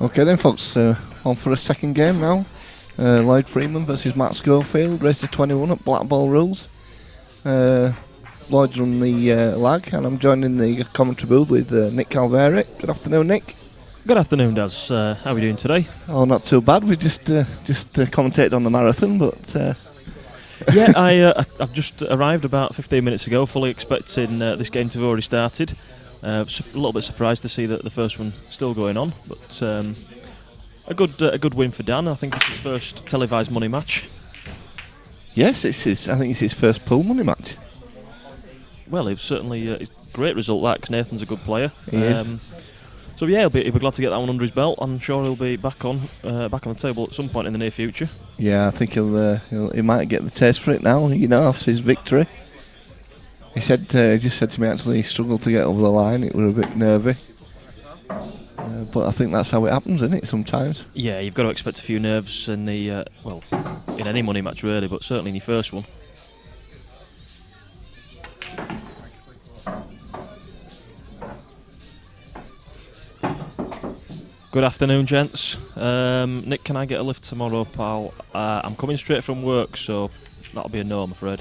Okay then folks, on for a second game now. Lloyd Freeman versus Matt Schofield, race to 21 at Blackball rules. Lloyd's on the lag and I'm joining the commentary booth with Nick Calveri. Good afternoon, Nick. Good afternoon, Daz. How are we doing today? Oh, not too bad. We just commentated on the marathon, but... Yeah, I've just arrived about 15 minutes ago, fully expecting this game to have already started. A little bit surprised to see that the first one still going on, but a good win for Dan. I think it's his first televised money match. Yes, I think it's his first pool money match. Well, it was certainly a great result that, because Nathan's a good player. He is. So yeah, he'll be glad to get that one under his belt. I'm sure he'll be back on the table at some point in the near future. Yeah, I think he might get the taste for it now. After his victory. He just said to me actually he struggled to get over the line. It was a bit nervy, but I think that's how it happens, isn't it? Sometimes. Yeah, you've got to expect a few nerves in in any money match really, but certainly in your first one. Good afternoon, gents. Nick, can I get a lift tomorrow, pal? I'm coming straight from work, so that'll be a no, I'm afraid.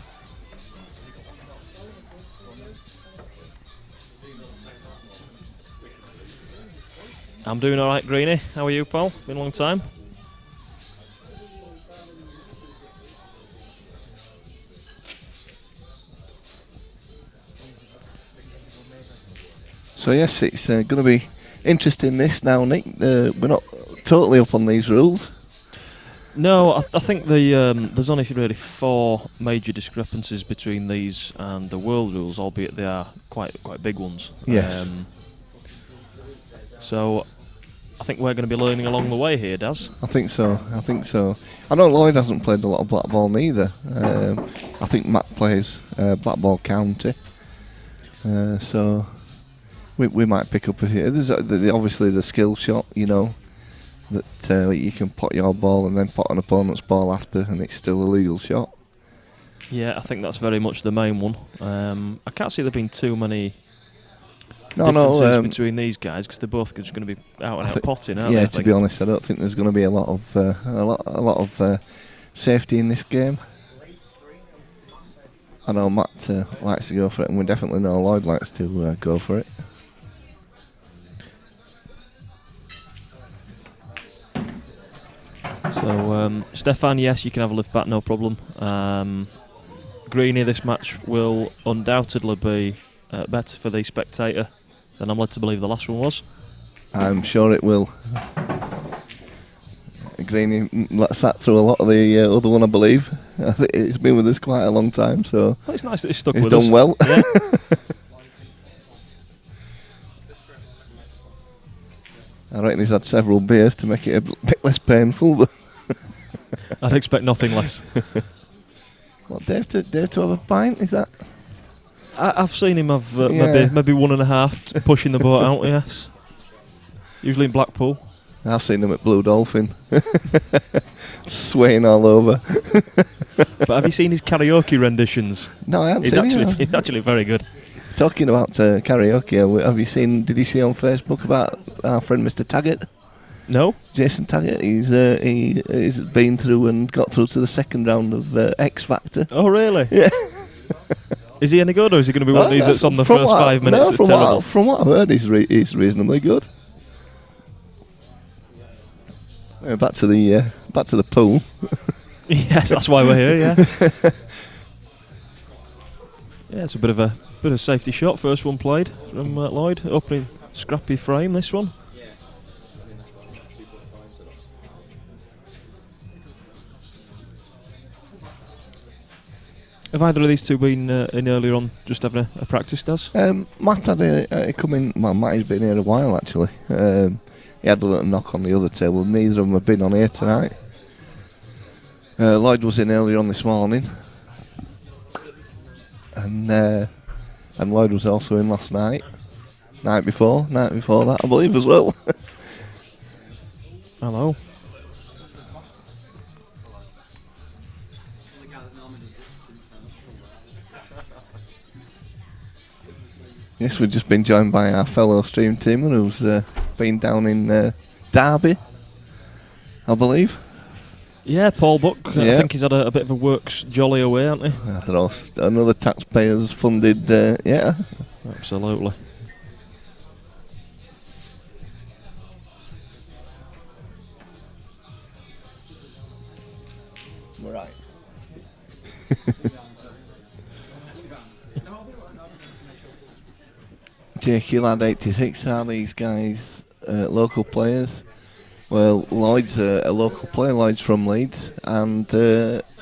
I'm doing alright, Greenie. How are you, pal? Been a long time. So yes, it's going to be interesting this now, Nick. We're not totally up on these rules. No, I think there's only really 4 major discrepancies between these and the world rules, albeit they are quite big ones. Yes. So I think we're going to be learning along the way here, Daz. I think so. I know Lloyd hasn't played a lot of Blackball neither. I think Matt plays Blackball County. So we might pick up a few. There's obviously the skill shot, that you can pot your ball and then pot an opponent's ball after, and it's still a legal shot. Yeah, I think that's very much the main one. I can't see there being too many differences between these guys, because they're both just going to be out and out potting, aren't they? Yeah, to be honest, I don't think there's going to be a lot of safety in this game. I know Matt likes to go for it, and we definitely know Lloyd likes to go for it. So, Stefan, yes, you can have a lift back, no problem. Greenie, this match will undoubtedly be better for the spectator than I'm led to believe the last one was. I'm sure it will. Greenie sat through a lot of the other one, I believe. I think it's been with us quite a long time, so well, it's nice that he's stuck with us. He's done well. Yeah. I reckon he's had several beers to make it a bit less painful. But I'd expect nothing less. What, Dave to have a pint, is that? I've seen him have maybe 1.5 pushing the boat out, yes. Usually in Blackpool. I've seen him at Blue Dolphin. Swaying all over. But have you seen his karaoke renditions? No, I haven't seen him. He's actually very good. Talking about karaoke, did you see on Facebook about our friend Mr. Taggart? No. Jason Taggart, he's been through and got through to the second round of X Factor. Oh, really? Yeah. Is he any good, or is he going to be one of these that's on the first 5 minutes? It's terrible. From what I've heard, he's reasonably good. Back to the pool. Yes, that's why we're here. Yeah. Yeah, it's a bit of safety shot. First one played from Lloyd. Opening scrappy frame. This one. Have either of these two been in earlier on, just having a practice, Daz? Matt had a come in. Well, Matt has been here a while actually. He had a little knock on the other table. Neither of them have been on here tonight. Lloyd was in earlier on this morning, and Lloyd was also in last night. Night before that, I believe, as well. Hello. Yes, we've just been joined by our fellow stream teamer who's been down in Derby, I believe. Yeah, Paul Buck. I Yeah. think he's had a bit of a works jolly away, hasn't he? I don't know. Another taxpayers funded. Yeah. Absolutely. Right. JQ Lad 86, are these guys local players? Well, Lloyd's a local player. Lloyd's from Leeds, and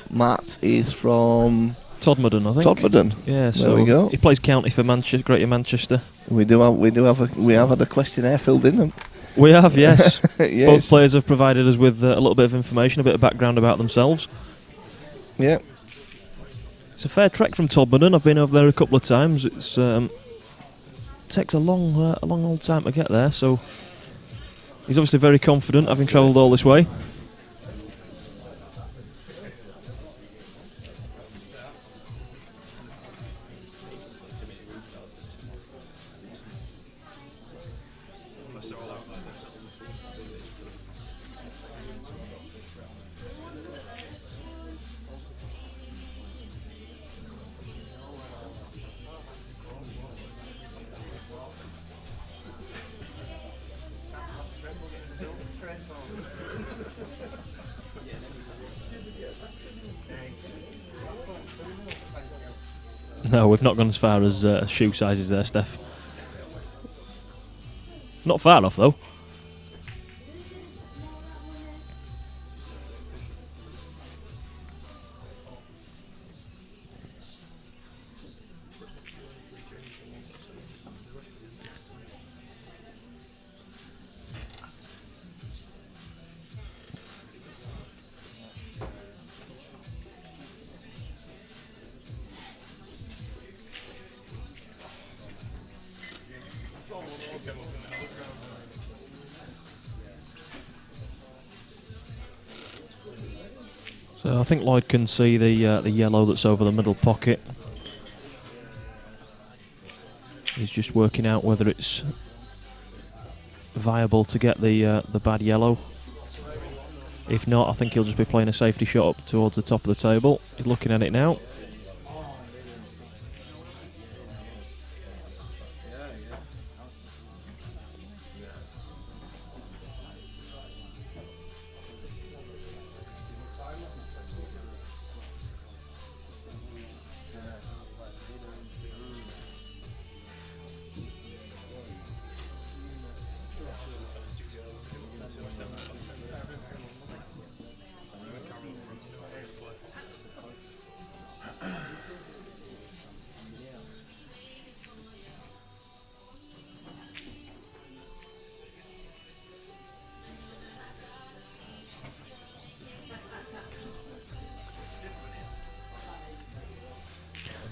Matt is from Todmorden, I think. Todmorden. Yeah, so there we go. he plays county for Greater Manchester. We have had a questionnaire filled in them. We have, yes. Yes. Both players have provided us with a little bit of information, a bit of background about themselves. Yeah. It's a fair trek from Todmorden. I've been over there a couple of times. It's takes a long old time to get there. So he's obviously very confident, having travelled all this way. No, we've not gone as far as shoe sizes there, Steph. Not far off, though. So I think Lloyd can see the yellow that's over the middle pocket. He's just working out whether it's viable to get the bad yellow. If not, I think he'll just be playing a safety shot up towards the top of the table. He's looking at it now.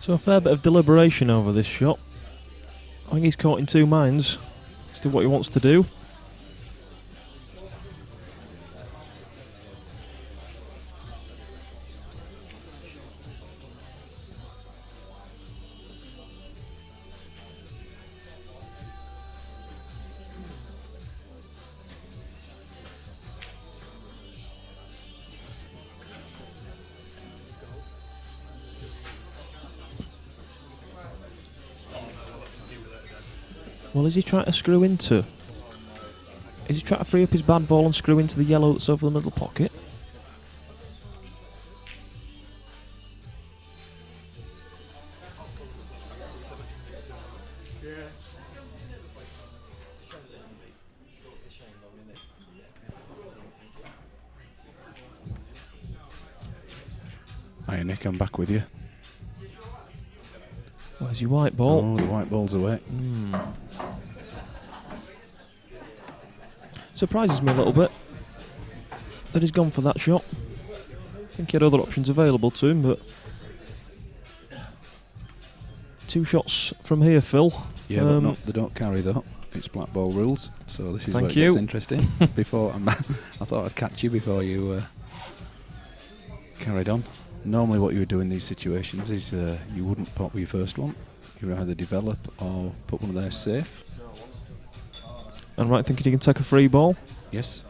So a fair bit of deliberation over this shot. I think he's caught in two minds as to what he wants to do. Well, is he trying to screw into? Is he trying to free up his bad ball and screw into the yellow that's over the middle pocket? Hiya Nick, I'm back with you. Where's your white ball? Oh, the white ball's away. Surprises me a little bit that he's gone for that shot. I think he had other options available to him, but two shots from here, Phil. Yeah, but they don't carry though. It's Blackball rules, so this is Thank where it you. gets interesting. I thought I'd catch you before you carried on. Normally what you would do in these situations is you wouldn't pop your first one. You would either develop or put one of theirs safe. And right, thinking he can take a free ball. Yes.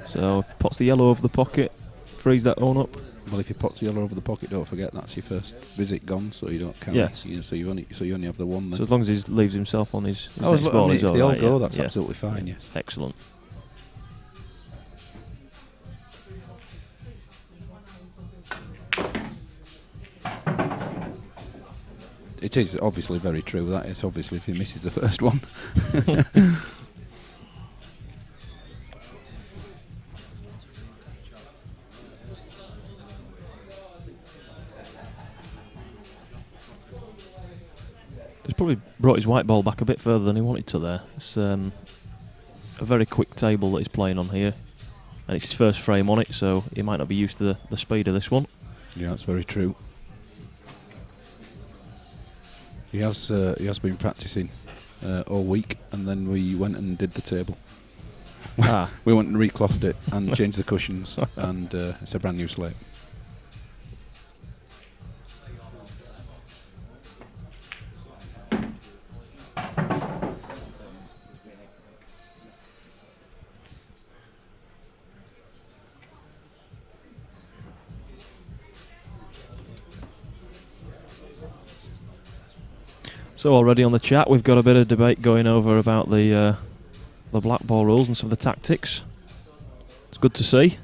So if he pots the yellow over the pocket, frees that one up. Well, if you pot the yellow over the pocket, don't forget that's your first visit gone, so you don't count. Yes. So you only have the one. Then. So as long as he leaves himself on his Oh, next ball, he's if they all alright, go, yeah. that's Yeah. absolutely fine. Yeah. Excellent. It is obviously very true. That is obviously if he misses the first one. He's probably brought his white ball back a bit further than he wanted to there. It's a very quick table that he's playing on here, and it's his first frame on it, so he might not be used to the speed of this one. Yeah, that's very true. He has been practicing all week, and then we went and did the table. We went and reclothed it and changed the cushions, and it's a brand new slate. So already on the chat, we've got a bit of debate going over about the Blackball rules and some of the tactics. It's good to see.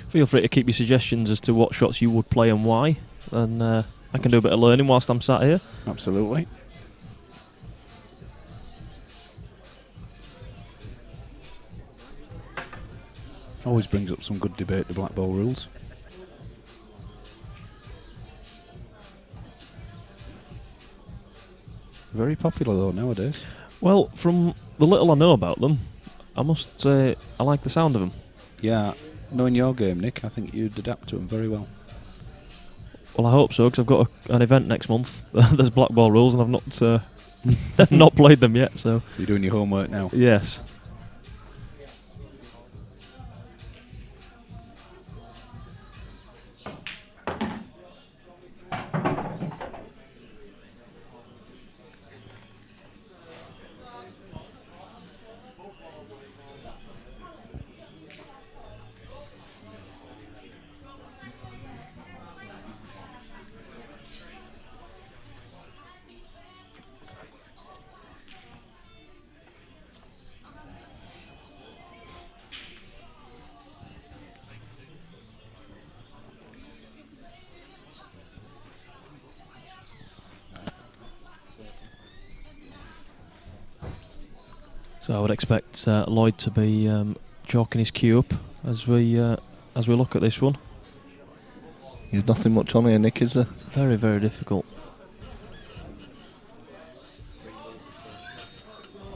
Feel free to keep your suggestions as to what shots you would play and why, and I can do a bit of learning whilst I'm sat here. Absolutely. Always brings up some good debate, the Blackball rules. Very popular though nowadays. Well, from the little I know about them, I must say I like the sound of them. Yeah, knowing your game, Nick, I think you'd adapt to them very well. Well, I hope so, because I've got an event next month. There's Blackball rules, and I've not not played them yet. So You're doing your homework now. yes. So I would expect Lloyd to be chalking his cue up as we look at this one. There's nothing much on here, Nick, is there? Very, very difficult.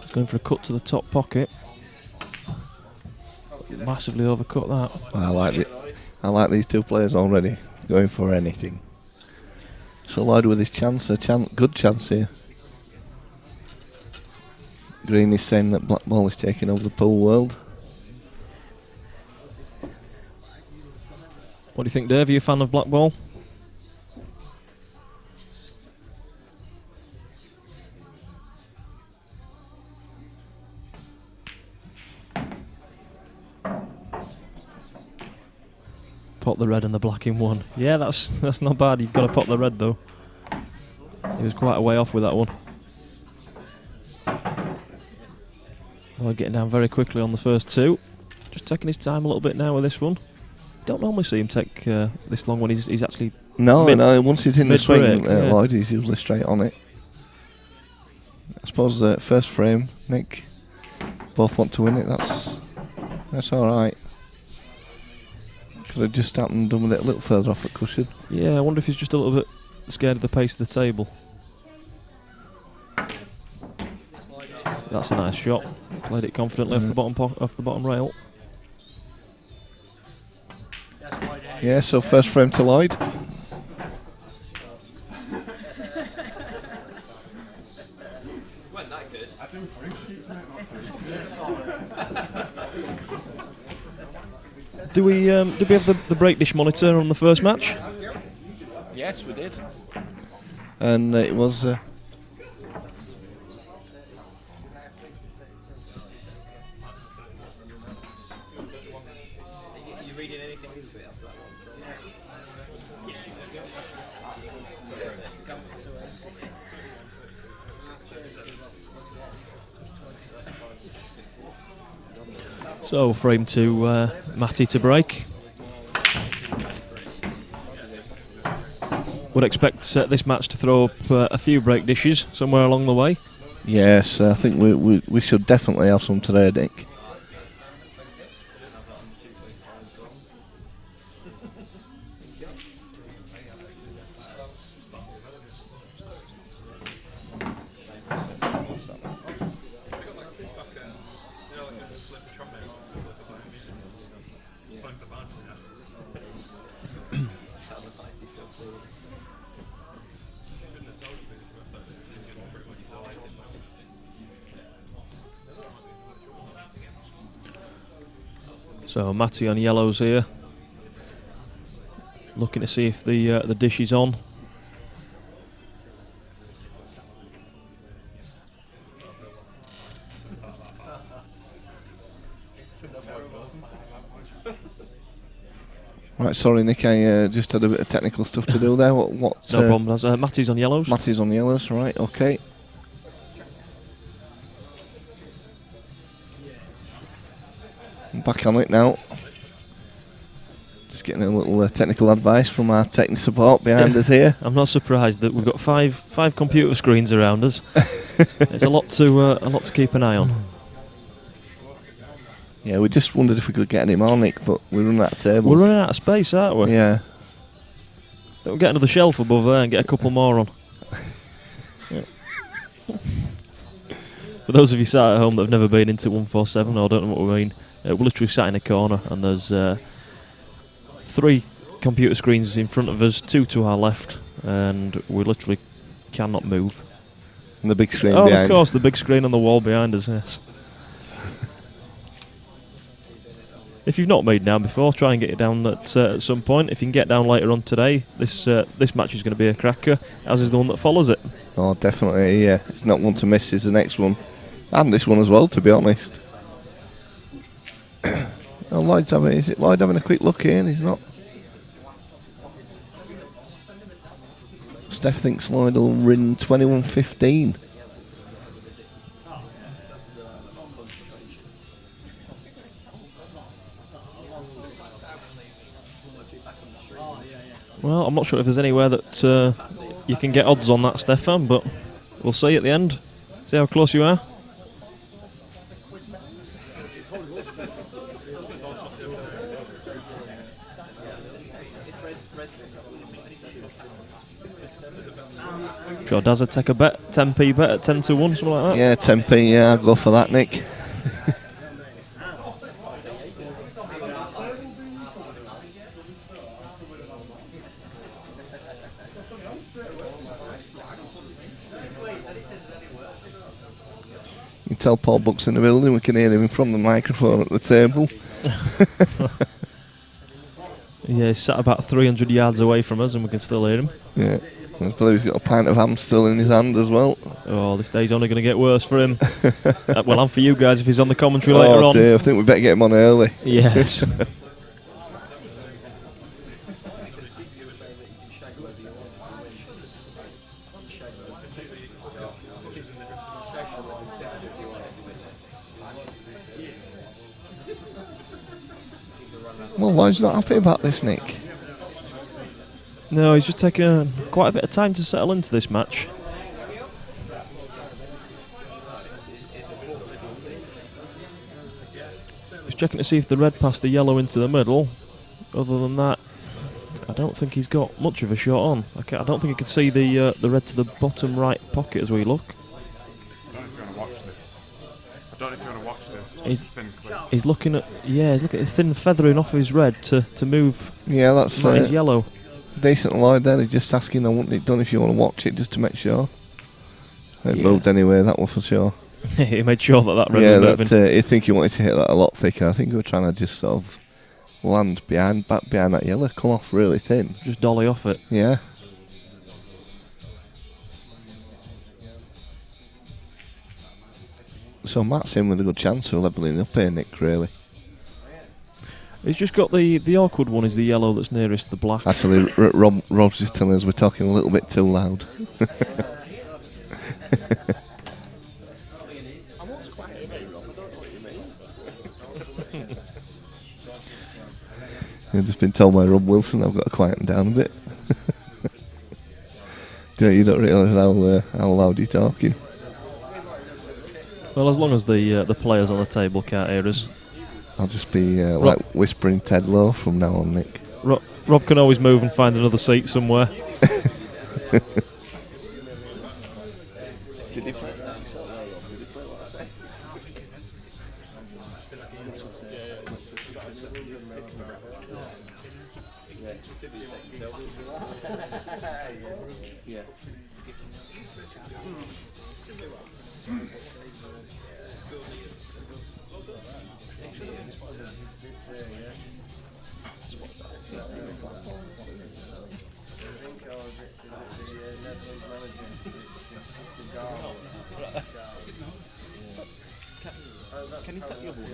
He's going for a cut to the top pocket. Massively overcut that. I like these two players already, going for anything. So Lloyd with his good chance here. Green is saying that Blackball is taking over the pool world. What do you think, Dave? Are you a fan of Blackball? Pot the red and the black in one. Yeah, that's not bad. You've got to pot the red though. He was quite a way off with that one. Lloyd getting down very quickly on the first two. Just taking his time a little bit now with this one. Don't normally see him take this long when he's actually... No, once he's in the swing, yeah. Lloyd is usually straight on it. I suppose first frame, Nick, both want to win it, that's alright. Could have just happened done with it a little further off the cushion. Yeah, I wonder if he's just a little bit scared of the pace of the table. That's a nice shot. Played it confidently off the bottom rail. Yeah, so first frame to Lloyd. Do we have the break dish monitor on the first match? Yes, we did. And it was... So frame to Matty to break. Would expect this match to throw up a few break dishes somewhere along the way. Yes, I think we should definitely have some today, Dick. So Matty on yellows here, looking to see if the dish is on. Right, sorry Nick, I just had a bit of technical stuff to do there. What? No problem. Matty's on yellows. Matty's on yellows, right? Okay. I'm back on it now. Just getting a little technical advice from our technical support behind us here. I'm not surprised that we've got five computer screens around us. It's a lot to keep an eye on. Yeah, we just wondered if we could get any more, Nick, but we're running out of tables. We're running out of space, aren't we? Yeah. Don't get another shelf above there and get a couple more on. Yeah. For those of you sat at home that have never been into 147 or don't know what we mean, we're literally sat in a corner and there's 3 computer screens in front of us, 2 to our left, and we literally cannot move. And the big screen behind. behind. Of course, the big screen on the wall behind us, yes. If you've not made down before, try and get it down at some point. If you can get down later on today, this match is going to be a cracker, as is the one that follows it. Oh, definitely, yeah. It's not one to miss, is the next one. And this one as well, to be honest. Oh, is it Lloyd having a quick look in? He's not. Steph thinks Lloyd will win 21-15. Well, I'm not sure if there's anywhere that you can get odds on that, Stefan, but we'll see at the end. See how close you are. Sure, does it take a bet? 10p bet at 10 to 1, something like that? Yeah, 10p, yeah, I'll go for that, Nick. You can tell Paul Buck's in the building, we can hear him from the microphone at the table. Yeah, he's sat about 300 yards away from us and we can still hear him. Yeah, I believe he's got a pint of ham still in his hand as well. Oh, this day's only going to get worse for him. Well, and for you guys if he's on the commentary later on. Dear, I think we better get him on early. Yes. Well, Lloyd's not happy about this, Nick. No, he's just taken quite a bit of time to settle into this match. He's checking to see if the red passed the yellow into the middle. Other than that, I don't think he's got much of a shot on. I don't think he could see the red to the bottom right pocket as we look. He's looking at the thin feathering off his red to move. Yeah, that's his yellow. Decent Lloyd there. He's just asking, I want it done if you want to watch it, just to make sure. It moved anyway, that one for sure. He made sure that red was moving. I think he wanted to hit that a lot thicker. I think he was trying to just sort of land back behind that yellow, come off really thin. Just dolly off it. Yeah. So Matt's in with a good chance of levelling up here, Nick, really. He's just got the awkward one is the yellow that's nearest the black. Actually, Rob's just telling us we're talking a little bit too loud. I've just been told by Rob Wilson I've got to quieten down a bit. You don't realise how loud you're talking. Well, as long as the players on the table can't hear us. I'll just be like whispering Ted Lowe from now on, Nick. Rob can always move and find another seat somewhere. Can you take the other one?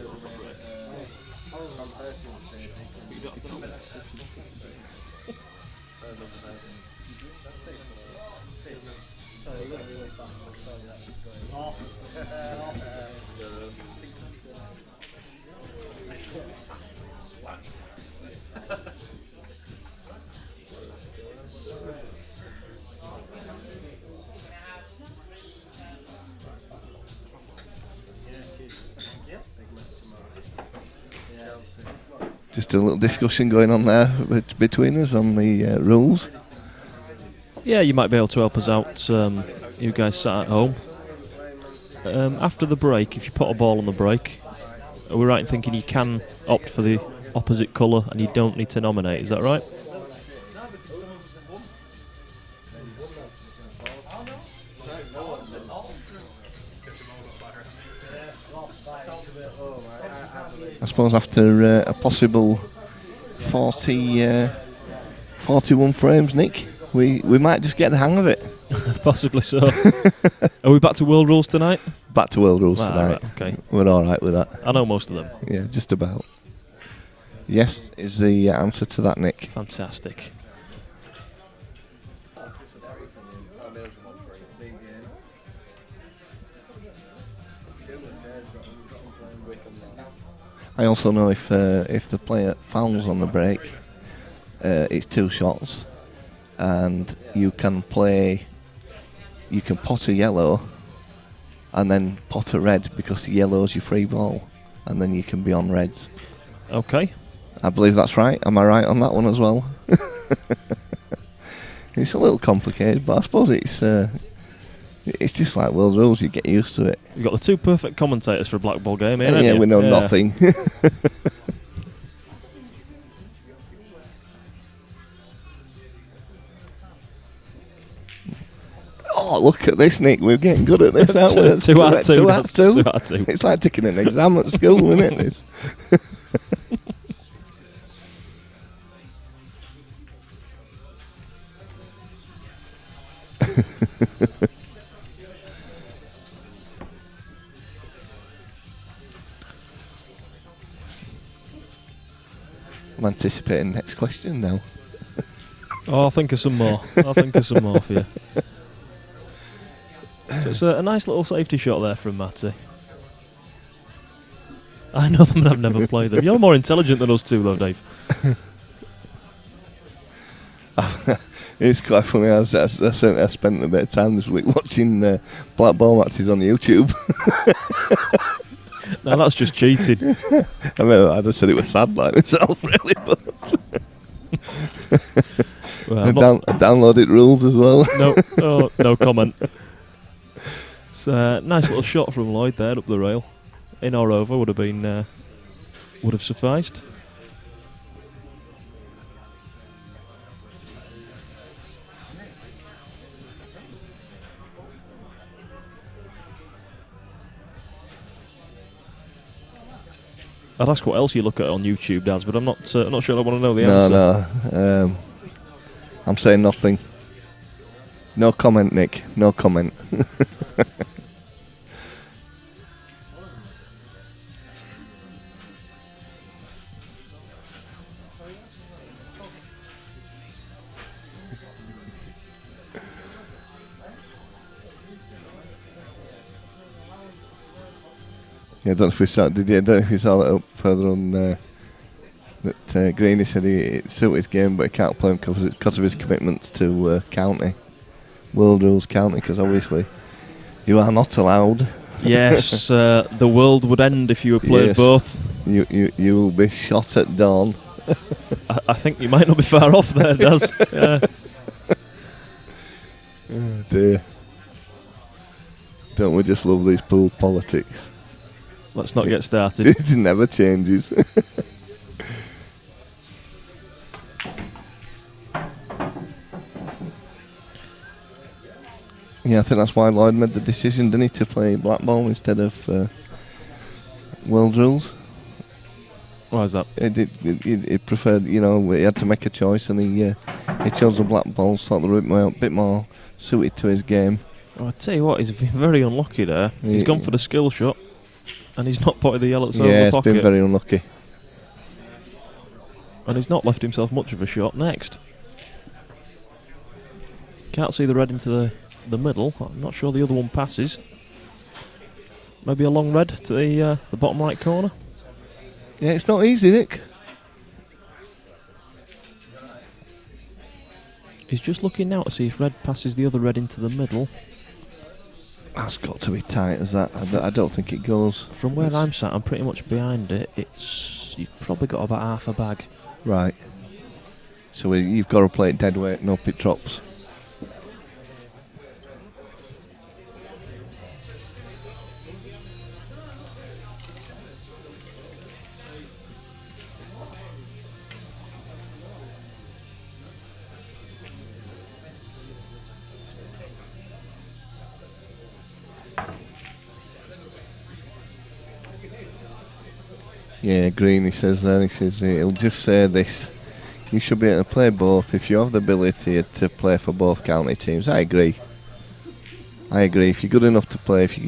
Just a little discussion going on there between us on the rules. Yeah, you might be able to help us out. You guys sat at home. After the break, if you put a ball on the break, are we right in thinking you can opt for the opposite colour and you don't need to nominate? Is that right? I suppose after a possible 41 frames, Nick, we might just get the hang of it. Possibly so. Are we back to world rules tonight? Back to world rules tonight. Right, okay. We're all right with that. I know most of them. Yeah, just about. Yes is the answer to that, Nick. Fantastic. I also know if the player fouls on the break, it's 2 shots, and you can pot a yellow, and then pot a red because the yellow's your free ball, and then you can be on reds. Okay. I believe that's right. Am I right on that one as well? It's a little complicated, but I suppose it's just like world rules. You get used to it. We've got the 2 perfect commentators for a Blackball game here, Yeah, we know nothing. Oh, look at this, Nick. We're getting good at this, aren't we? 2 out of 2. 2 out of 2. 2 out of 2. It's like taking an exam at school, isn't it? This? I'm anticipating next question now. Oh, I'll think of some more. I'll think of some more for you. So it's a nice little safety shot there from Matty. I know them and I've never played them. You're more intelligent than us two, though, Dave. It's quite funny. I spent a bit of time this week watching Blackball matches on YouTube. No, that's just cheating. I mean, I just said it was sad like myself, really, but Well, I downloaded rules as well. No comment. It's a nice little shot from Lloyd there up the rail. In or over would have sufficed. I'd ask what else you look at on YouTube, Daz, but I'm not sure I want to know the answer. No. I'm saying nothing. No comment, Nick. No comment. Yeah, I don't know if we saw. Did you? I don't know if you saw that up further on. That Greeny said it suited his game, but he can't play him because of his commitments to county, world rules county. Because obviously, you are not allowed. Yes, the world would end if you had played both. You will be shot at dawn. I think you might not be far off there, Daz. Yeah. Oh dear. Don't we just love these pool politics? Let's not get started. It never changes. Yeah, I think that's why Lloyd made the decision, didn't he, to play Blackball instead of World Rules. Why is that? He preferred, he had to make a choice, and he chose the Blackball, thought the route a bit more suited to his game. Oh, I tell you what, he's been very unlucky there. He's gone for the skill shot, and he's not putted the yellets over the pocket. Yeah, he's been very unlucky. And he's not left himself much of a shot next. Can't see the red into the middle. I'm not sure the other one passes. Maybe a long red to the bottom right corner. Yeah, it's not easy, Nick. He's just looking now to see if red passes the other red into the middle. That's got to be tight as that. I don't think it goes. From where I'm sat, I'm pretty much behind it. You've probably got about half a bag. Right. So you've got to play it dead weight, no pit drops. Yeah, Green, he says he'll just say this. You should be able to play both if you have the ability to play for both county teams. I agree. If you're good enough to play, it's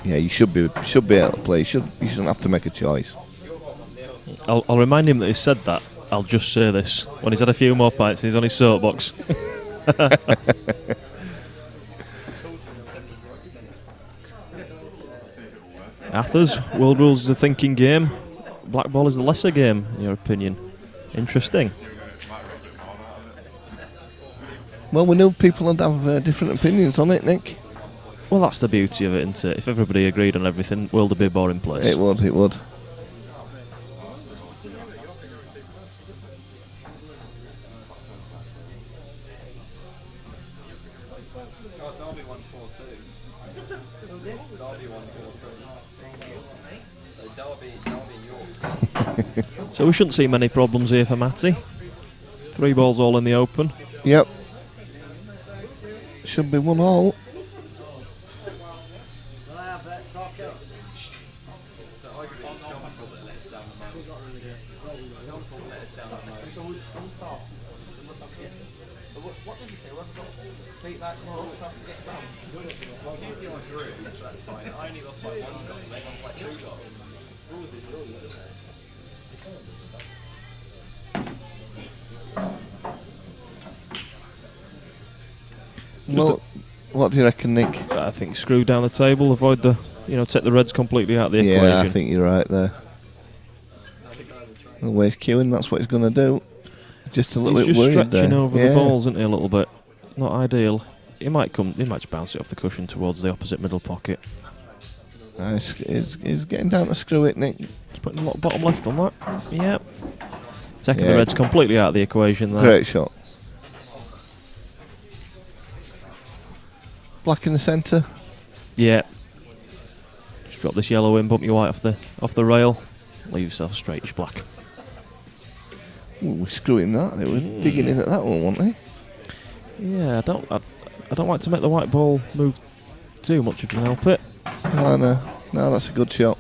you should be able to play. You shouldn't have to make a choice. I'll remind him that he said that. I'll just say this when he's had a few more pints and he's on his soapbox. Athers, World Rules is a thinking game. Blackball is the lesser game, in your opinion. Interesting. Well, we know people would have different opinions on it, Nick. Well, that's the beauty of it, isn't it? If everybody agreed on everything, world would be a boring place. It would. So we shouldn't see many problems here for Matty. 3 balls all in the open. Yep. Should be 1-1. Well, what do you reckon, Nick? I think screw down the table, avoid the, take the reds completely out of the equation. Yeah, I think you're right there. The way he's queuing, that's what he's going to do. Just a little bit just worried stretching there. over the balls, isn't he, a little bit? Not ideal. He might just bounce it off the cushion towards the opposite middle pocket. He's getting down to screw it, Nick. He's putting a lot of bottom left on that. Yep. Taking the reds completely out of the equation there. Great shot. Black in the centre. Yeah. Just drop this yellow in, bump your white off the rail. Leave yourself a straightish black. Ooh, we're screwing that. They were digging in at that one, weren't they? Yeah, I don't like to make the white ball move too much if you can help it. No, that's a good shot.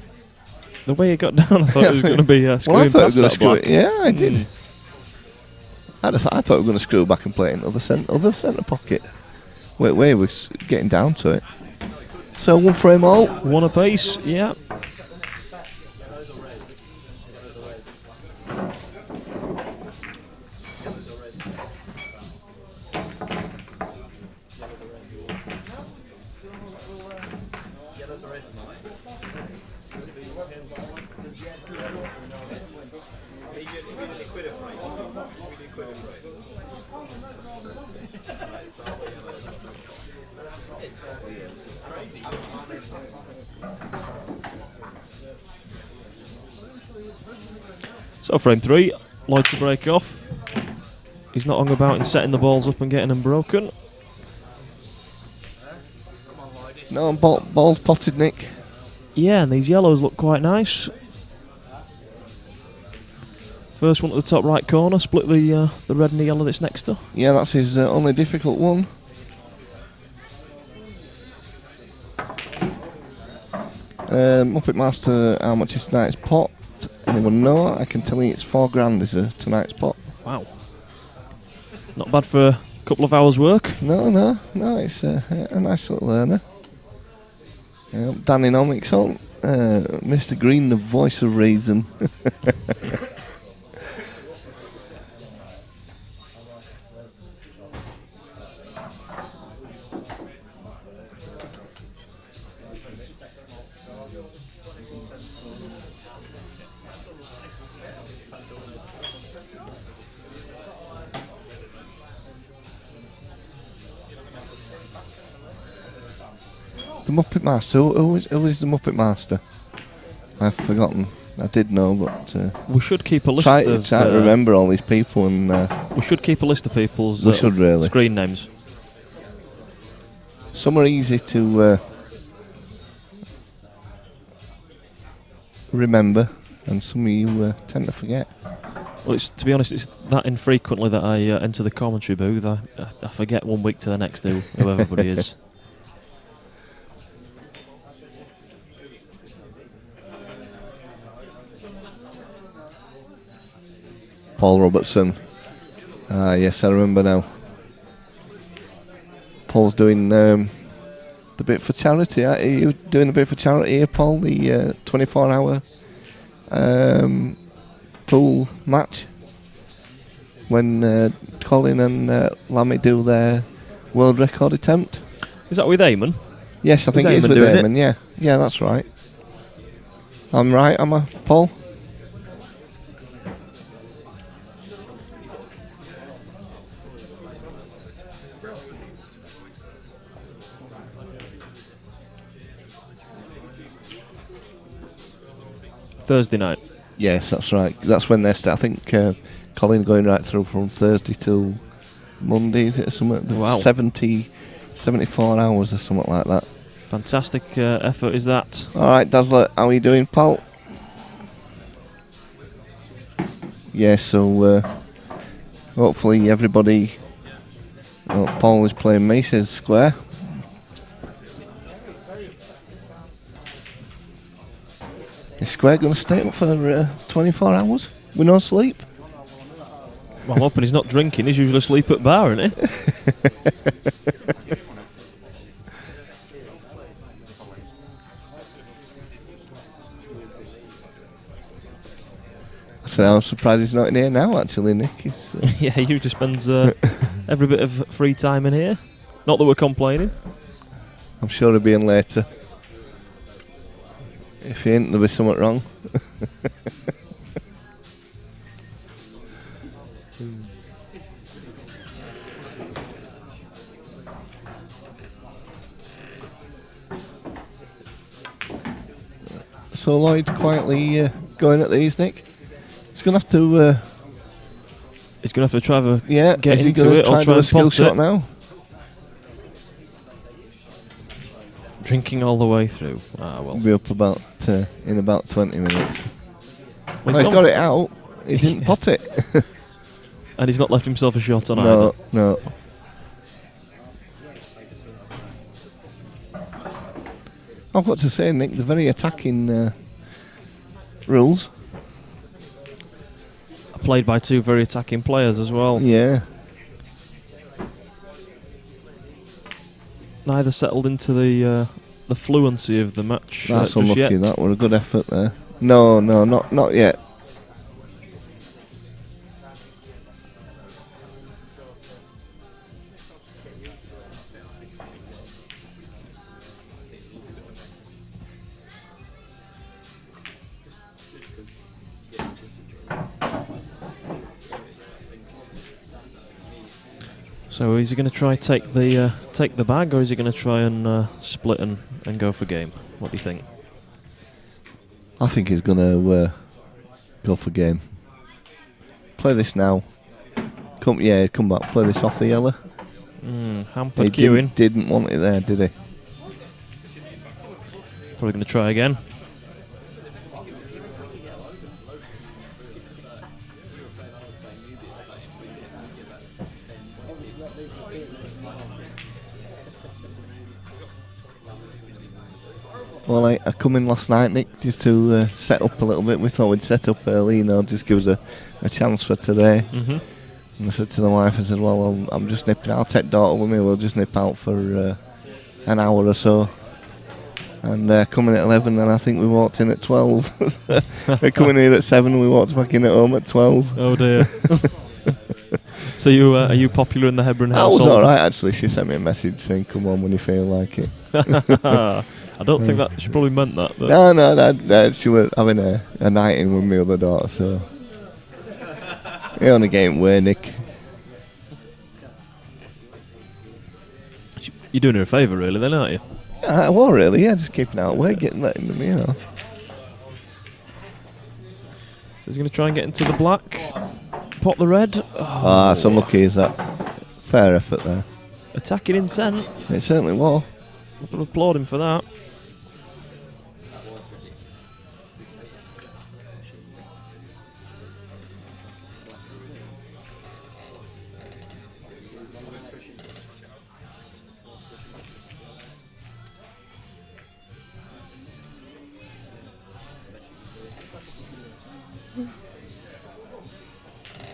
The way it got down, I thought it was going to be screwing well, I thought past it was going that to screw black. it. Yeah, I did. I thought we were going to screw back and play it in other centre pocket. Where he was getting down to it. So 1 frame all. 1 apiece, yeah. So frame 3, Lloyd to break off. He's not hung about in setting the balls up and getting them broken. No, ball's potted, Nick. Yeah, and these yellows look quite nice. First one to the top right corner, split the red and the yellow that's next to. Yeah, that's his only difficult one. Muppet Master, how much is tonight's pot? Anyone know? I can tell you it's $4,000 is tonight's pot. Wow. Not bad for a couple of hours' work. No, it's a nice little earner. Dynamics on. Mr. Green, the voice of reason. The Muppet Master. Who is the Muppet Master? I've forgotten. I did know, but we should keep a list try of... to remember all these people, and we should keep a list of people's we should really. screen names. Some are easy to remember, and some of you tend to forget. Well, to be honest, it's that infrequently that I enter the commentary booth. I forget one week to the next who everybody is. Paul Robertson. Yes, I remember now. Paul's doing the bit for charity. Are you doing a bit for charity here, Paul? The 24-hour pool match when Colin and Lammy do their world record attempt. Is that with Eamon? Yes, I think it is with Eamon. Yeah, that's right. I'm right, am I, Paul? Thursday night. Yes, that's right. That's when they start. I think Colin going right through from Thursday till Monday, is it? Something? Wow. 74 hours or something like that. Fantastic effort is that. All right, Dazzler, how are you doing, pal? Yeah, so hopefully everybody... Oh, Paul is playing me, says Square. Is Square going to stay up for 24 hours with no sleep? Well, I'm hoping he's not drinking. He's usually asleep at bar, isn't he? So I'm surprised he's not in here now, actually, Nick. He's, yeah, he usually spends every bit of free time in here. Not that we're complaining. I'm sure he'll be in later. If he ain't, there'll be something wrong. So Lloyd quietly going at these, Nick. He's going to have to... he's going to have to try to get is he into gonna it try or to try do a and skill pot shot it. now? Drinking all the way through. Well. He'll be up about in about 20 minutes. Well, He's got it out. He didn't pot it. And he's not left himself a shot on either. No. I've got to say, Nick, the very attacking rules. Played by two very attacking players as well. Yeah. Neither settled into the fluency of the match. That's just unlucky. yet. That were a good effort there. No, not yet. So is he going to try take the bag, or is he going to try and split and go for game? What do you think? I think he's going to go for game. Play this now. Come back. Play this off the yellow. Hampered He queuing. didn't want it there, did he? Probably going to try again. Well, I come in last night, Nick, just to set up a little bit. We thought we'd set up early, just give us a chance for today. Mm-hmm. And I said to the wife, I said, well, I'm just nipping. I'll take daughter with me. We'll just nip out for an hour or so. And coming at 11, and I think we walked in at 12. We're coming here at 7, we walked back in at home at 12. Oh dear. So are you popular in the Hebron I household? was alright, actually. She sent me a message saying, come on when you feel like it. I don't think that she probably meant that. But No, she was having a night in with my other daughter, so... You're only getting way, Nick. You're doing her a favour, really, then, aren't you? Yeah, well, really, just keeping out way, letting them, So he's going to try and get into the black, pot the red. Oh, that's unlucky, is that? Fair effort there. Attacking intent. It certainly was. I've got to applaud him for that.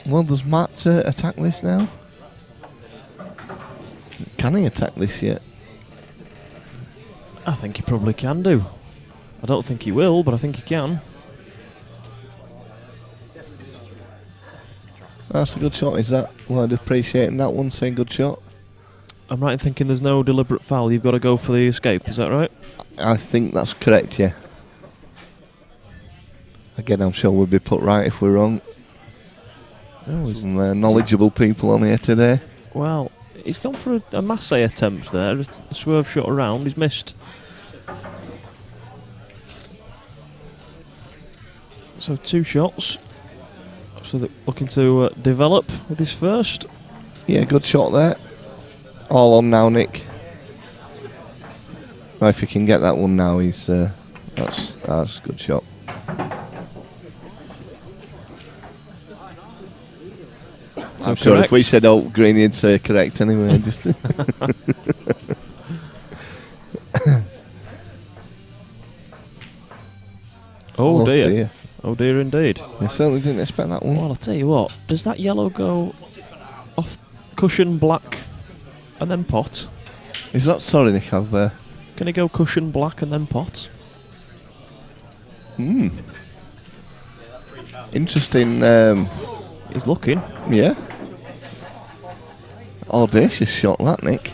Well, does Matt attack this now? Can he attack this yet? I think he probably can do. I don't think he will, but I think he can. That's a good shot, is that? Lloyd appreciating that one, saying good shot. I'm right in thinking there's no deliberate foul. You've got to go for the escape, is that right? I think that's correct, yeah. Again, I'm sure we'll be put right if we're wrong. Some knowledgeable people on here today. Well, he's gone for a masse attempt there, a swerve shot around, he's missed. So 2 shots. So they're looking to develop with his first. Yeah, good shot there. All on now, Nick. Well, if he can get that one now, he's that's a good shot. So I'm sure correct. if we said green, he'd say correct anyway. Just Oh dear. Oh dear indeed. I certainly didn't expect that one. Well, I'll tell you what, does that yellow go off cushion black and then pot? He's not sorry, Nick. I've Can he go cushion black and then pot? interesting. He's looking. Yeah. Audacious shot, that, Nick.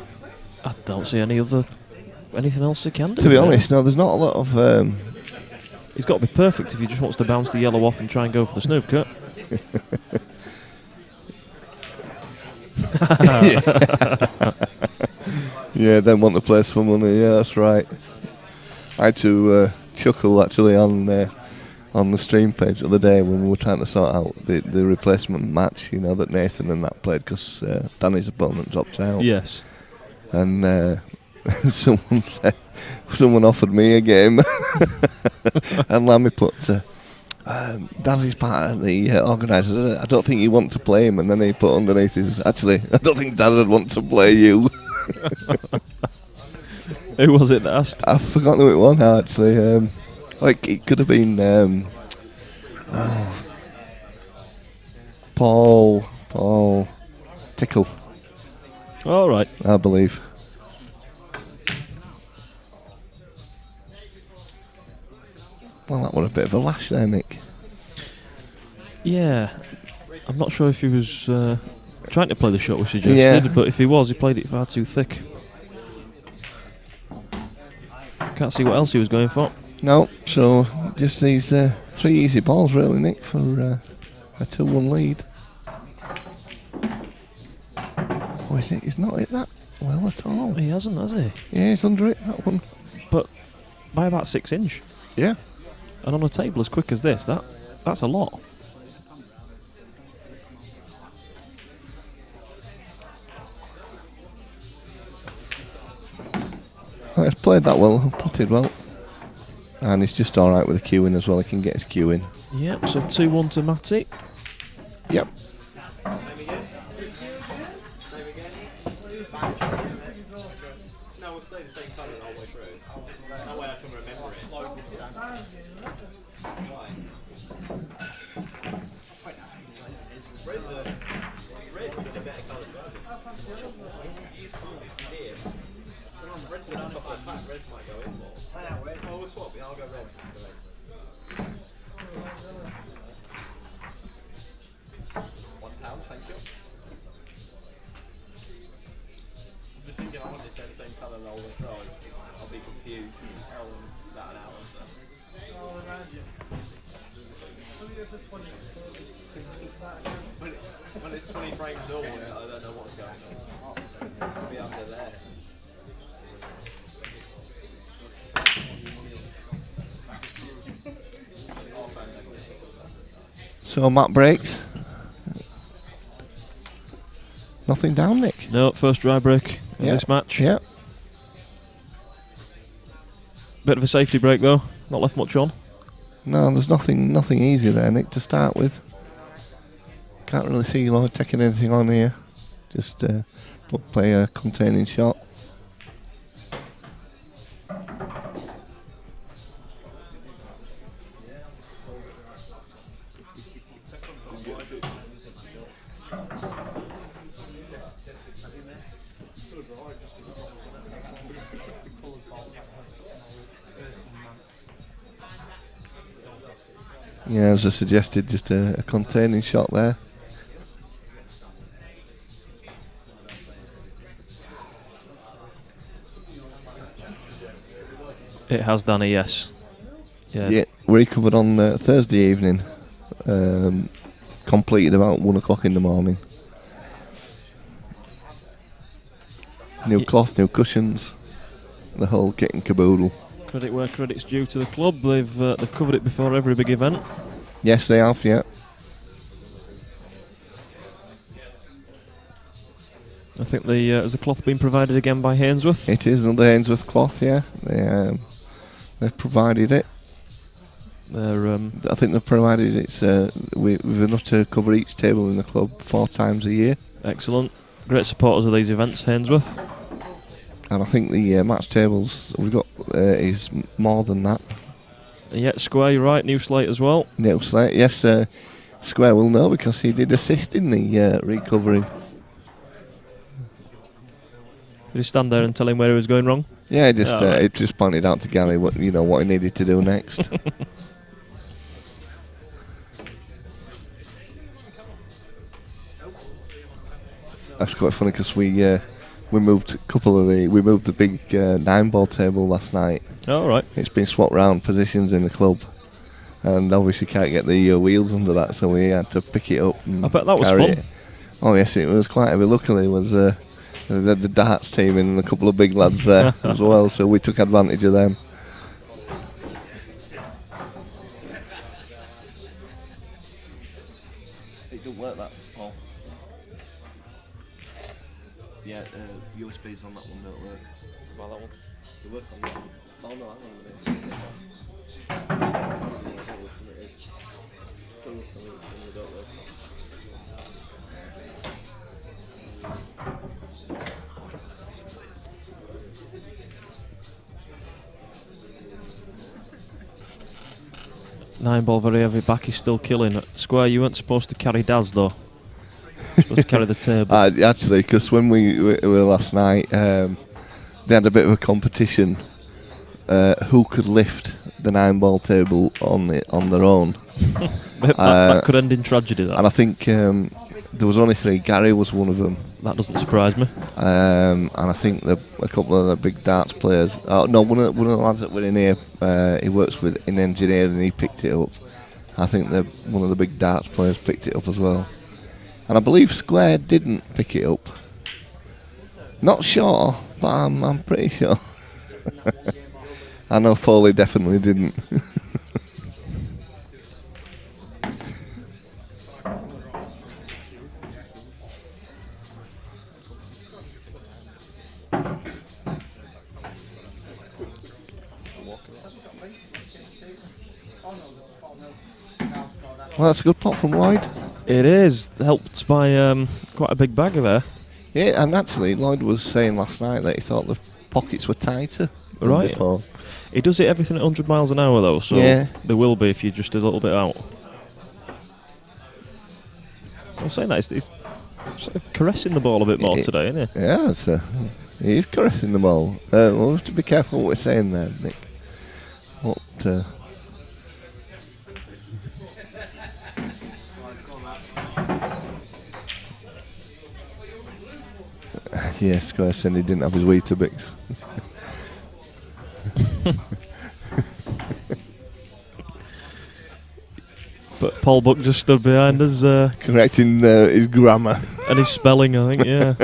I don't see anything else he can do. To be there. honest, no, there's not a lot of. He's got to be perfect if he just wants to bounce the yellow off and try and go for the snooker. Yeah, then want to place for money. Yeah, that's right. I had to chuckle actually on the stream page the other day when we were trying to sort out the replacement match. That Nathan and that played because Danny's opponent dropped out. Yes. And someone offered me a game, and Lammy put. Dazzy's part of the organisers. I don't think you want to play him, and then he put underneath his. Actually, I don't think Daz would want to play you. Who was it that asked? I've forgotten who it was now. Actually, it could have been Paul Tickle. All right. I believe. Well, that was a bit of a lash there, Nick. Yeah. I'm not sure if he was trying to play the shot we suggested, but if he was, he played it far too thick. Can't see what else he was going for. No, so just these 3 easy balls, really, Nick, for a 2-1 lead. is it? He's not hit that well at all. He hasn't, has he? Yeah, he's under it, that one. But by about 6 inch. Yeah. And on a table as quick as this, that's a lot. He's played that well, putted well. And he's just alright with the queuing as well. He can get his cue in. Yep, so 2-1 to Matty. Yep. No, we'll stay the same colour the whole way through. That way I can remember it. Red's a better colour. Here. Red's on top of the pack. Red might go in more. Oh, we'll swap. I'll go red. £1, thank you. I'm just thinking I want to stay the same colour the whole way through. I'll be confused. About an hour. When it's 20 frames all, I don't know what's going on. It'll be under there. So Matt breaks. Nothing down, Nick. No, first dry break in this match. Yeah. Bit of a safety break though, not left much on. No, there's nothing easy there, Nick, to start with. Can't really see Lloyd taking anything on here. Just play a containing shot. Yeah, as I suggested, just a containing shot there. It has, Danny, yes. Yeah, recovered on Thursday evening. Completed about 1 o'clock in the morning. New cloth, new cushions, the whole kit and caboodle. Credit where credit's due to the club. They've covered it before every big event. Yes, they have, yeah. I think has the cloth been provided again by Hainsworth? It is another Hainsworth cloth, yeah. They've provided it. I think they've provided it's with enough to cover each table in the club 4 times a year. Excellent. Great supporters of these events, Hainsworth. And I think the match tables we've got is more than that. Yeah, Square, you're right, new slate as well. New slate, yes. Square will know because he did assist in the recovering. Did he stand there and tell him where he was going wrong? Yeah, it just pointed out to Gary what he needed to do next. That's quite funny because we moved the big 9-ball table last night. Oh, right. It's been swapped round positions in the club, and obviously can't get the wheels under that, so we had to pick it up. And I bet that was carry fun. It. Oh yes, it was quite heavy. Luckily, it was the darts team and a couple of big lads there as well, so we took advantage of them. It didn't work that, Paul. Yeah, USBs on that one don't work. Well, that one. They work on that one. Oh no, I know Nine ball, very heavy back, he's still killing. Square, you weren't supposed to carry Daz though. Supposed to carry the table. Actually, because when we were last night, they had a bit of a competition. Who could lift the 9-ball table on their own? that could end in tragedy. That. And I think there was only 3. Gary was one of them. That doesn't surprise me. And I think a couple of the big darts players. No, one of the lads that were in here, he works in engineering, and he picked it up. I think one of the big darts players picked it up as well. And I believe Square didn't pick it up. Not sure, but I'm pretty sure. I know Foley definitely didn't. Well, that's a good pot from Lloyd. It is, helped by quite a big bagger there. Yeah, and actually, Lloyd was saying last night that he thought the pockets were tighter than Right. before. He does hit everything at 100 miles an hour though, so Yeah. there will be if you're just a little bit out. I'm saying that, he's sort of caressing the ball a bit more today, isn't he? Yeah, he is caressing the ball. We'll have to be careful what we're saying there, Nick. What? Yeah, Square said he didn't have his Weetabix. But Paul Buck just stood behind us. Correcting his grammar. And his spelling, I think, yeah.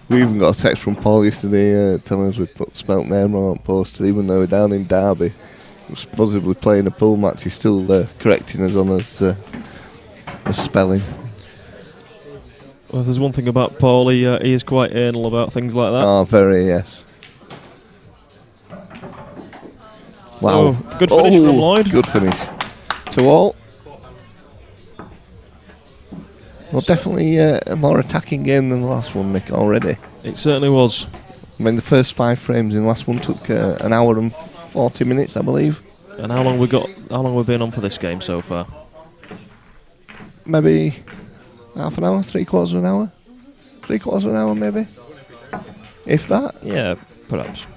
We even got a text from Paul yesterday telling us we'd put spelt name wrong on poster, even though we're down in Derby. We're supposedly playing a pool match. He's still correcting us on his spelling. Well, if there's one thing about Paul, he is quite anal about things like that. Oh, very, yes. Wow. So, good finish from Lloyd. Good finish. To all. Well, definitely a more attacking game than the last one, Nick, already. It certainly was. I mean, the first 5 frames in the last one took an hour and 40 minutes, I believe. And how long we've been on for this game so far? Maybe half an hour, 3/4 of an hour? 3/4 of an hour, maybe? If that? Yeah, perhaps.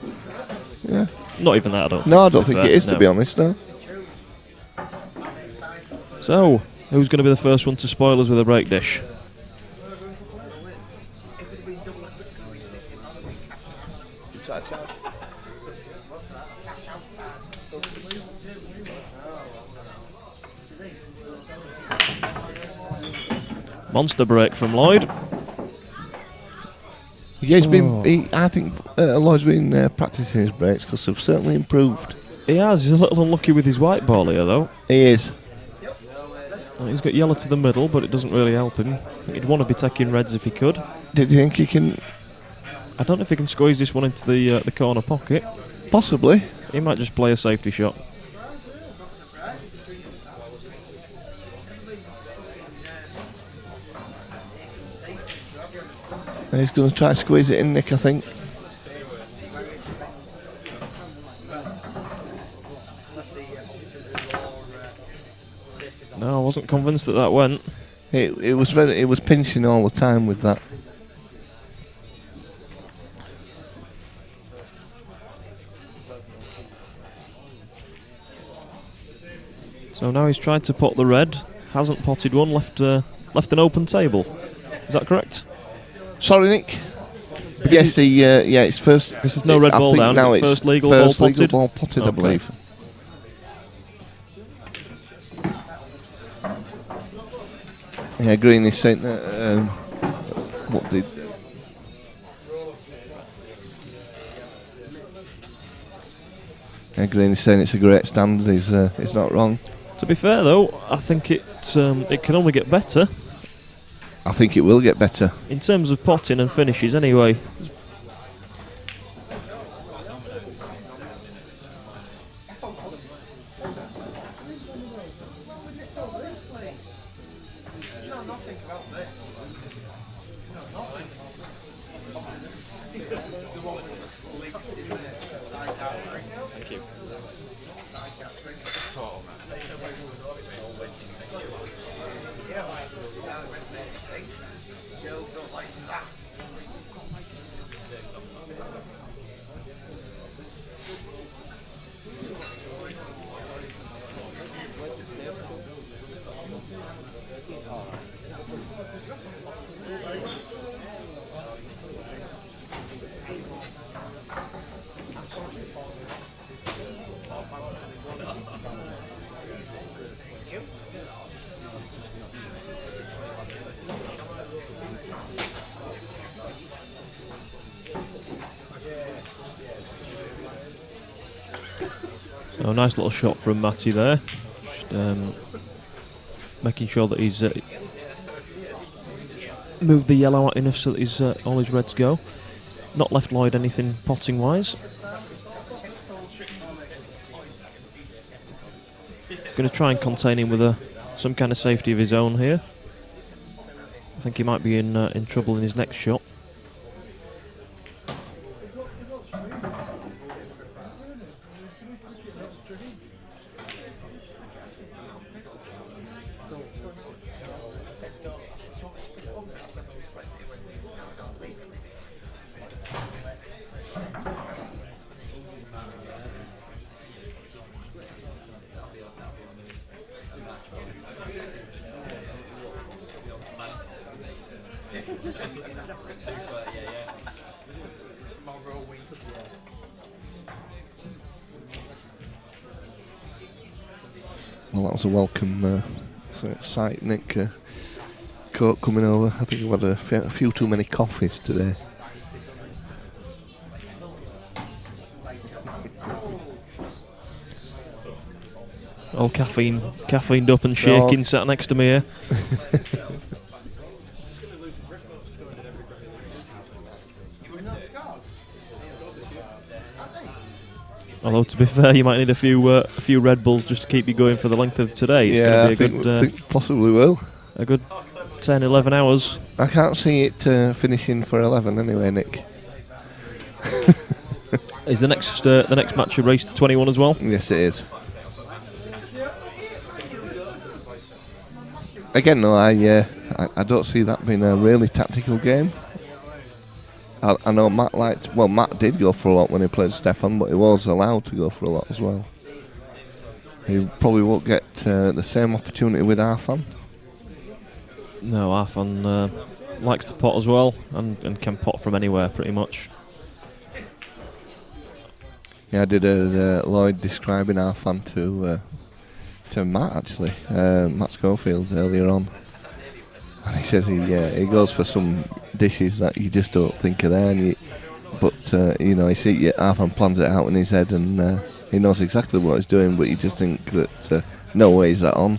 Yeah. Not even that, I don't think. No, I don't think it is, to be honest, no. So, who's going to be the first one to spoil us with a break dish? Monster break from Lloyd. Yeah, I think Lloyd's been practicing his breaks because they've certainly improved. He has. He's a little unlucky with his white ball here, though. He is. Well, he's got yellow to the middle, but it doesn't really help him. I think he'd want to be taking reds if he could. Did you think he can? I don't know if he can squeeze this one into the corner pocket. Possibly. He might just play a safety shot. And he's going to try to squeeze it in, Nick, I think. No, I wasn't convinced that went. It was pinching all the time with that. So now he's tried to pot the red, hasn't potted one, left an open table. Is that correct? Sorry, Nick. Yes, it's first. This is no red ball down. Now it's it's first legal ball potted. Legal ball potted, Okay. I believe. Yeah, Green is saying that. What did? Yeah, Green is saying it's a great standard. He's not wrong. To be fair though, I think it can only get better I think it will get better. in terms of potting and finishes anyway. Oh, nice little shot from Matty there. Just, making sure that he's moved the yellow out enough so that he's, all his reds go. Not left Lloyd anything potting wise. Going to try and contain him with some kind of safety of his own here. I think he might be in trouble in his next shot. Well, that was a welcome sight, Nick. Coke coming over. I think I've had a few too many coffees today. All caffeined up and shaking, sat next to me here. Although to be fair, you might need a few Red Bulls just to keep you going for the length of today. It's Yeah, going to be I think possibly will. A good 10, 11 hours. I can't see it finishing for 11 anyway, Nick. Is the next match a race to 21 as well? Yes, it is. Again, though, I don't see that being a really tactical game. I know Matt Matt did go for a lot when he played Stefan, but he was allowed to go for a lot as well. He probably won't get the same opportunity with Arfan. No, Arfan likes to pot as well and can pot from anywhere pretty much. Yeah, I did a Lloyd describing Arfan to Matt actually, Matt Schofield earlier on. And he says he goes for some dishes that you just don't think are there, he see Arfan plans it out in his head and he knows exactly what he's doing, but you just think that no way is that on.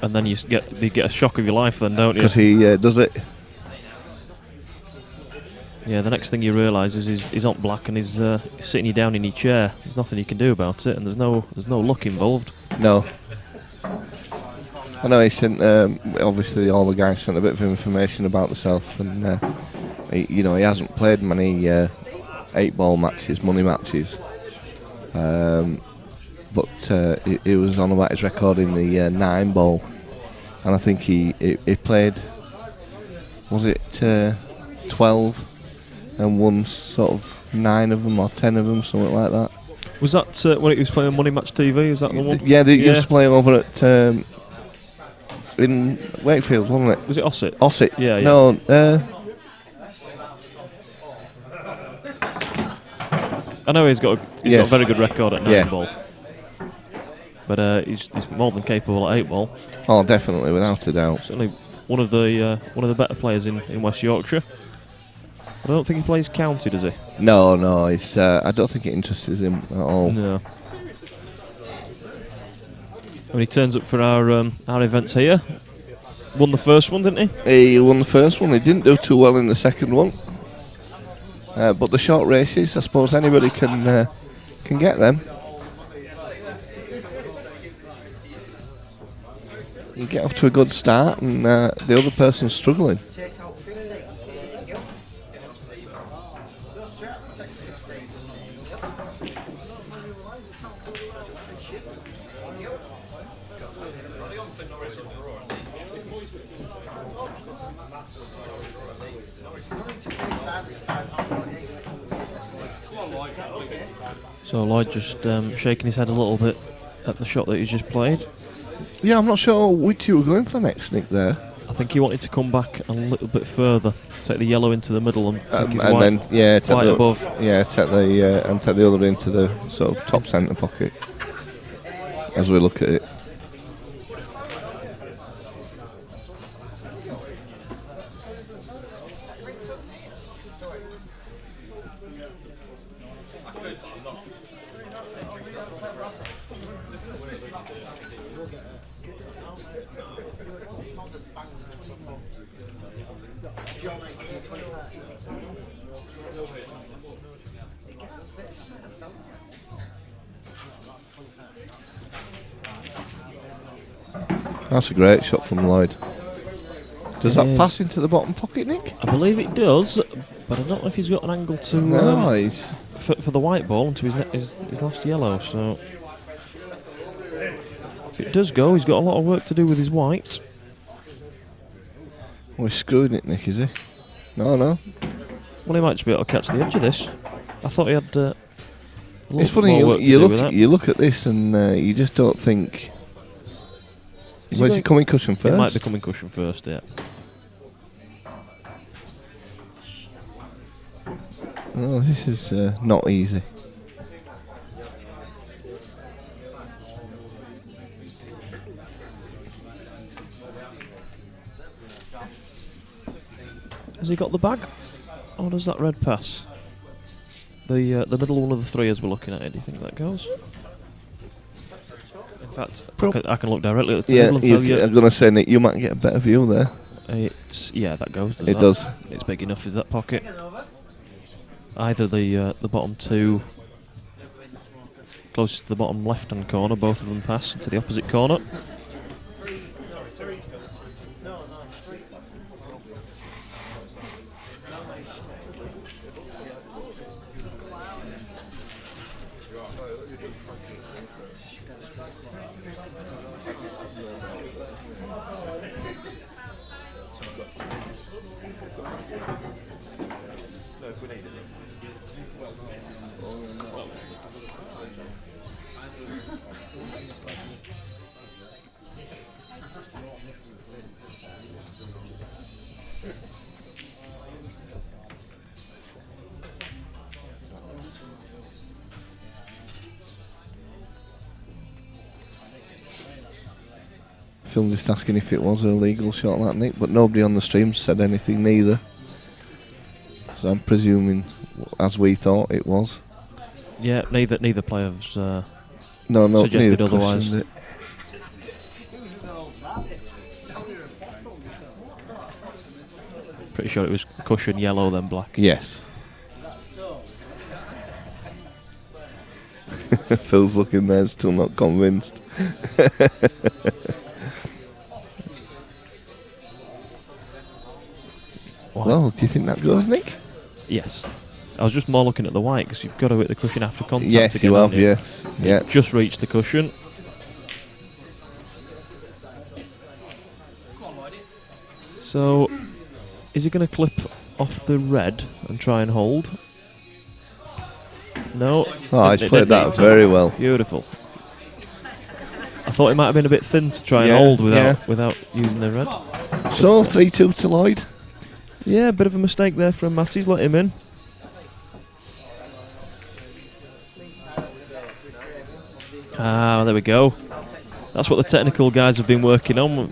And then you get a shock of your life then, don't you? Because he does it. Yeah, the next thing you realise is he's on black and he's sitting you down in your chair. There's nothing you can do about it, and there's no luck involved. No. I know he sent, obviously all the guys sent a bit of information about themselves, and he hasn't played many 8-ball matches, money matches, but he was on about his record in the 9-ball, and I think he played, was it 12 and won sort of 9 of them or 10 of them, something like that. Was that when he was playing on Money Match TV? Was that the one? Yeah, they used to play over at in Wakefield, wasn't it? Was it Ossett? Ossett. Yeah. No. I know he's got a very good record at 9-ball, but he's more than capable at 8-ball. Oh, definitely, without a doubt. Certainly one of the better players in West Yorkshire. I don't think he plays county, does he? No, he's. I don't think it interests him at all. No. When he turns up for our events here, won the first one, didn't he? He won the first one. He didn't do too well in the second one. But the short races, I suppose anybody can get them. You get off to a good start, and the other person's struggling. So Lloyd just shaking his head a little bit at the shot that he's just played. Yeah, I'm not sure which you were going for next, Nick, there. I think he wanted to come back a little bit further, take the yellow into the middle and take his and white, then take white the, above. Yeah, take the other into the sort of top centre pocket as we look at it. That's a great shot from Lloyd. Does that Yes. pass into the bottom pocket, Nick? I believe it does, but I don't know if he's got an angle to Nice. for the white ball into his last yellow. So if it does go, he's got a lot of work to do with his white. Well, he's screwing it, Nick, is he? No. Well, he might just be able to catch the edge of this. I thought he had a It's little funny. more work to You do with that. look at this and you just don't think. Is Where's he coming cushion first? It might be coming cushion first, yeah. Oh, this is not easy. Has he got the bag? Or does that red pass? The middle one of the three as we're looking at it, do you think that goes? In fact, I can look directly at the table and tell you. I'm going to say, Nick, you might get a better view there. Yeah, that goes. It does. It's big enough, is that pocket? Either the bottom two, closest to the bottom left-hand corner, both of them pass to the opposite corner. Phil just asking if it was a legal shot, that, Nick, but nobody on the stream said anything neither. So I'm presuming, as we thought, it was. Yeah, neither player has No, suggested neither otherwise. questioned it. Pretty sure it was cushion yellow then black. Yes. Phil's looking there, still not convinced. Well, do you think that goes, Nick? Yes. I was just more looking at the white because you've got to hit the cushion after contact Yes, again. you have, haven't you? yes. Yeah. Just reached the cushion. So, is he going to clip off the red and try and hold? No. Oh, he's played that very well. Beautiful. I thought it might have been a bit thin to try and Yeah, hold yeah. without using the red. So, But, 3-2 to Lloyd. yeah, a bit of a mistake there from Matty's. Let him in. Ah, there we go. That's what the technical guys have been working on.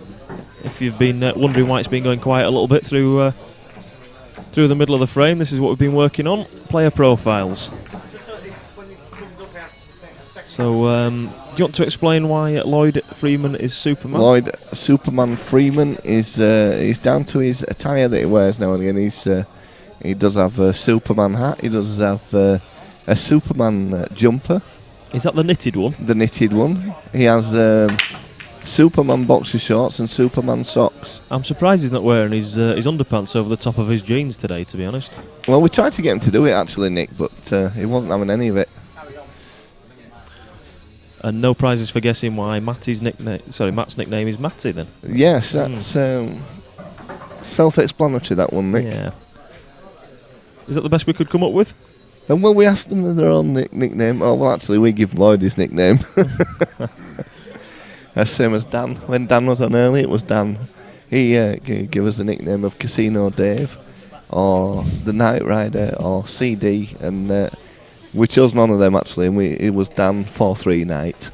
If you've been wondering why it's been going quiet a little bit through the middle of the frame, this is what we've been working on. Player profiles. So, do you want to explain why Lloyd Freeman is Superman? Lloyd Superman Freeman is down to his attire that he wears now and again. He does have a Superman hat. He does have a Superman jumper. Is that the knitted one? The knitted one. He has Superman boxer shorts and Superman socks. I'm surprised he's not wearing his underpants over the top of his jeans today, to be honest. Well, we tried to get him to do it actually, Nick, but he wasn't having any of it. And no prizes for guessing why Matt's nickname is Matty then. Yes, that's self-explanatory, that one, Nick. Yeah. Is that the best we could come up with? And when we asked them their own nickname, oh, well, actually, we give Lloyd his nickname. Same as Dan. When Dan was on early, it was Dan. He gave us the nickname of Casino Dave, or the Night Rider, or CD, and we chose none of them actually, and it was Dan 4-3 Night.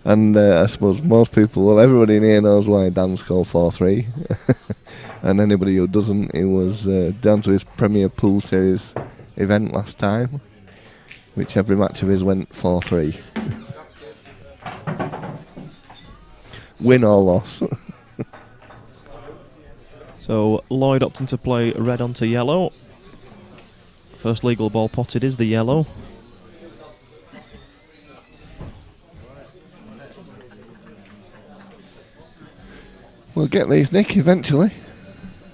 And I suppose most people, well, everybody in here knows why Dan's called 4-3. And anybody who doesn't, it was down to his Premier Pool Series event last time, which every match of his went 4-3. Win or loss. So Lloyd opting to play red onto yellow. First legal ball potted is the yellow. We'll get these, Nick, eventually.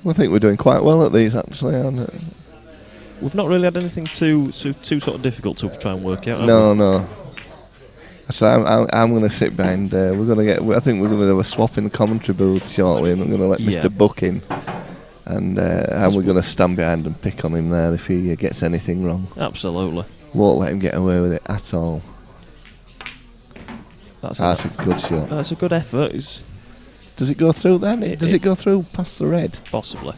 I think we're doing quite well at these, actually. We've not really had anything too sort of difficult to try and work out. No. So I'm going to sit behind. We're going to get. I think we're going to have a swap in the commentary booth shortly, and I'm going to let Mr. Buck in, and we're going to stand behind and pick on him there if he gets anything wrong. Absolutely. Won't let him get away with it at all. That's a good shot. That's a good effort. Does it go through then? Does it go through past the red? Possibly.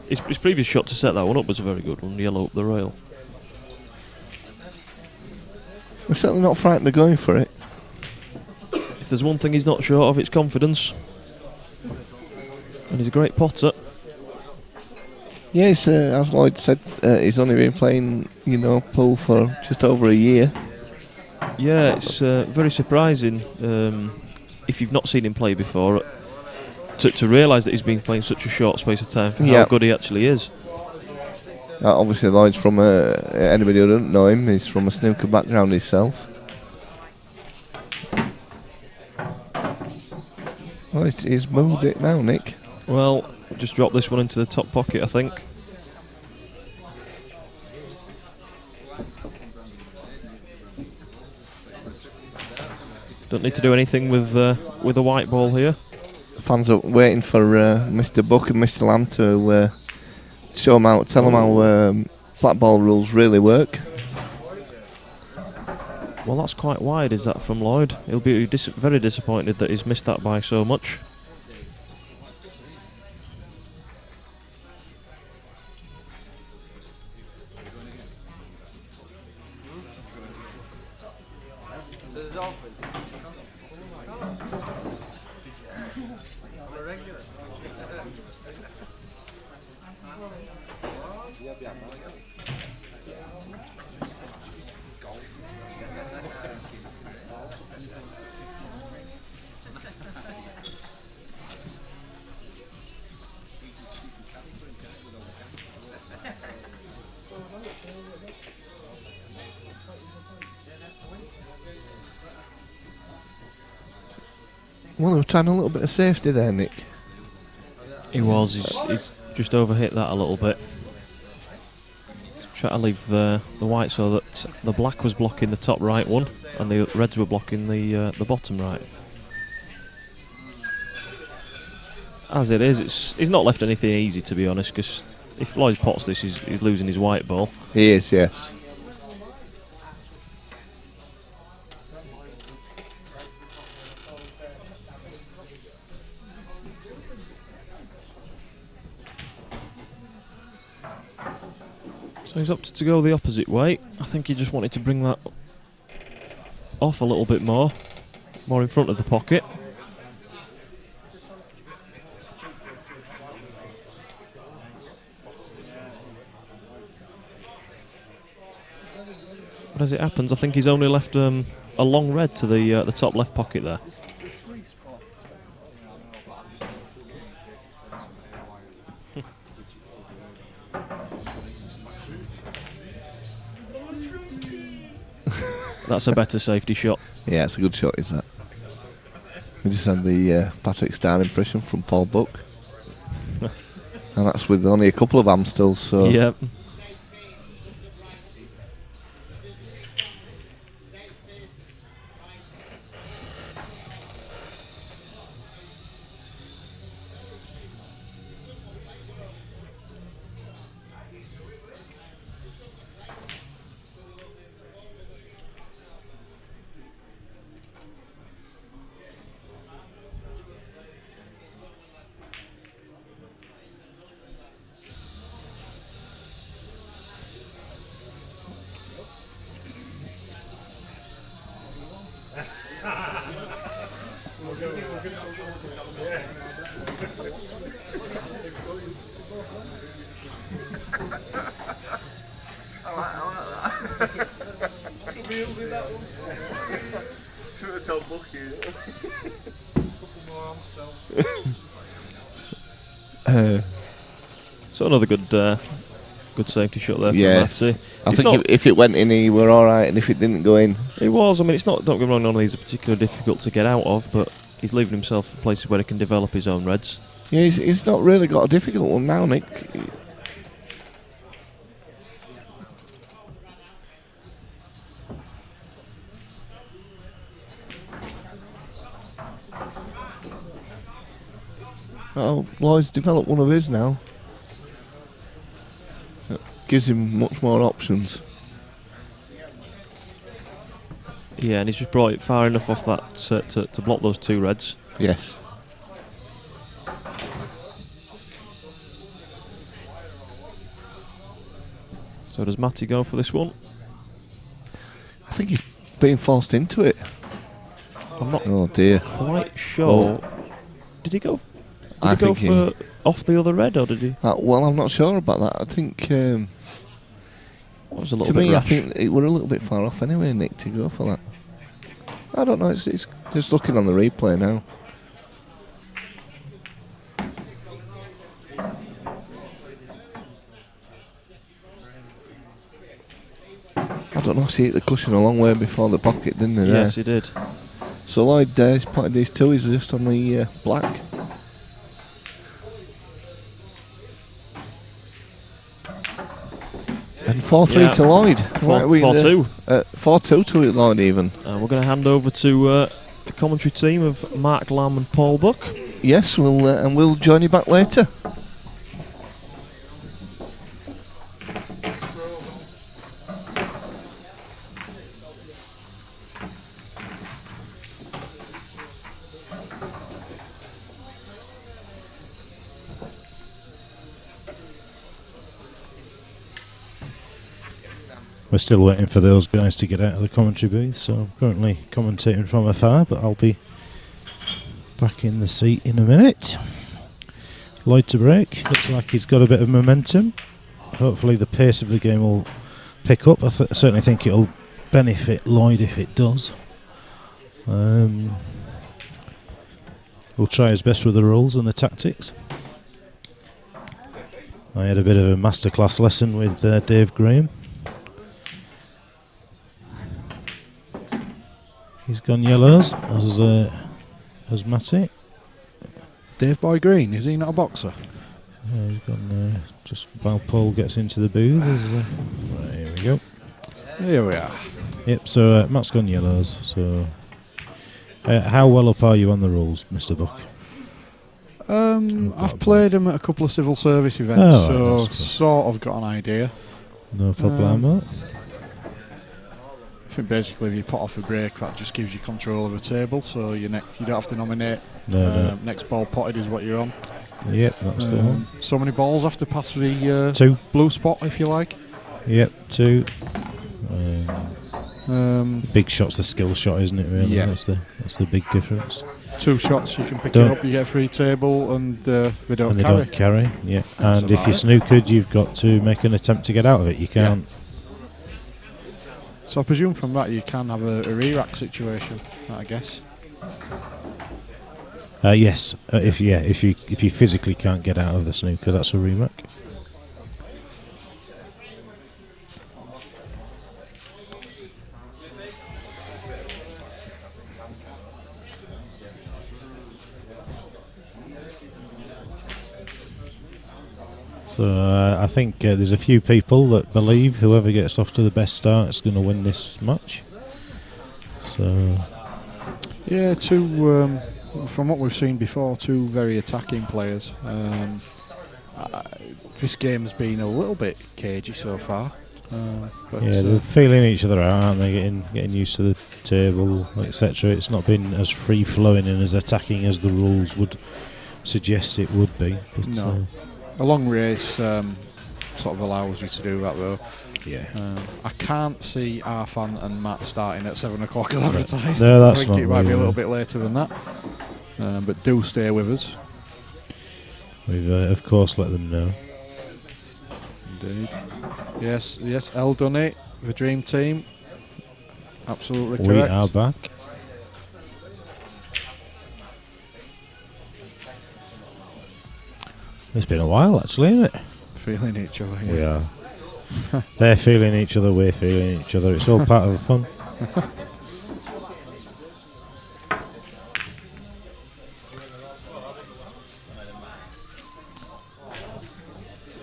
His previous shot to set that one up was a very good one, yellow up the rail. We're certainly not frightened of going for it. If there's one thing he's not short of, it's confidence. And he's a great potter. Yes, as Lloyd said, he's only been playing, pool for just over a year. Yeah, it's very surprising if you've not seen him play before to realise that he's been playing such a short space of time for how good he actually is. Obviously, Lloyd's from anybody who doesn't know him, he's from a snooker background himself. Well, he's moved it now, Nick. Well, just drop this one into the top pocket, I think. Don't need to do anything with a white ball here. Fans are waiting for Mr. Buck and Mr. Lamb to show them out, tell them how Blackball rules really work. Well, that's quite wide, is that from Lloyd? He'll be very disappointed that he's missed that by so much. Well, they were trying a little bit of safety there, Nick. He was. He's just overhit that a little bit. Try to leave the white so that the black was blocking the top right one and the reds were blocking the bottom right. As it is, he's not left anything easy, to be honest, because if Lloyd pots this, he's losing his white ball. He is, yes. So he's opted to go the opposite way. I think he just wanted to bring that off a little bit more in front of the pocket. But as it happens, I think he's only left a long red to the top left pocket there. That's a better safety shot. Yeah, it's a good shot, is that? We just had the Patrick Starr impression from Paul Buck. And that's with only a couple of Amstels, so... Yep. So another good safety shot there. Yes. From Matty. I think if it went in, he were all right, and if it didn't go in, it was. I mean, it's not. Don't get me wrong. None of these are particularly difficult to get out of, but he's leaving himself places where he can develop his own reds. yeah, he's not really got a difficult one now, Nick. Oh, Lloyd's developed one of his now. It gives him much more options. Yeah, and he's just brought it far enough off that to block those 2 reds. Yes. So does Matty go for this one? I think he's being forced into it. I'm not Oh dear. quite sure. Did he go? Did he go for off the other red, or did he? Well, I'm not sure about that. I think That was a little to bit me, rash. I think it were a little bit far off anyway, Nick, to go for that. I don't know. It's just looking on the replay now. I don't know. He hit the cushion a long way before the pocket, didn't he? Yes, he did. So Lloyd has potted these 2. He's just on the black. And 4-3 to Lloyd. 4-2. 4-2 to Lloyd even. We're going to hand over to the commentary team of Mark Lamb and Paul Buck. Yes, we'll join you back later. We're still waiting for those guys to get out of the commentary booth, so I'm currently commentating from afar, but I'll be back in the seat in a minute. Lloyd to break. Looks like he's got a bit of momentum. Hopefully the pace of the game will pick up. I certainly think it'll benefit Lloyd if it does. We'll try his best with the rules and the tactics. I had a bit of a masterclass lesson with Dave Graham. He's gone yellows as Matty. Dave Boy Green, is he not a boxer? Yeah, he's gone just while Paul gets into the booth. Right, here we go. Here we are. Yep, so Matt's gone yellows. So, how well up are you on the rules, Mr. Buck? I've played him at a couple of civil service events, Oh, so sort of got an idea. No problemo. I think basically if you put off a break, that just gives you control of the table, so you don't have to nominate. No. Next ball potted is what you're on. Yep, that's the one. So many balls have to pass the 2. blue spot, if you like. Yep, 2. Big shot's the skill shot, isn't it? Really, Yeah. That's the big difference. 2 shots, you can pick Don't- it up, you get free table, and they don't And they carry. don't carry. Yeah, and So if you're snookered, you've got to make an attempt to get out of it. You can't. So I presume from that you can have a re-rack situation, I guess. Yes, if you physically can't get out of the snooker, that's a remark. So I think there's a few people that believe whoever gets off to the best start is going to win this match. So Yeah, from what we've seen before, 2 very attacking players. This game has been a little bit cagey so far. But yeah, they're feeling each other out, aren't they? Getting used to the table, etc. It's not been as free flowing and as attacking as the rules would suggest it would be. But no. A long race sort of allows you to do that, though. Yeah. I can't see Arfan and Matt starting at 7 o'clock as advertised. No, that's I think not it might be a really, little bit later than that. But do stay with us. We've of course let them know. Indeed. Yes, El done it. The dream team. Absolutely We correct. are back. It's been a while, actually, isn't it? Feeling each other. Yeah. We are. They're feeling each other, we're feeling each other. It's all part of the fun.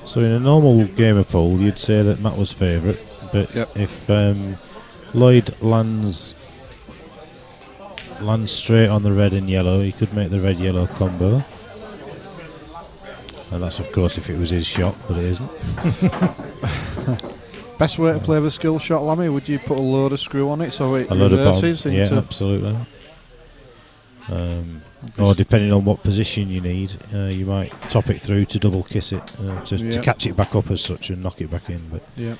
So in a normal game of pool, you'd say that Matt was favourite, but if Lloyd lands straight on the red and yellow, he could make the red-yellow combo. And that's, of course, if it was his shot, but it isn't. Best way to play the skill shot, Lammy, would you put a load of screw on it so it A load of reverses bottom, into... yeah, absolutely. Or depending on what position you need, you might top it through to double kiss it to catch it back up as such and knock it back in. But you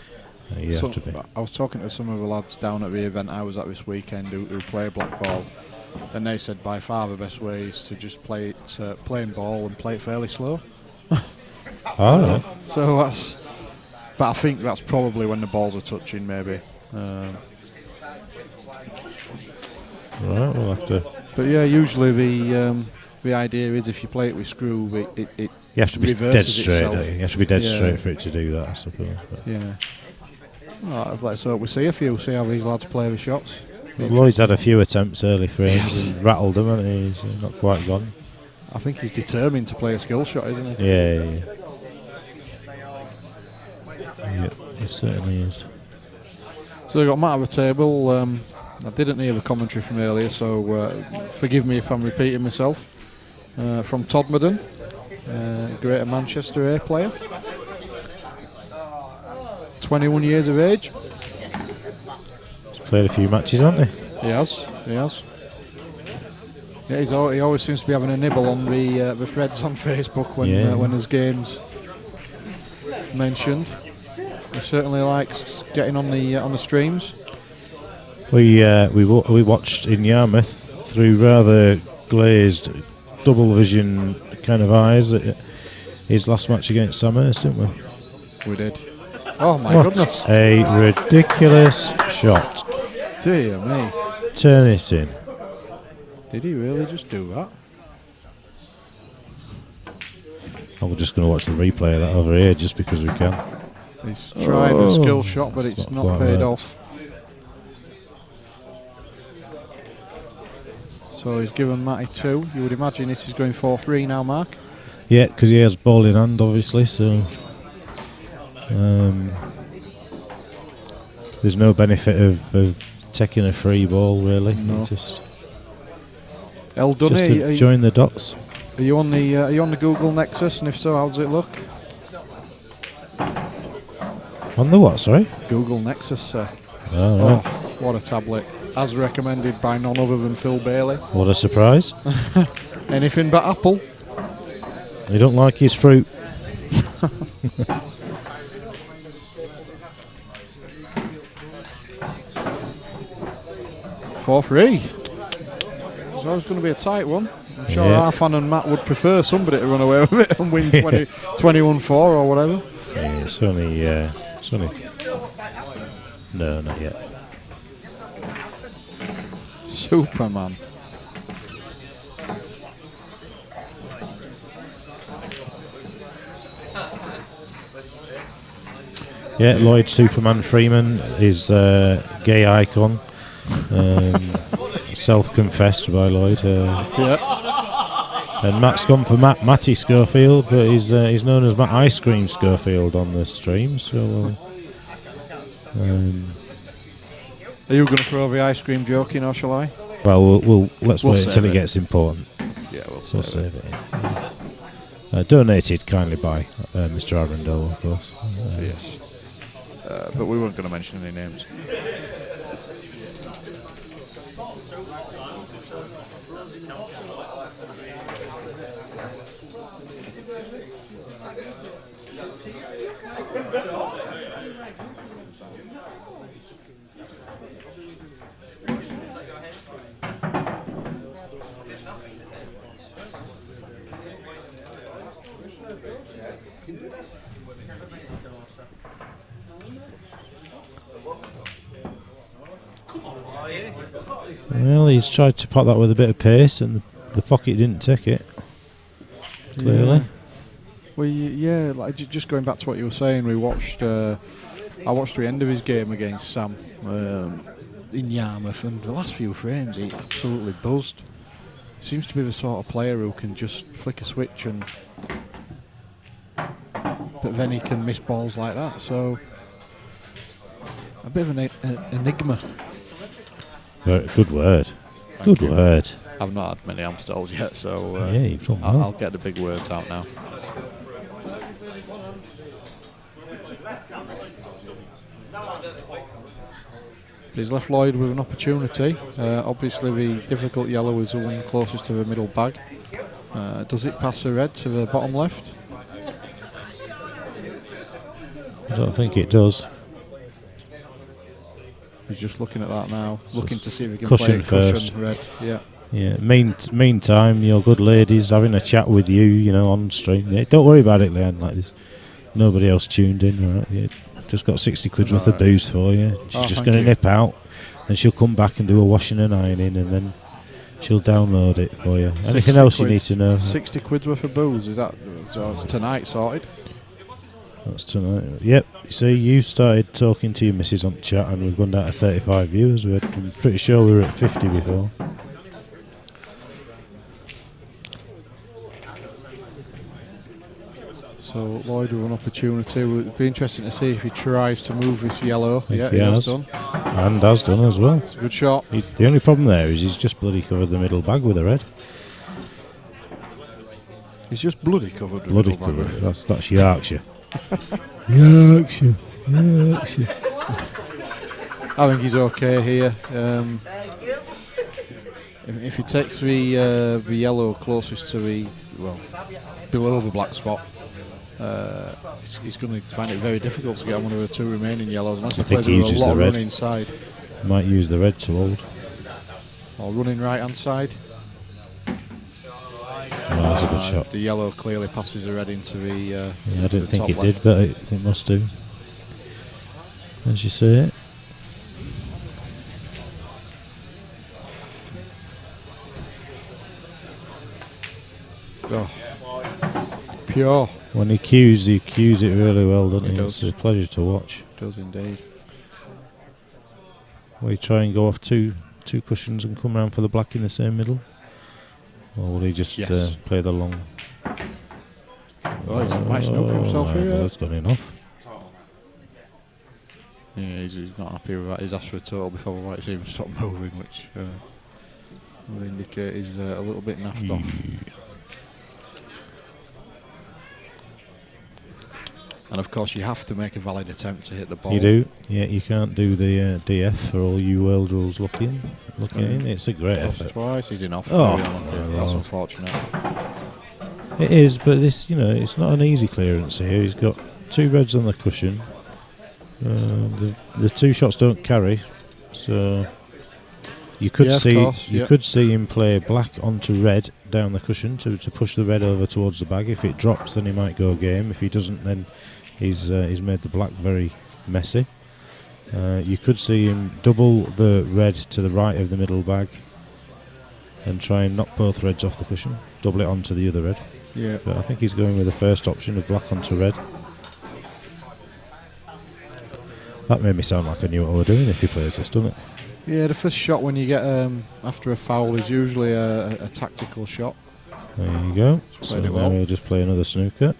have to be. I was talking to some of the lads down at the event I was at this weekend who play Blackball, and they said by far the best way is to just play it plain ball and play it fairly slow. Right. So that's, but I think that's probably when the balls are touching, maybe. Right, we'll have to. But yeah, usually the idea is if you play it with screw, it you have to be dead straight. Don't you? You have to be dead straight for it to do that, I suppose. But. Yeah. Well, let's hope we see see how these lads play the shots. Lloyd's had a few attempts early frames and rattled them, and he's not quite gone. I think he's determined to play a skill shot, isn't he? Yeah. Yeah, it certainly is. So we've got Matt at the table. I didn't hear the commentary from earlier, so forgive me if I'm repeating myself. From Todmorden, Greater Manchester A player. 21 years of age. He's played a few matches, hasn't he? He has. Yeah, he always seems to be having a nibble on the threads on Facebook when there's games mentioned. He certainly likes getting on the streams. We watched in Yarmouth through rather glazed double vision kind of eyes his last match against Samhurst, didn't we? We did. Oh my goodness! A ridiculous shot. Dear me. Turn it in. Did he really just do that? I'm just going to watch the replay of that over here just because we can. He's tried a skill shot, but it's not paid off. So he's given Matty 2. You would imagine this is going 4-3 now, Mark? Yeah, because he has ball in hand, obviously, so there's no benefit of taking a free ball, really. No. Just to join the dots. Are you on the Google Nexus, and if so, how does it look? On the what, sorry? Google Nexus, sir. Oh, what a tablet. As recommended by none other than Phil Bailey. What a surprise. Anything but Apple. You don't like his fruit. 4-3. So it's going to be a tight one. I'm sure Arfan and Matt would prefer somebody to run away with it and win 21-4 or whatever. Yeah, it's only no, not yet. Superman. Yeah, Lloyd Superman Freeman is gay icon. Self-confessed by Lloyd. And Matt's gone for Matty Schofield, but he's known as Matt Ice Cream Schofield on the stream. So, are you going to throw the ice cream joke in, or shall I? Well, let's wait until it gets important. Yeah, we'll save it. Donated kindly by Mr. Arundel, of course. Yes, but we weren't going to mention any names. Well, he's tried to pot that with a bit of pace, and the pocket didn't take it. Clearly. Just going back to what you were saying, I watched the end of his game against Sam in Yarmouth, and the last few frames he absolutely buzzed. Seems to be the sort of player who can just flick a switch but then he can miss balls like that, so a bit of an enigma. Good word. Good word. I've not had many Amstels yet, so you've done well. I'll get the big words out now. He's left Lloyd with an opportunity. Obviously the difficult yellow is the one closest to the middle bag. Does it pass the red to the bottom left? I don't think it does. He's just looking at that now, looking to see if he can cushion play it first. Cushion red. Yeah. Yeah. Meantime, your good lady's having a chat with you, on stream. Yeah, don't worry about it, Leanne. Like this, nobody else tuned in. Right? Yeah, just got 60 quid worth of booze for you. She's just going to nip out, and she'll come back and do a washing and ironing, and then she'll download it for you. Anything else you need to know? 60 quid worth of booze. That's tonight sorted? That's tonight. Yep. See, you started talking to your missus on the chat, and we've gone down to 35 viewers. I'm pretty sure we were at 50 before. So Lloyd with an opportunity. It would be interesting to see if he tries to move this yellow. He has done. And has done as well. It's a good shot. The only problem there is he's just bloody covered the middle bag with a red. He's just bloody covered. Bloody covered. That's Yorkshire. Yorkshire. I think he's okay here. If he takes the yellow closest to below the black spot, he's going to find it very difficult to get on one of the two remaining yellows unless he plays with a lot of run inside. Might use the red to hold. Or running right hand side. That's a good shot. The yellow clearly passes the red into the. I didn't think it did, but it must do. As you say it. Oh. Pure. When he cues it really well, doesn't he? Does. It's a pleasure to watch. Does indeed. Will he try and go off two cushions and come round for the black in the same middle? Or will he just play the long? Oh, he might snooker himself here. Well, it's gone enough. Yeah, he's not happy with that. He's asked for a total before the whites even stop moving, which would indicate he's a little bit naffed off. And of course, you have to make a valid attempt to hit the ball. You do, yeah. You can't do the DF for all you world rules looking in. It's a great effort. Twice, he's in off. Oh, that's unfortunate. It is, but this, it's not an easy clearance here. He's got two reds on the cushion. The two shots don't carry, so you could could see him play black onto red down the cushion to push the red over towards the bag. If it drops, then he might go game. If he doesn't, then he's made the black very messy. You could see him double the red to the right of the middle bag and try and knock both reds off the cushion, double it onto the other red. Yeah. But I think he's going with the first option of black onto red. That made me sound like I knew what I was doing if he plays this, doesn't it? Yeah, the first shot when you get after a foul is usually a tactical shot. There you go. So Played it now well. we'll just play another snooker.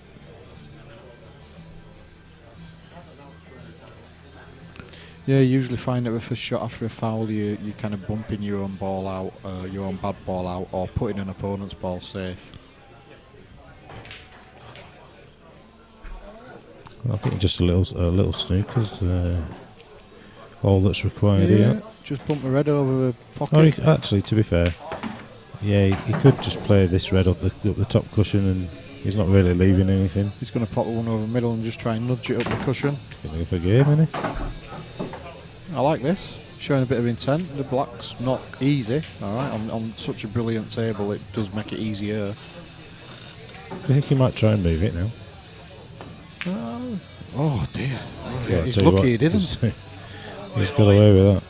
Yeah, you usually find that the first shot after a foul, you kind of bumping your own ball out, your own bad ball out, or putting an opponent's ball safe. I think just a little snooker's all that's required Yeah, here. just bump the red over the pocket. Or actually, to be fair, yeah, he could just play this red up the top cushion, and he's not really leaving anything. He's going to pop one over the middle and just try and nudge it up the cushion. He's going to go for game, isn't he? I like this, showing a bit of intent. The black's not easy, all right. On such a brilliant table, it does make it easier. Do you think he might try and move it now? Oh dear! Yeah, He's lucky he didn't. He's got away with that.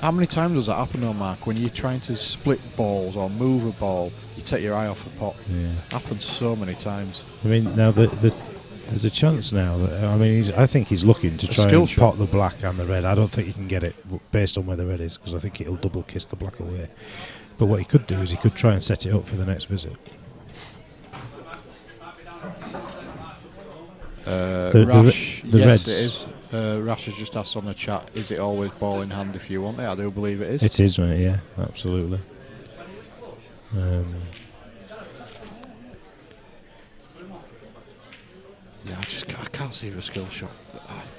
How many times does that happen though, Mark? When you're trying to split balls or move a ball, you take your eye off the pot. Yeah. Happens so many times. I mean, now there's a chance now that I think he's looking to try and pot the black and the red. I don't think he can get it based on where the red is because I think it'll double kiss the black away. But what he could do is he could try and set it up for the next visit. Rash, the yes, reds. it is. Rash has just asked on the chat, is it always ball in hand if you want it? I do believe it is. It is, mate, yeah, absolutely. Yeah, I can't see a skill shot.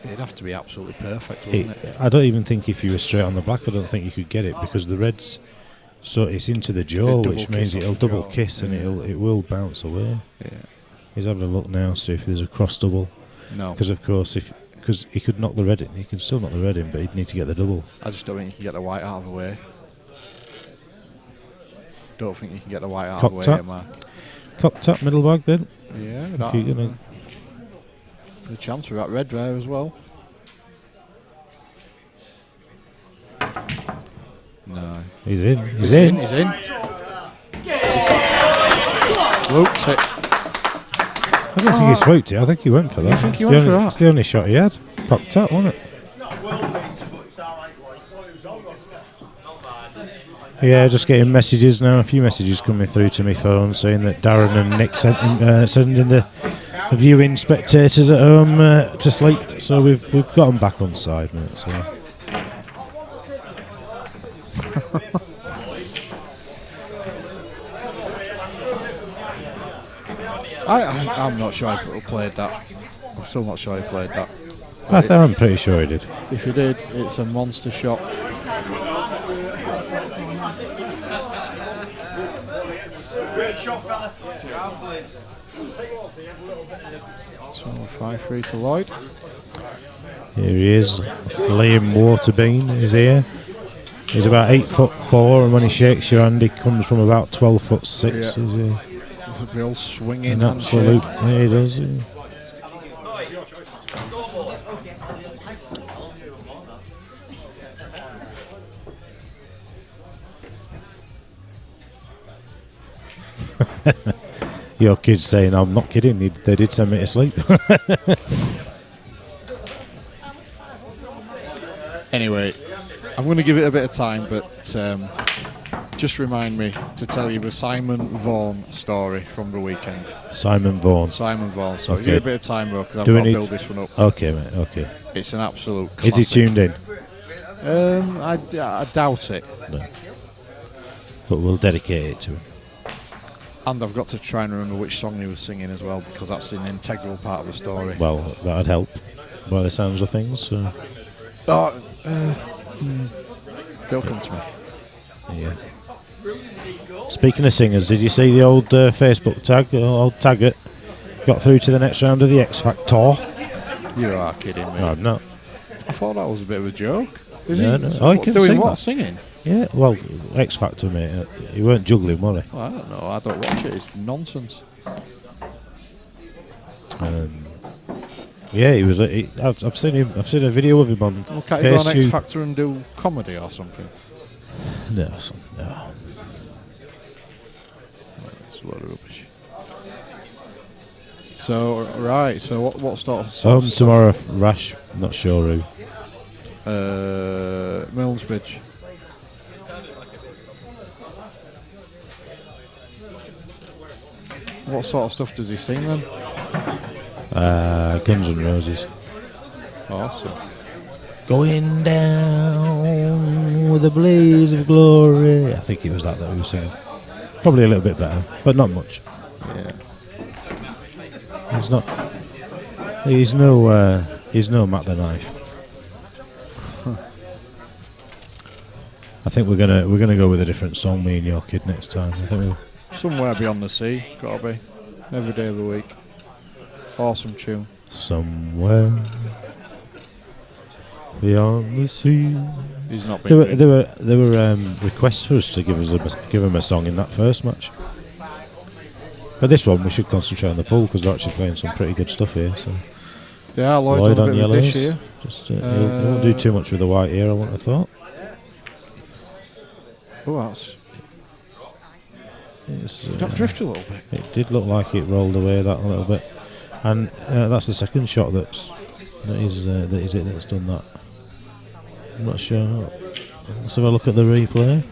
It'd have to be absolutely perfect, wouldn't it? I don't even think if you were straight on the black, I don't think you could get it because the reds, so it's into the jaw, which means it'll double kiss and it will bounce away. Yeah. He's having a look now, see if there's a cross double. No. Because of course, because he could knock the red in, he can still knock the red in, but he'd need to get the double. I just don't think you can get the white out of the way. Don't think you can get the white out of the way, Mark. Cock tap middle bag then. Yeah, There's a chance for that red there as well. No. He's in. He's in. He's in. Looked it. I don't think he swooped it. I think he went for that. You think he went for that? It's the only shot he had. Cock tap, wasn't it? Yeah, just getting messages now. A few messages coming through to my phone saying that Darren and Nick sending the viewing spectators at home to sleep. So we've got them back on side, mate. So. I'm not sure he played that. I'm still not sure he played that. I'm pretty sure he did. If he did, it's a monster shot. So 5-3 to Lloyd. Here he is, Liam Waterbean is here. He's about 8'4", and when he shakes your hand, he comes from about 12'6". Yeah. Is he? A real swinging An handshake. absolute, yeah, he does. Yeah. Your kid's saying, I'm not kidding, they did send me to sleep. Anyway, I'm going to give it a bit of time, but just remind me to tell you the Simon Vaughan story from the weekend. Simon Vaughan. So Okay. give it a bit of time, bro, because I've Do we got to need build this one up. Okay, mate, okay. It's an absolute Is he classic. tuned in? I doubt it. No. But we'll dedicate it to him. And I've got to try and remember which song he was singing as well, because that's an integral part of the story. Well, that'd help by the sounds of things. So. It'll come to me. Yeah. Speaking of singers, did you see the old Facebook tag, old Taggart, got through to the next round of the X Factor? You are kidding me. No, I'm not. I thought that was a bit of a joke. Is No, he? no. Oh, he can doing sing what? that. Singing? Yeah, well, X Factor, mate. He weren't juggling, was he? Well, I don't know. I don't watch it. It's nonsense. Yeah, he was. I've seen him. I've seen a video of him on Well, can't you go on X FaceTube. Factor and do comedy or something? No. It's a load of rubbish. So, right. So, what sort of... Home tomorrow, Rash. Not sure who. Milnesbridge. What sort of stuff does he sing then? Guns N' Roses. Awesome. Going down with a blaze of glory. I think it was that we were singing. Probably a little bit better, but not much. Yeah. He's not. He's no Matt the Knife. I think we're gonna go with a different song, me and your kid, next time. I think Somewhere Beyond the Sea. Gotta be. Every day of the week. Awesome tune. somewhere beyond the sea. He's not been. There were requests for us to give him a song in that first match. But this one we should concentrate on the pool because they're actually playing some pretty good stuff here. So Yeah, Lloyd's Lloyd on a on bit of a dish yellows. here. Just he won't do too much with the white here, I wouldn't have thought. Oh, that's. It's, Did that drift a little bit? It did look like it rolled away that a little bit, and that's the second shot that is it that's done that. I'm not sure. Let's have a look at the replay.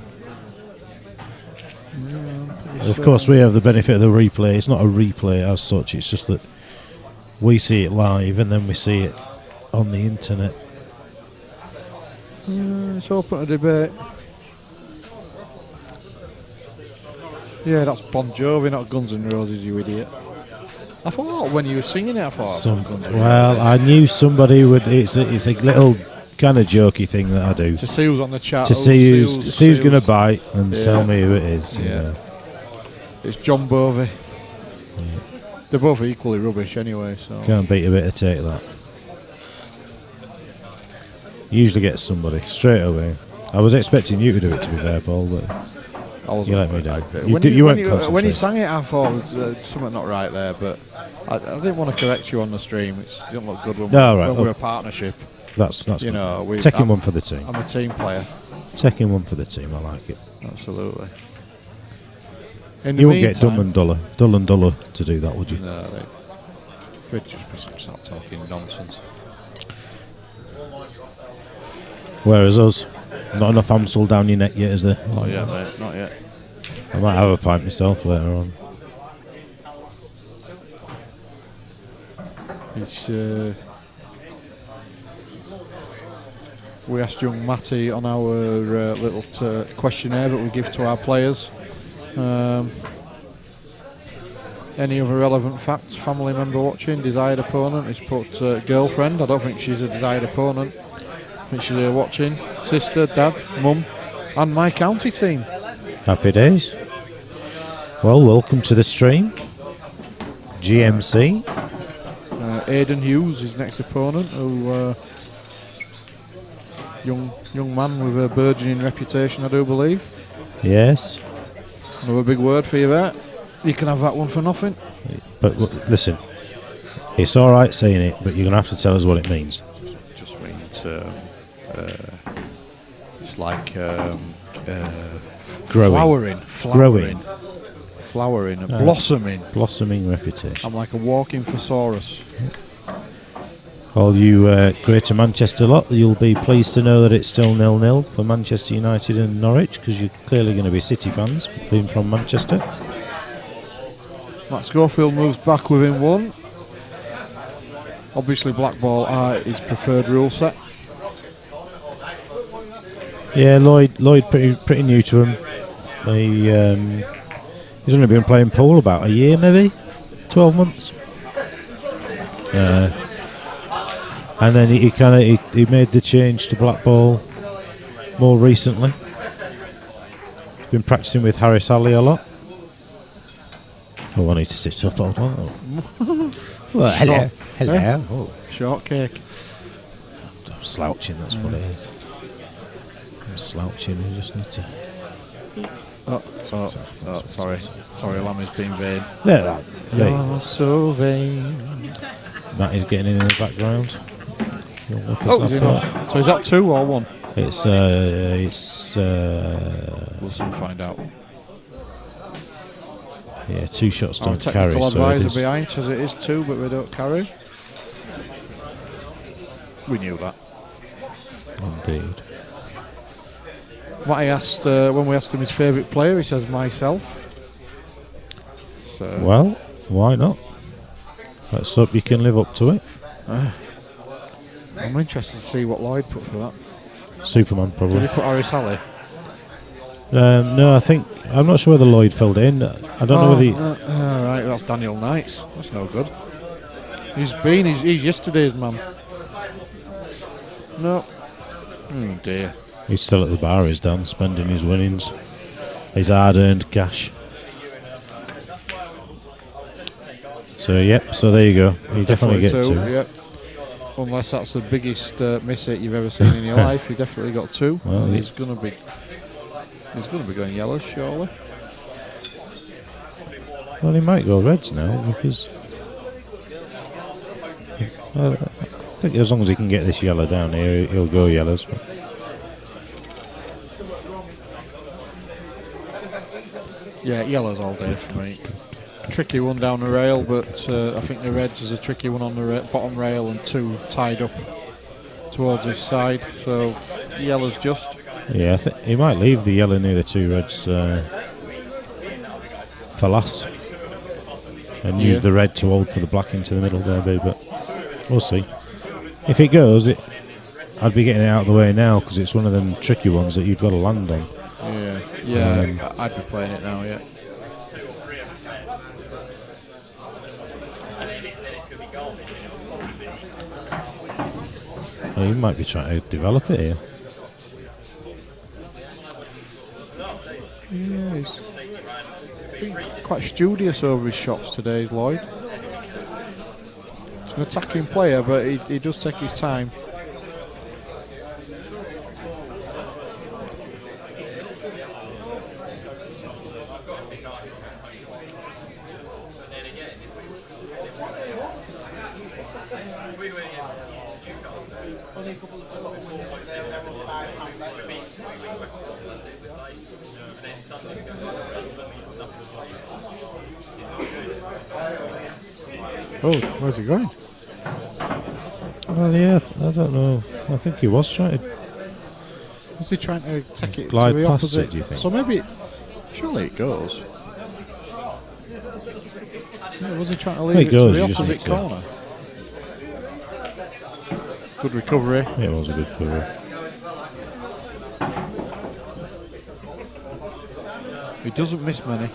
Of course, we have the benefit of the replay. It's not a replay as such. It's just that we see it live and then we see it on the internet. It's open to debate. Yeah, that's Bon Jovi, not Guns N' Roses, you idiot. I thought when you were singing it, I thought. Well, I knew somebody would. It's a little kind of jokey thing that I do to see who's on the chat. to see who's going to bite and tell me who it is. Yeah. It's John Bovey. They're both equally rubbish anyway, so Can't beat a bit of take that. Usually gets somebody straight away. I was expecting you to do it, to be fair, Paul, but I wasn't. you let me down. When you sang it, I thought there was something not right there, but I didn't want to correct you on the stream. It didn't look good when we're a partnership. That's you good. know, taking one for the team. I'm a team player. Taking one for the team. I like it. Absolutely. You wouldn't get dull and duller to do that, would you? No, they'd just start talking nonsense. Whereas us, not enough Amstel down your neck yet, is there? Not yet, mate. Not yet. I might have a pint myself later on. It's, we asked young Matty on our little questionnaire that we give to our players. Any other relevant facts? Family member watching, desired opponent. He's put girlfriend. I don't think she's a desired opponent. I think she's here watching. Sister, dad, mum, and my county team. Happy days. Well, welcome to the stream. GMC. Aidan Hughes, his next opponent, who young man with a burgeoning reputation, I do believe. Yes. Another big word for you there. You can have that one for nothing. But listen, it's all right saying it, but you're going to have to tell us what it means. Just means it's like growing. Flowering and blossoming. Blossoming reputation. I'm like a walking thesaurus. All you Greater Manchester lot, you'll be pleased to know that it's still 0-0 for Manchester United and Norwich, because you're clearly going to be City fans, being from Manchester. Matt Schofield moves back within one. Obviously, Blackball are his preferred rule set. Yeah, Lloyd pretty new to him. He's only been playing pool about a year, maybe 12 months. And then he made the change to Blackball more recently. He's been practicing with Harris Ali a lot. Oh, I need to sit up. Well, hello. Oh. Shortcake. I'm slouching, that's what it is. I'm slouching, I just need to... Sorry. Sorry, Lammy's been vain. There. You're so vain. Matt is getting in the background. Is he not? So is that 2 or 1? It's we'll soon find out. Yeah, 2 shots don't carry. Technical So advisor behind says it is 2, but we don't carry. We knew that. Indeed. What I asked when we asked him his favourite player, he says myself. So Well, why not? Let's hope you can live up to it. I'm interested to see what Lloyd put for that. Superman, Did probably. he put Harris Ali? No, I'm not sure whether Lloyd filled it in. I don't know whether he... Right, that's Daniel Knights. That's no good. He's yesterday's man. No. Oh dear. He's still at the bar, is Dan, spending his winnings. His hard-earned cash. So, so there you go. You definitely get 2. Yep. Unless that's the biggest miss hit you've ever seen in your life, you definitely got 2. Well, he's going to be going yellow, surely. Well, he might go reds now, because... I think as long as he can get this yellow down here, he'll go yellows. But Yeah, yellow's all day for me. Tricky one down the rail, but I think the reds is a tricky one on the bottom rail and 2 tied up towards his side. So yellow's just. Yeah, I think he might leave the yellow near the 2 reds for last, and use the red to hold for the black into the middle, maybe. But we'll see. If it goes, I'd be getting it out of the way now because it's one of them tricky ones that you've got to land on. Yeah, I'd be playing it now. Yeah. Oh, you might be trying to develop it here. Yeah, he's been quite studious over his shots today, is Lloyd. He's an attacking player, but he does take his time. Oh, where's he going? Well, yeah, I don't know. I think he was trying to. Was he trying to take it glide to the past opposite? it, do you think? So maybe, surely it goes. Yeah, was he trying to leave it goes, to you the just opposite need to- corner? Good recovery. Yeah, it was a good cover. He doesn't miss many.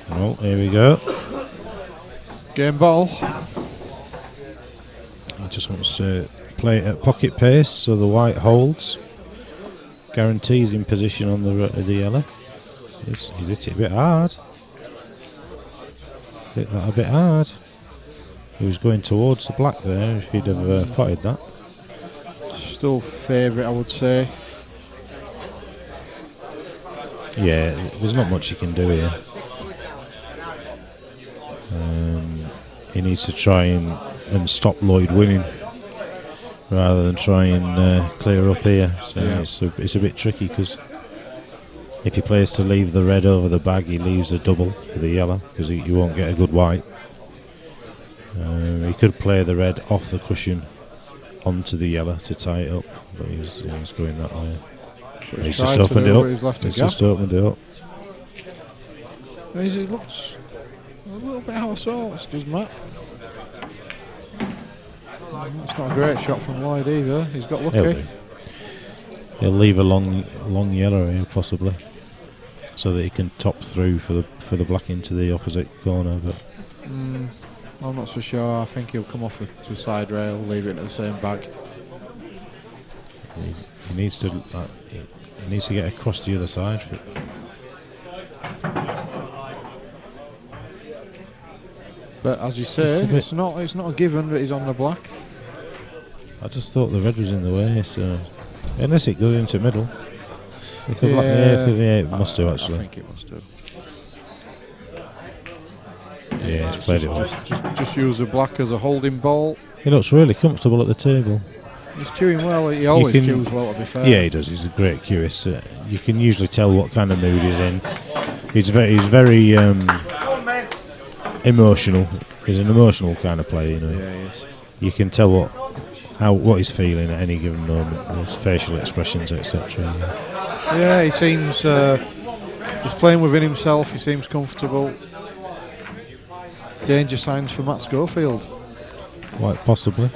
Well, here we go. Game ball. He just wants to play at pocket pace so the white holds. Guarantees in position on the yellow. He's hit it a bit hard. Hit that a bit hard. He was going towards the black there if he'd have potted that. Still favourite, I would say. Yeah, there's not much he can do here. He needs to try and stop Lloyd winning rather than try and clear up here. So it's a bit tricky because if he plays to leave the red over the bag, he leaves a double for the yellow because he won't get a good white. He could play the red off the cushion onto the yellow to tie it up, but he's going that way. So He's just opened it up. He's Just opened it up. He looks a little bit out of sorts, does Matt? That's not a great shot from Lloyd either. He's got lucky. He'll leave a long yellow here possibly, so that he can top through for the black into the opposite corner. But I'm not so sure. I think he'll come off to side rail, leave it in the same bag. he needs to get across the other side. But as you say, it's not a given that he's on the black. I just thought the red was in the way, so unless it goes into middle. If the Yeah, black, it must do actually. I think it must do. Yeah, he's played it well. Just use the black as a holding ball. He looks really comfortable at the table. He's queuing well. He always queues well, to be fair. Yeah, he does. He's a great cueist. You can usually tell what kind of mood he's in. He's very emotional. He's an emotional kind of player, you know. Yeah, he is. You can tell what he's feeling at any given moment. His facial expressions, etc. Yeah, he seems he's playing within himself. He seems comfortable. Danger signs for Matt Schofield. Quite possibly.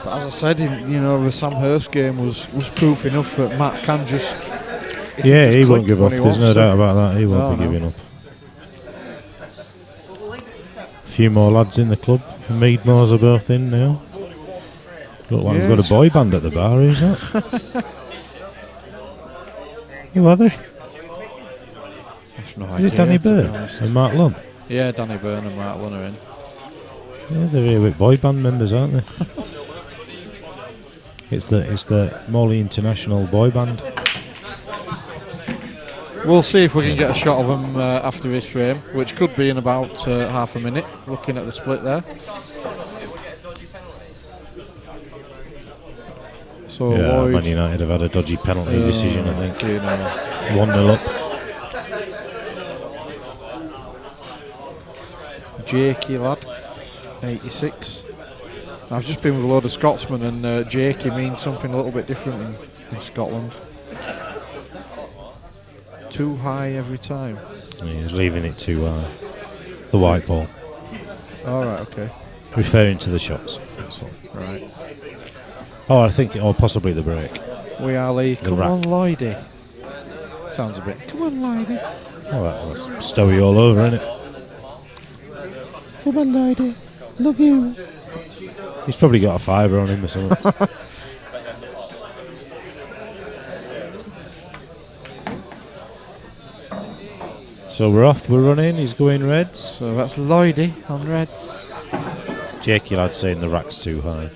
But as I said, the Sam Hurst game was proof enough that Matt can just. Yeah, he won't give up. when he There's no wants doubt to. about that. He won't be giving up. A few more lads in the club. Meadmores are both in now. Look like we've got a boy band at the bar. Who's that? Who are they? I've no Is it idea, Danny to be Byrne honest. and Mark Lunn? Yeah, Danny Byrne and Mark Lunn are in. Yeah, they're here with boy band members, aren't they? It's the Morley International Boy Band. We'll see if we can get a shot of him after his frame, which could be in about half a minute, looking at the split there. So Yeah, Lloyd, Man United have had a dodgy penalty decision, I think. 1-0 up. Jakey lad, 86. I've just been with a load of Scotsmen, and Jakey means something a little bit different in Scotland. Too high every time. He's leaving it to the white ball. Alright, okay. Referring to the shots. Right. Oh, I think, or possibly the break. We are Lee. The Come rack. on, Lloydie. Sounds a bit. Come on, Lloydie. Oh, that was Stowy all over, isn't it? Come on, Lloydie. Love you. He's probably got a fibre on him or something. So we're off, we're running, he's going reds. So that's Lloydie on reds. Jakey lad saying the rack's too high.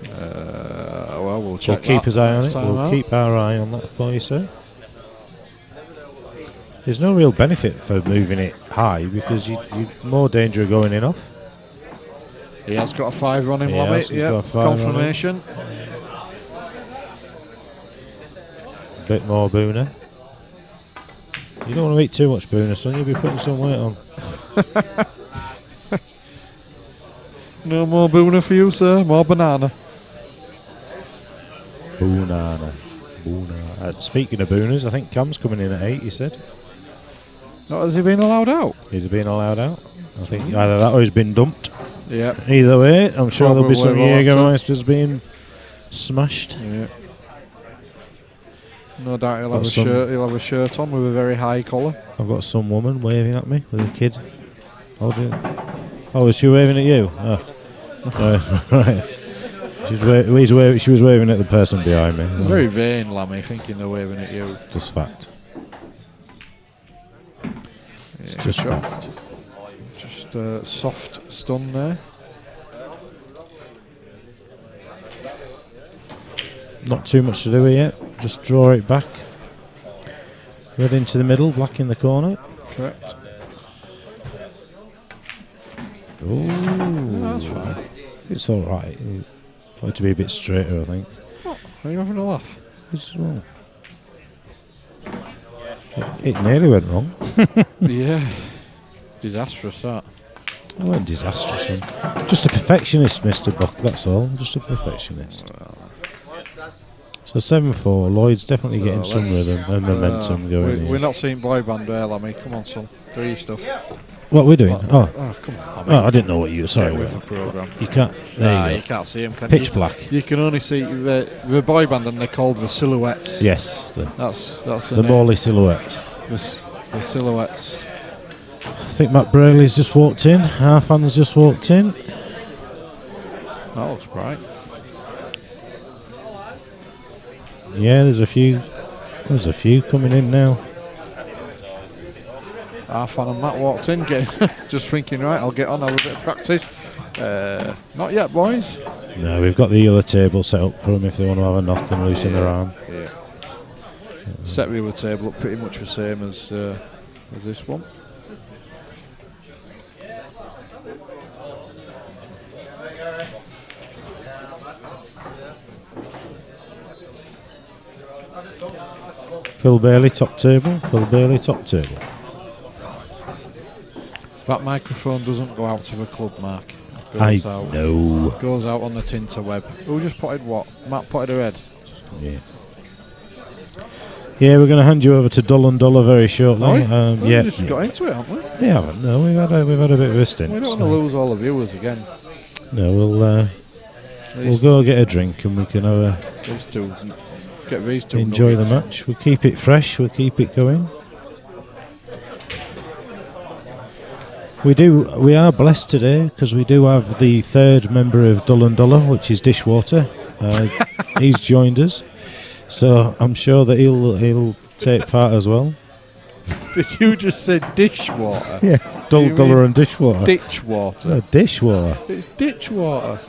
Well, we'll We'll check keep that his eye on next it, time we'll out. keep our eye on that for you, sir. There's no real benefit for moving it high because you're more danger of going in off. He has got a 5 on him, He Lammy. has, he's Yep, got a 5 on him. confirmation. Bit more Booner. You don't want to eat too much Booner, son, you'll be putting some weight on. No more Booner for you, sir. More banana. Boonana. Speaking of Booners, I think Cam's coming in at 8, he said. Not has he been allowed out? He's been allowed out. I think either that or he's been dumped. Yep. Either way, I'm sure there'll be some Probably will, Jägermeisters being smashed. Yeah. No doubt he'll Got have a some- shirt. He'll have a shirt on with a very high collar. I've got some woman waving at me with a kid. Oh, is she waving at you? Oh. Right. She was waving at the person behind me. Very vain, Lammy, thinking they're waving at you. Just fact. Yeah, Just shot. fact. Just soft stun there. Not too much to do here yet. Just draw it back. Red into the middle, black in the corner. Correct. Oh, Yeah, that's fine. it's all right. Like to be a bit straighter, I think. Are you having a laugh? It's wrong. It nearly went wrong. Yeah. Disastrous, that. I went disastrous. Man. Just a perfectionist, Mr. Buck. That's all. Just a perfectionist. So 7-4. Lloyd's definitely getting some rhythm and momentum going. We're here. not seeing boy band there, Lammy. Come on, son. Do your stuff. What we're doing? Oh, Come on, oh, Lammy. I didn't know what you were. Sorry, Get with Will. the programme. You can't. Nah, There you you go. can't see him, can Pitch you? black. You can only see the boy band, and they're called the Silhouettes. Yes, That's the name. Morley silhouettes. The Silhouettes. I think Matt Brayley's just walked in. Our fans just walked in. That looks bright. Yeah, there's a few. There's a few coming in now. Our fan and Matt walked in, just thinking, right, I'll get on, have a bit of practice. Not yet, boys. No, we've got the other table set up for them if they want to have a knock and loosen their arm. Yeah. Set the other table up pretty much the same as this one. Phil Bailey, top table. Phil Bailey, top table. That microphone doesn't go out to the club, Mark. It I goes out. know. Goes out on the tinterweb. Who just potted what? Matt potted a red. Yeah. Yeah, we're going to hand you over to Dull and Duller very shortly. We just got into it, haven't we? We haven't. No, we've had a bit of a stint. We don't want so- to lose all the viewers again. No, we'll go get a drink and we can have a These two, get these two. enjoy the nuggets. match. We'll keep it fresh. We'll keep it going. We are blessed today because we do have the third member of Dull and Duller, which is Dishwater. He's joined us, so I'm sure that he'll take part as well. Did you just say dishwater? Yeah, You Duller mean and Dishwater. Ditchwater. Dishwater. It's ditchwater.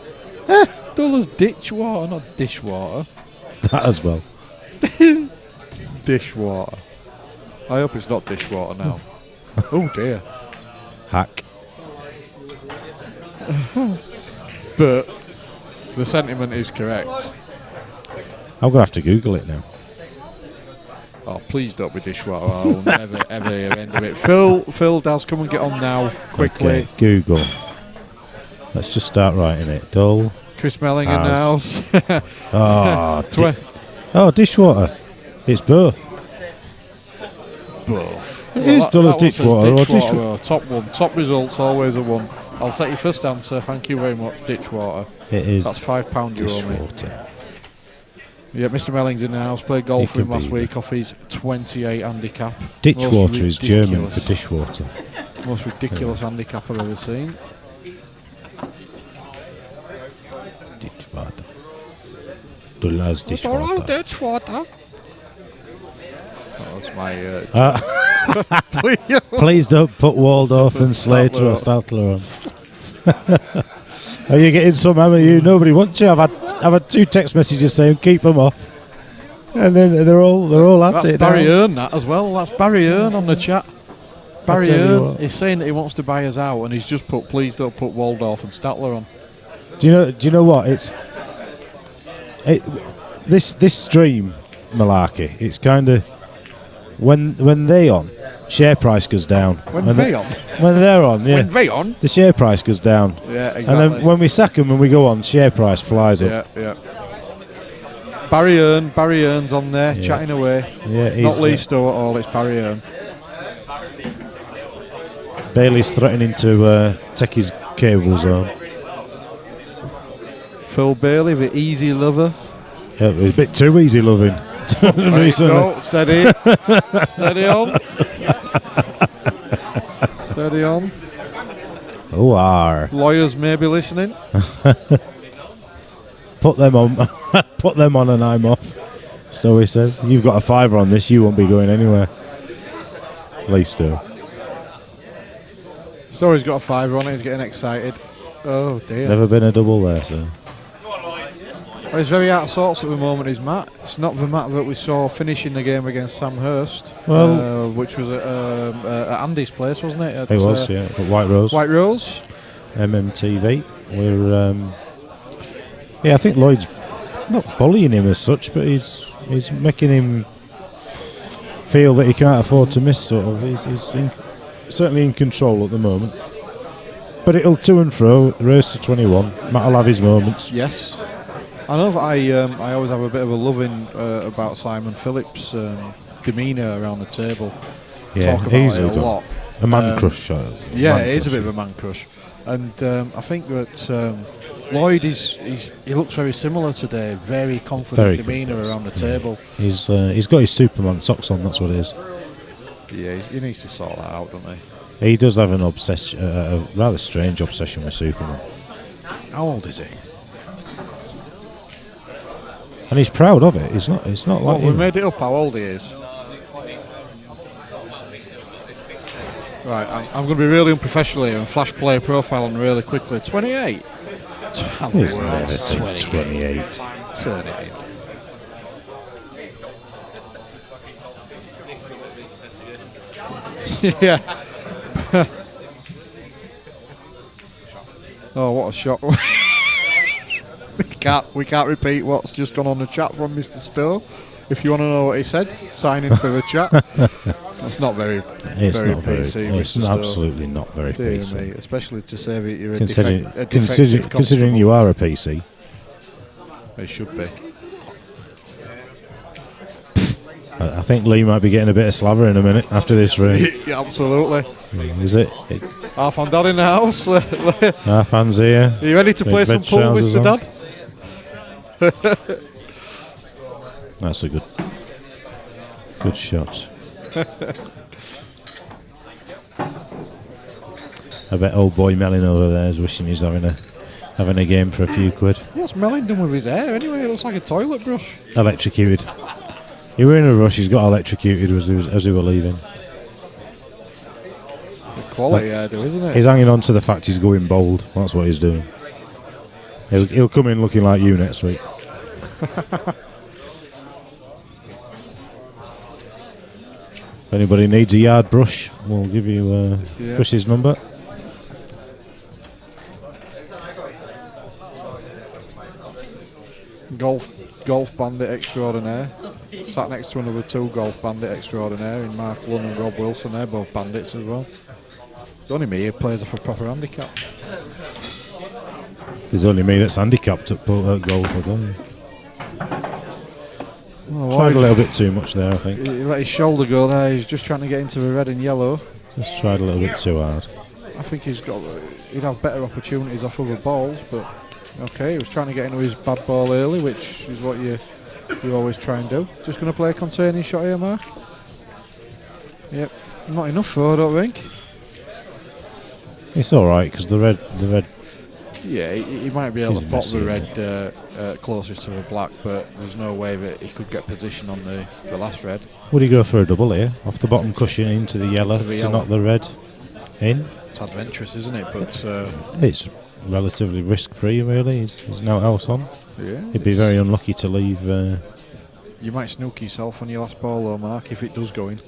Duller's ditchwater, not dishwater. That as well. Dishwater. I hope it's not dishwater now. Oh dear. Hack. But the sentiment is correct. I'm gonna have to Google it now. Oh, please don't be dishwater. I will never ever hear the end of it. Phil, Daz, come and get on now quickly. Okay, Google. Let's just start writing it. Dull. Chris Melling in the house. Dishwater. It's both. Both. It is dull as ditchwater or dishwater. Top one. Top results, always a one. I'll take your first answer. Thank you very much. Ditchwater. It is. That's £5 you owe me. Dishwater. Yeah, Mr. Melling's in the house. Played golf It with him could last be week off his 28 handicap. Ditchwater is German ridiculous- for dishwater. Most ridiculous handicap I've ever seen. Ditchwater. Dull as dishwater. Ditchwater. That's my. Please don't put Waldorf and Slater or Statler on. Are you getting some, Emma? Nobody wants you. I've had 2 text messages saying keep them off, and then they're all at That's it. Barry now. Earn that as well. That's Barry Earn on the chat. Barry tell you Earn what. is saying that he wants to buy us out, and he's just put please don't put Waldorf and Statler on. Do you know what? This stream malarkey. It's kind of when they on, share price goes down. When they're on, yeah. When they on, the share price goes down. yeah, exactly. And then when we sack them and we go on, share price flies up. yeah. Barry Earn's on there chatting away. Yeah, Not he's, Lee Stowe at all. It's Barry Earn. Bailey's threatening to take his cables on. Phil Bailey, the easy lover. Yeah, it was a bit too easy loving. Recently. No, steady. Steady on. Steady on. Oh, are. Lawyers may be listening. Put them on. Put them on and I'm off. So he says. You've got a £5 on this, you won't be going anywhere. Lee still. Story's got a £5 on it, he's getting excited. Oh dear. Never been a double there, so. Well, he's very out of sorts at the moment, is Matt. It's not the Matt that we saw finishing the game against Sam Hurst, which was at Andy's place, wasn't it? It was, yeah. At White Rose. White Rose. MMTV. We're I think Lloyd's not bullying him as such, but he's making him feel that he can't afford to miss. Sort of, he's certainly in control at the moment. But it'll to and fro. Race to 21. Matt will have his moments. Yes. I know that I always have a bit of a loving about Simon Phillips' demeanour around the table. Yeah, Talk about easily it a done. lot. A man crush. Yeah, it is a bit of a man crush, and I think that Lloyd he looks very similar today. Very confident demeanour around the table. He's got his Superman socks on. That's what it is. Yeah, he needs to sort that out, doesn't he? He does have an obsession, a rather strange obsession with Superman. How old is he? And he's proud of it. It's not like we made it up how old he is. Right, I'm going to be really unprofessional here and flash player profile on really quickly. 28. It's 28. Turn it in. Yeah. Oh, what a shock. We can't repeat what's just gone on the chat from Mr. Stowe. If you want to know what he said, sign in for the chat. That's not very PC. It's absolutely not very Dear PC. me, especially to say that you're Considering, a defective considering you are a PC. It should be. I think Lee might be getting a bit of slaver in a minute after this race. Yeah, absolutely. Is it? Half on Dad in the house. Our fans here. Are you ready to play some pool, Mr. Dad? That's a good shot. I bet old boy Mellin over there is wishing he's having a game for a few quid. What's Mellin done with his hair anyway? It looks like a toilet brush. Electrocuted. He were in a rush. He's got electrocuted as he were leaving. The quality hairdo, isn't it? He's hanging on to the fact he's going bold. That's what he's doing. He'll come in looking like you next week. If anybody needs a yard brush, we'll give you Chris's number. Golf bandit extraordinaire. Sat next to another 2 golf bandit extraordinaire in Mark Lunn and Rob Wilson. They're both bandits as well. It's only me who plays off a proper handicap. There's only me that's handicapped at golf, I tell you. Tried a little bit too much there, I think. He let his shoulder go there. He's just trying to get into the red and yellow. Just tried a little bit too hard. I think he'd have better opportunities off other balls, but okay, he was trying to get into his bad ball early, which is what you always try and do. Just going to play a containing shot here, Mark. Yep, not enough though, I don't think. It's all right because the red. Yeah, he might be able to pop the red closest to the black, but there's no way that he could get position on the last red. Would he go for a double here, off the bottom cushion into the yellow to knock the red in? It's adventurous, isn't it? But it's relatively risk-free, really. There's no else on. Yeah, he'd be very unlucky to leave. You might snook yourself on your last ball, though, Mark, if it does go in.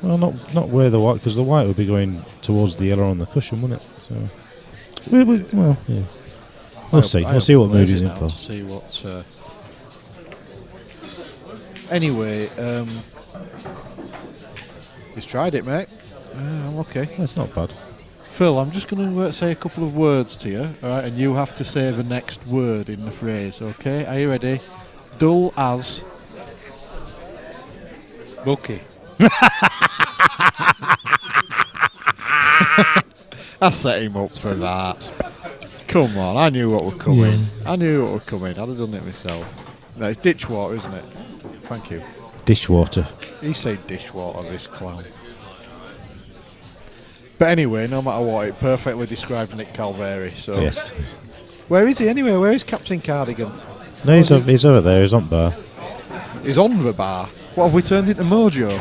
Well, not where the white, because the white would be going towards the yellow on the cushion, wouldn't it? So, well, yeah. We'll see. We'll see what mood he's in for. See what. Anyway, he's tried it, mate. I'm okay. That's not bad. Phil, I'm just going to say a couple of words to you, all right, and you have to say the next word in the phrase, okay? Are you ready? Dull as... Bucky. I set him up for that. Come on, I knew what would come in. I'd have done it myself. No, it's ditchwater, isn't it? Thank you. Dishwater. He said dishwater, this clown. But anyway, no matter what, it perfectly described Nick Calveri. So yes. Where is he anyway? Where is Captain Cardigan? No, he's over there. He's on bar. He's on the bar. What have we turned into Mojo?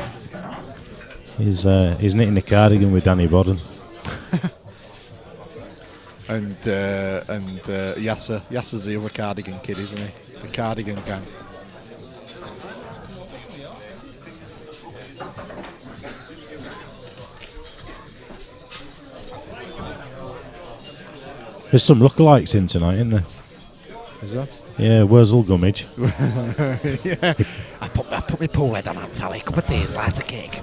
He's knitting a cardigan with Danny Bodden. and Yasser. Yasser's the other cardigan kid, isn't he? The cardigan gang. There's some lookalikes in tonight, isn't there? Is there? Yeah, Wurzel Gummidge. Yeah. I put my pool head on Aunt Sally. Cup of tea is like a cake.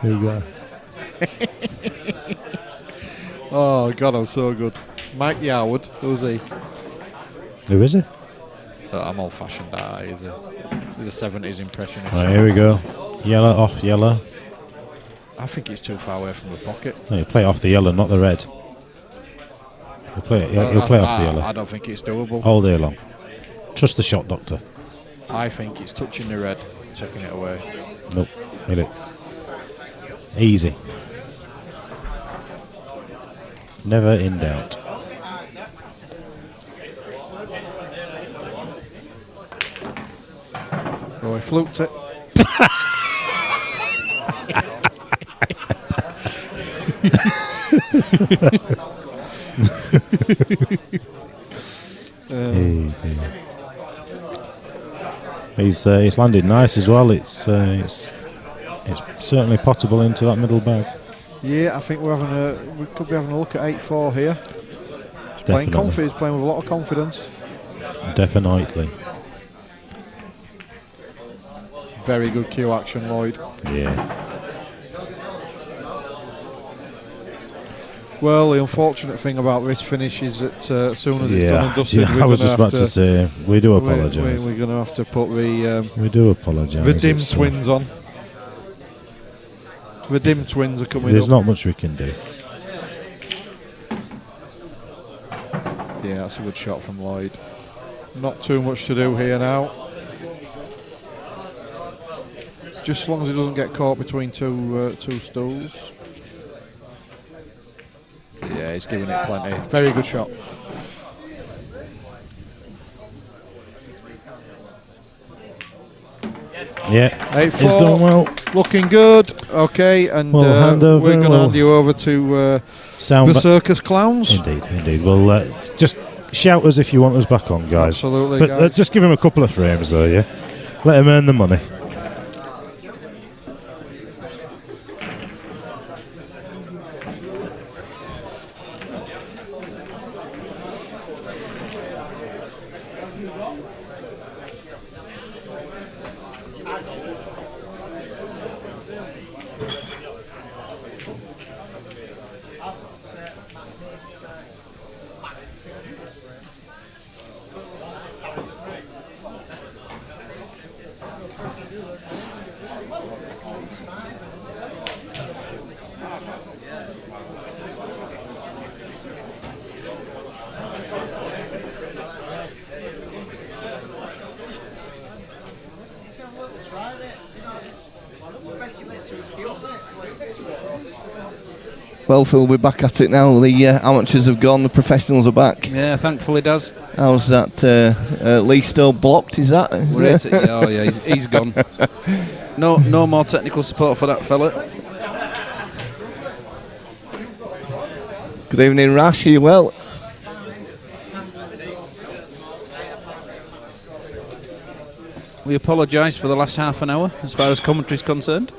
There you go. Oh God, I'm so good. Mike Yarwood, who's he? Who is he? I'm old-fashioned. He's a 70s impressionist. Right, here we go. Yellow off yellow. I think it's too far away from the pocket. No, you play it off the yellow, not the red. He'll play it off the yellow. I don't think it's doable. All day long. Trust the shot doctor. I think it's touching the red, taking it away. Nope. Hit it. Easy. Never in doubt. Oh, he fluked it. He's landed nice as well. It's certainly potable into that middle bag. Yeah, I think we could be having a look at 8-4 here. He's playing confidence, playing with a lot of confidence. Definitely. Very good cue action, Lloyd. Yeah. Well, the unfortunate thing about this finish is that as soon as it's done and dusted, I was just about to say, we do apologise. We're going to have to put the... we do apologise. The dim twins on. The dim twins are coming There's up. not much we can do. Yeah, that's a good shot from Lloyd. Not too much to do here now. Just as long as he doesn't get caught between two stools. Yeah, he's giving it plenty. Very good shot. Yeah, 8-4. he's done well. Looking good. Okay, and We'll hand over, we're going to hand you over to the circus clowns. Indeed. Well, just shout us if you want us back on, guys. Absolutely, but guys. Just give him a couple of frames, though, yeah? Let him earn the money. Well, Phil, we're back at it now. The amateurs have gone, the professionals are back. Yeah, thankfully does. How's that? Lee still blocked, is that? Oh yeah, he's gone. No more technical support for that fella. Good evening, Rash. Are you well? We apologise for the last half an hour as far as commentary is concerned.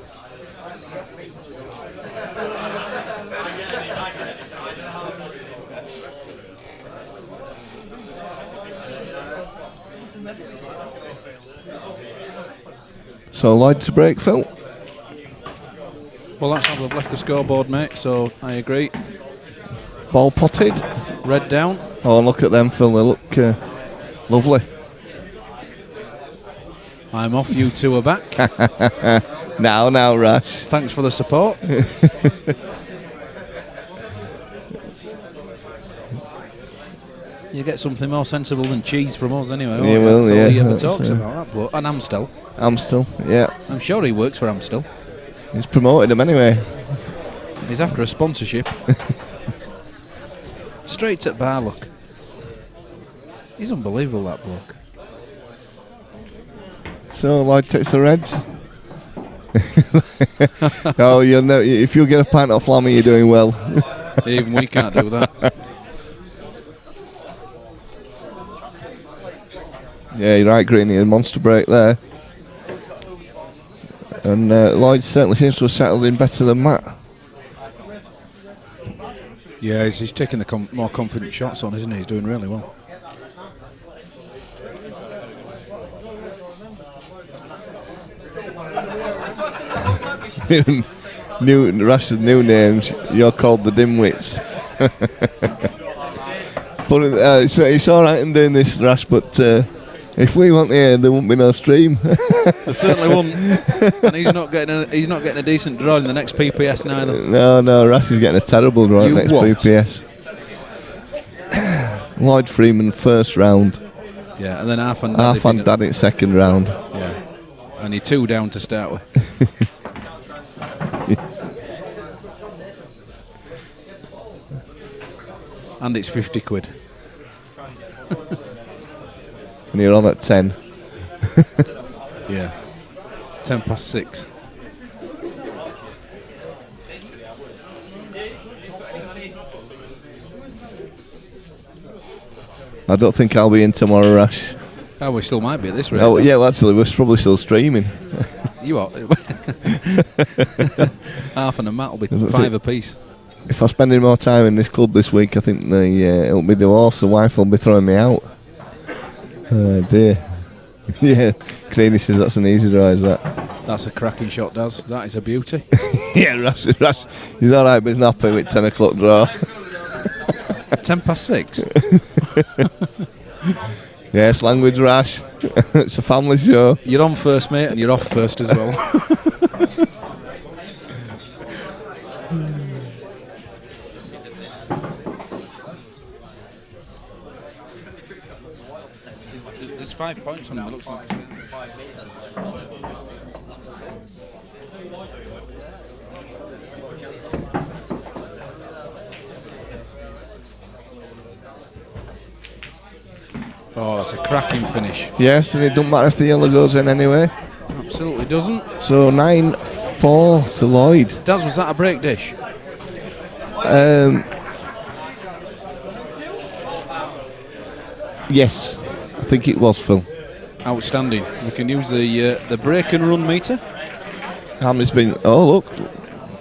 So Lloyd to break, Phil. Well, that's how they've left the scoreboard, mate, so I agree. Ball potted. Red down. Oh, look at them, Phil. They look lovely. I'm off, you two are back. Now, Rash. Thanks for the support. You get something more sensible than cheese from us anyway. You will, That's all yeah. he ever That's, talks about that bloke. And Amstel. Amstel, yeah. I'm sure he works for Amstel. He's promoted him anyway. He's after a sponsorship. Straight at bar, look. He's unbelievable, that bloke. So Lloyd takes the Reds. Oh, you'll know, if you get a pint off Lammy, you're doing well. Even we can't do that. Yeah, you're right, Greeny. A monster break there. And Lloyd certainly seems to have settled in better than Matt. Yeah, he's taking the more confident shots on, isn't he? He's doing really well. Rash's new names, you're called the Dimwits. But it's alright in doing this, Rash, but if we weren't here, there wouldn't be no stream. There certainly wouldn't. And he's not getting a decent draw in the next PPS neither. No, Rash is getting a terrible draw in the next PPS. Lloyd Freeman first round. Yeah, and then Arfan Daddy second round. Yeah. And you're 2 down to start with. And it's 50 quid. And you're on at 10. Yeah. 6:10. I don't think I'll be in tomorrow, Rash. Oh, we still might be at this rate. Oh, yeah, well, actually, we're probably still streaming. You are. Arfan and Matt will be 5 apiece. If I spend any more time in this club this week, I think it'll be divorce. The wife will be throwing me out. Oh dear. Yeah, Creedy says that's an easy draw, is that? That's a cracking shot, Daz. That is a beauty. Yeah, Rash, he's alright, but he's not happy with 10 o'clock draw. 6:10. Yes, language, Rash. It's a family show. You're on first, mate, and you're off first as well. There's 5 points on it, looks like. Oh, it's a cracking finish. Yes, and it doesn't matter if the yellow goes in anyway. Absolutely doesn't. So 9-4 to Lloyd. Daz, was that a break dish? Yes, I think it was, Phil. Outstanding. We can use the break and run meter. How many's been? Oh, look.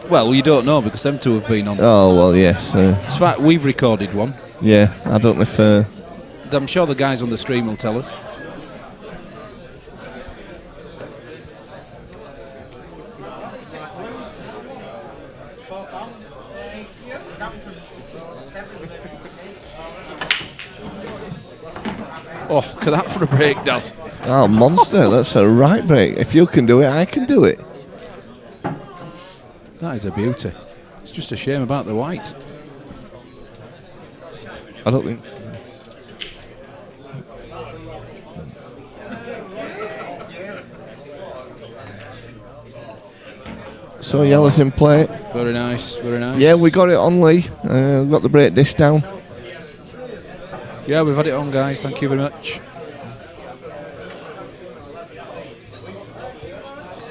Well, you don't know because them two have been on. Oh, well, yes. In fact, we've recorded one. Yeah, I don't know if... I'm sure the guys on the stream will tell us. Oh, look at that for a break, Daz. Oh, monster. That's a right break. If you can do it, I can do it. That is a beauty. It's just a shame about the white. I don't think... So yellow's in play. Very nice, very nice. Yeah, we got it on, Lee. We got the break dish down. Yeah, we've had it on, guys. Thank you very much.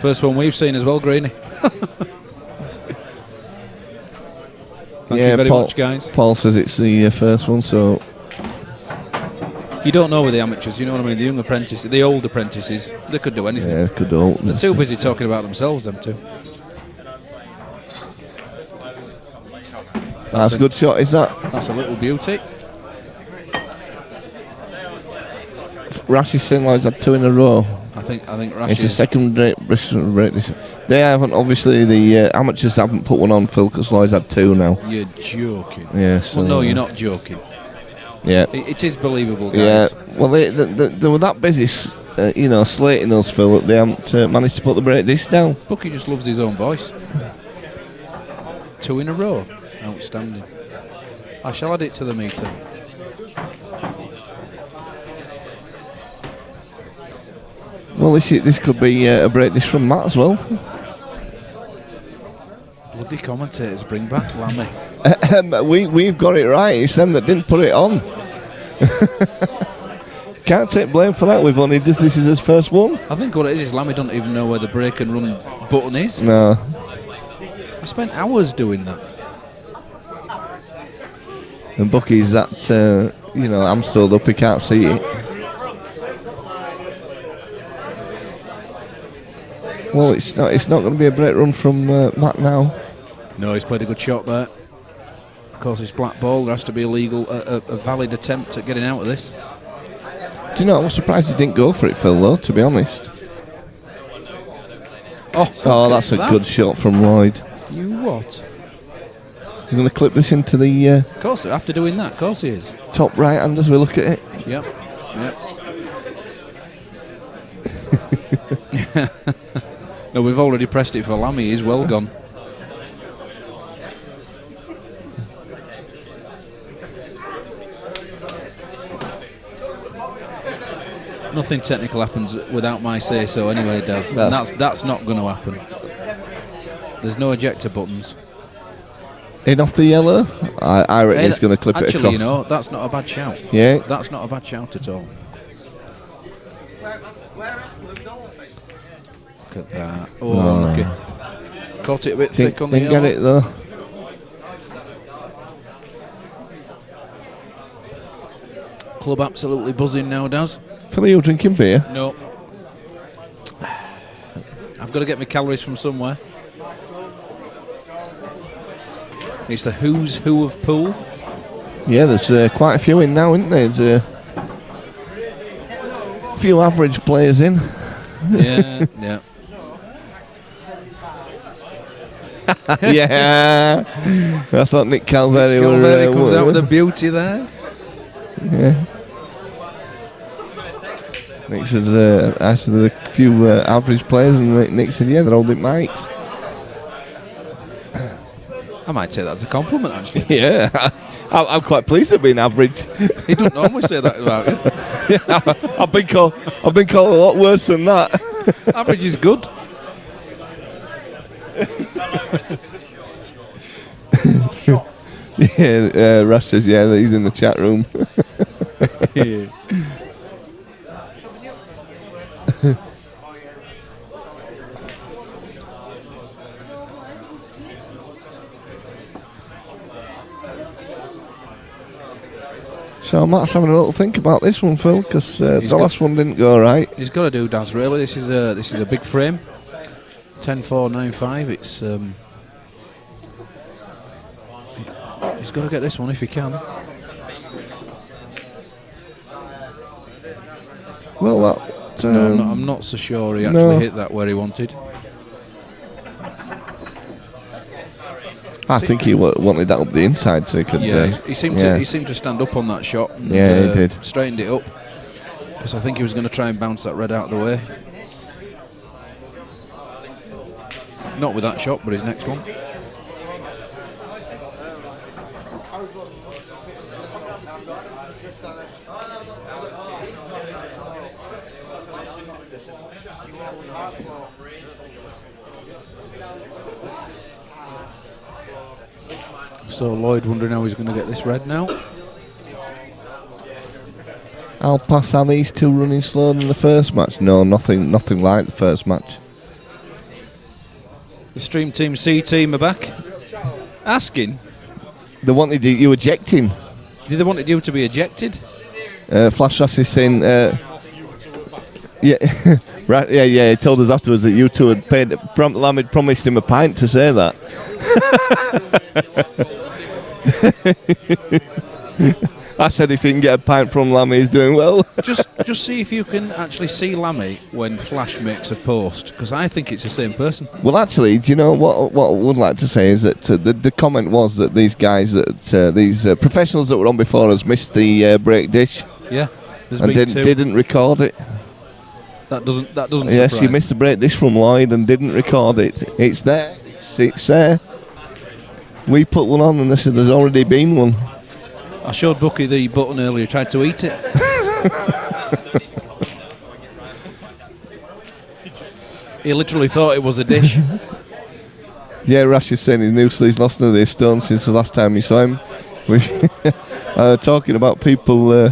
First one we've seen as well, Greeny. Thank you very much, guys. Paul says it's the first one, so... You don't know with the amateurs, you know what I mean? The young apprentices, the old apprentices, they could do anything. Yeah, they could do. They're too busy talking about themselves, them two. That's a good shot, is that? That's a little beauty. Rashi Sinloy's had 2 in a row. I think Rashi. It's the second break. They haven't, obviously, the amateurs haven't put one on, Phil, because Lloyd's had 2 now. You're joking. Yeah, so, well, no, you're not joking. Yeah. It is believable, guys. Yeah, well, they were that busy, slating us, Phil, that they haven't managed to put the break dish down. Bucky just loves his own voice. 2 in a row. Outstanding. I shall add it to the meter. Well, this could be a break dish from Matt as well. Bloody commentators, bring back Lammy. We've got it right. It's them that didn't put it on. Can't take blame for that. This is his first one. I think what it is Lammy doesn't even know where the break and run button is. No. I spent hours doing that. And Bucky's that, I'm stood up, he can't see it. Well, it's not going to be a break run from Matt now. No, he's played a good shot there. Of course, it's Blackball. There has to be a valid attempt at getting out of this. Do you know, I'm surprised he didn't go for it, Phil, though, to be honest. Oh, that's a good shot from Lloyd. You what? He's going to clip this into the... Of course, after doing that, of course he is. Top right hand as we look at it. Yep. No, we've already pressed it for Lammy. He's well gone. Nothing technical happens without my say-so anyway, it does. That's not going to happen. There's no ejector buttons. In off the yellow? I reckon he's going to clip it across. Actually, that's not a bad shout. Yeah. That's not a bad shout at all. Look at that. Oh, lucky. Caught it a bit thick on the yellow. Didn't get it, though. Club absolutely buzzing now, Daz. Phil, are you drinking beer? No. I've got to get my calories from somewhere. It's the who's who of pool. Yeah, there's quite a few in now, isn't there? There's a few average players in. Yeah, yeah. Yeah. I thought Nick Calveri comes out with a beauty there. Yeah. Nick says, I said there are a few average players, and Nick said, yeah, they're holding mics. I might take that as a compliment, actually. Yeah, I'm quite pleased at being average. He doesn't normally say that about you. Yeah, I've been called a lot worse than that. Average is good. Yeah, Russ says, yeah, that he's in the chat room. Yeah. So Matt's having a little think about this one, Phil, because the last one didn't go right. He's got to do Daz, really. This is a big frame. 10-4-9-5. It's he's got to get this one if he can. Well, that. No, I'm not so sure he actually hit that where he wanted. I think he wanted that up the inside so he could. He seemed to stand up on that shot. And, he did. Straightened it up because I think he was going to try and bounce that red out of the way. Not with that shot, but his next one. So Lloyd wondering how he's going to get this red now. I'll pass. Are these two running slower than the first match? No, nothing like the first match. The Stream Team C team are back. Asking? They wanted you ejecting. Did they wanted you to be ejected? Flash Rass is saying, yeah, right, yeah. He told us afterwards that you two had paid. Lam had promised him a pint to say that. I said if you can get a pint from Lammy, he's doing well. just see if you can actually see Lammy when Flash makes a post, because I think it's the same person. Well, actually, do you know what I would like to say is that the comment was that these guys, these professionals that were on before us missed the break dish. Yeah, and didn't record it. That doesn't. Yes, surprise. you missed the break dish from Lloyd and didn't record it. It's there. It's there. We put one on and they said there's already been one. I showed Bucky the button earlier, tried to eat it. He literally thought it was a dish. Yeah, Rash is saying he's lost none of his stones since the last time you saw him. We're talking about people.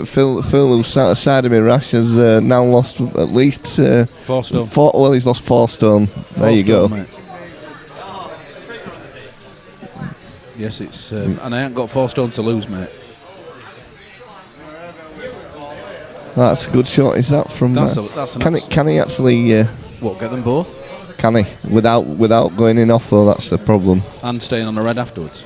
Phil, who sat aside of me, Rash, has now lost at least 4 stone. Well, he's lost 4 stone. There you go. Mate. Yes, it's and I ain't got 4 stone to lose, mate. That's a good shot. Is that from? That's can he actually? What, get them both? Can he without going in off though? That's the problem. And staying on the red afterwards.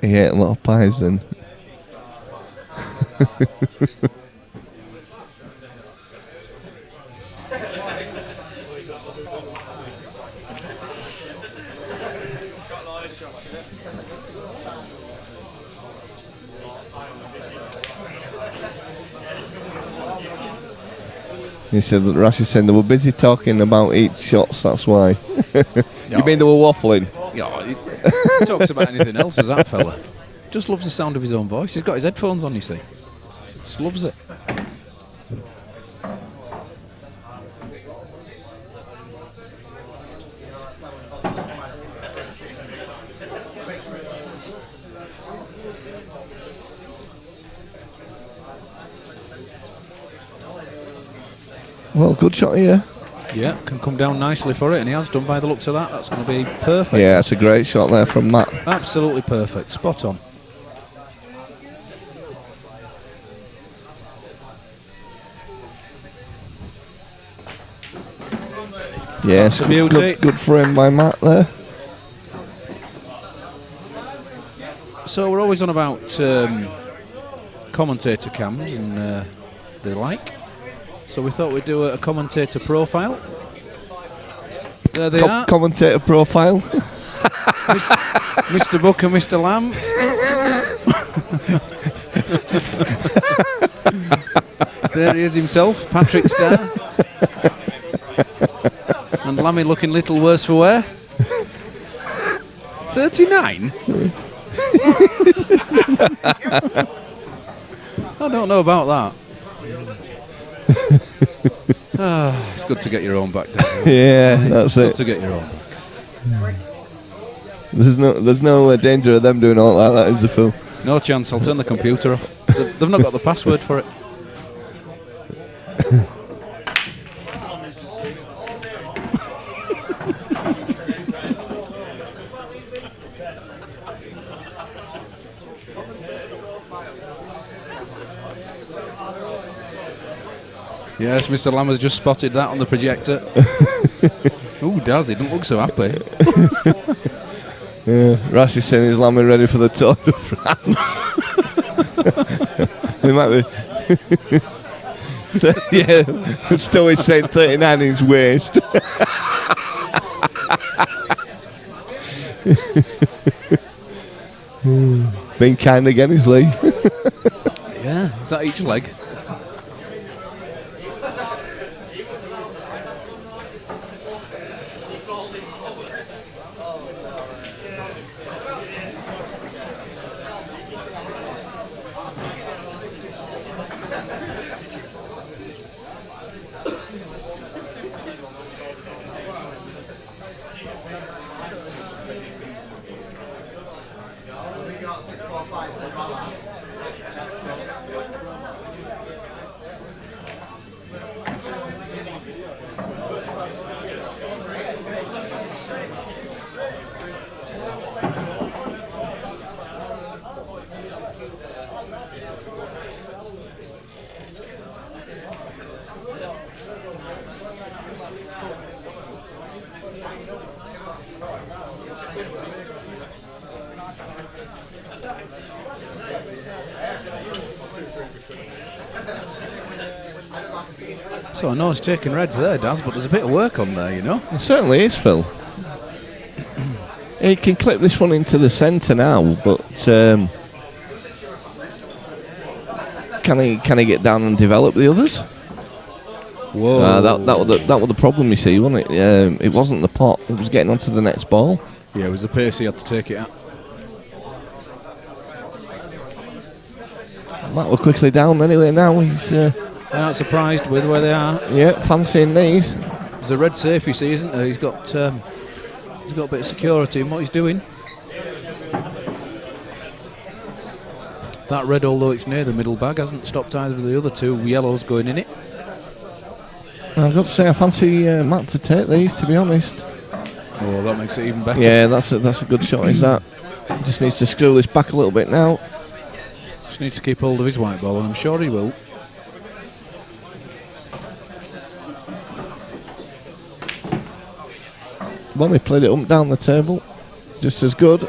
He ate a lot of pies then. He said that Rash is saying they were busy talking about each shots, that's why. You mean they were waffling? Yeah, he talks about anything else as that fella. Just loves the sound of his own voice. He's got his headphones on, you see. Just loves it. Well, good shot here. Yeah, can come down nicely for it, and he has done by the looks of that. That's going to be perfect. Yeah, it's a great shot there from Matt. Absolutely perfect. Spot on. Yes, good frame by Matt there. So we're always on about commentator cams and the like. So we thought we'd do a commentator profile. There they are. Commentator profile. Mr. Buck and Mr. Lamb. There he is himself, Patrick Starr. And Lammy looking little worse for wear. 39? I don't know about that. It's good to get your own back, Dan. Yeah, that's Good it. to get your own back. There's no danger of them doing all that, is the Phil? No chance. I'll turn the computer off. They've not got the password for it. Yes, Mr. Lamb has just spotted that on the projector. Ooh, Daz, he doesn't look so happy. Yeah, Rash is saying he's lambing ready for the Tour de France. It might be. Yeah, Stowe is saying 39 inch waist. Being kind again, is Lee. Yeah, is that each leg? So I know it's taking reds there, Daz, but there's a bit of work on there, you know? It certainly is, Phil. He can clip this one into the centre now, but can he get down and develop the others? Whoa. That was the problem, you see, wasn't it? It wasn't the pot; it was getting onto the next ball. Yeah, it was the pace he had to take it at. That was quickly down anyway. Now he's They're not surprised with where they are. fancying these. There's a red safe, you see, isn't there? He's got a bit of security in what he's doing. That red, although it's near the middle bag, hasn't stopped either of the other two yellows going in it. I've got to say, I fancy Matt to take these. To be honest. Oh, that makes it even better. Yeah, that's a good shot. Is that? Just needs to screw this back a little bit now. Just needs to keep hold of his white ball, and I'm sure he will. Well, he played it up down the table, just as good. I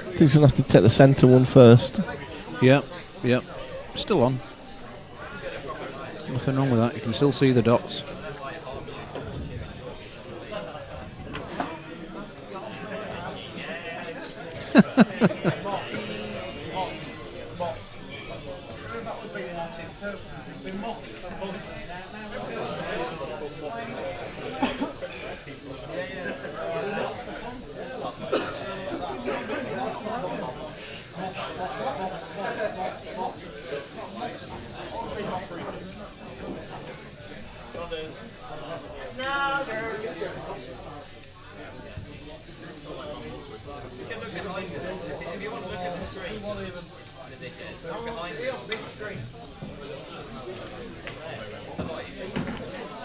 think he's going to have to take the centre one first. Yep. Still on. Nothing wrong with that. You can still see the dots.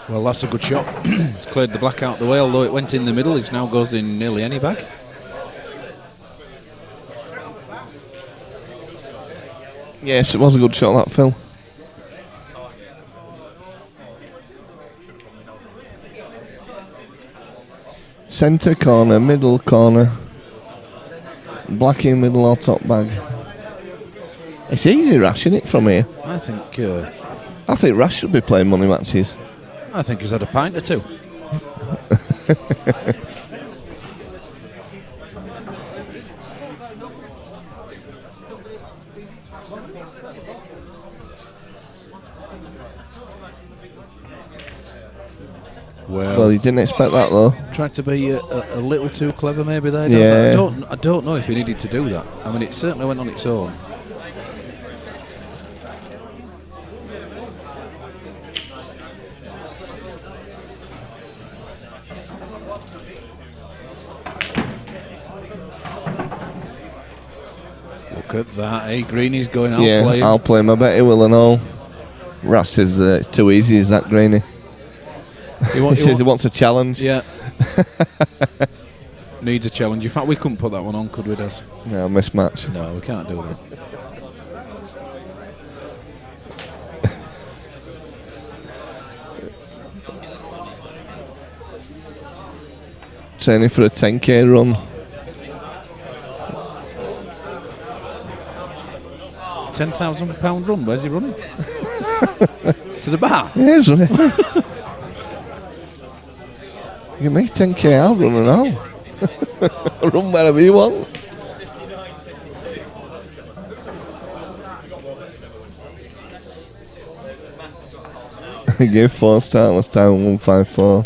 Well, that's a good shot. It's cleared the black out the way, although it went in the middle. It now goes in nearly any bag. Yes, it was a good shot, that, Phil. Centre corner, middle corner, black in middle or top bag. It's easy rashing it from here. I think Rash should be playing money matches. he's had a pint or two. Well, he didn't expect that though. Tried to be a little too clever, maybe there. Yeah. I don't know if he needed to do that. I mean, it certainly went on its own. Look at that, eh? Greeny's going out Yeah, playing. I'll play him. I bet he will and all. Ras says it's too easy, is that, Greeny? He says he wants a challenge. Yeah. Needs a challenge. In fact, we couldn't put that one on, could we, Des? No, mismatch. No, we can't do that. Training for a 10k run. £10,000 run. Where's he running? To the bar. Yeah, he's running. You can make 10k, I'll run and all. Run wherever you want. He gave 4 start last time, 154.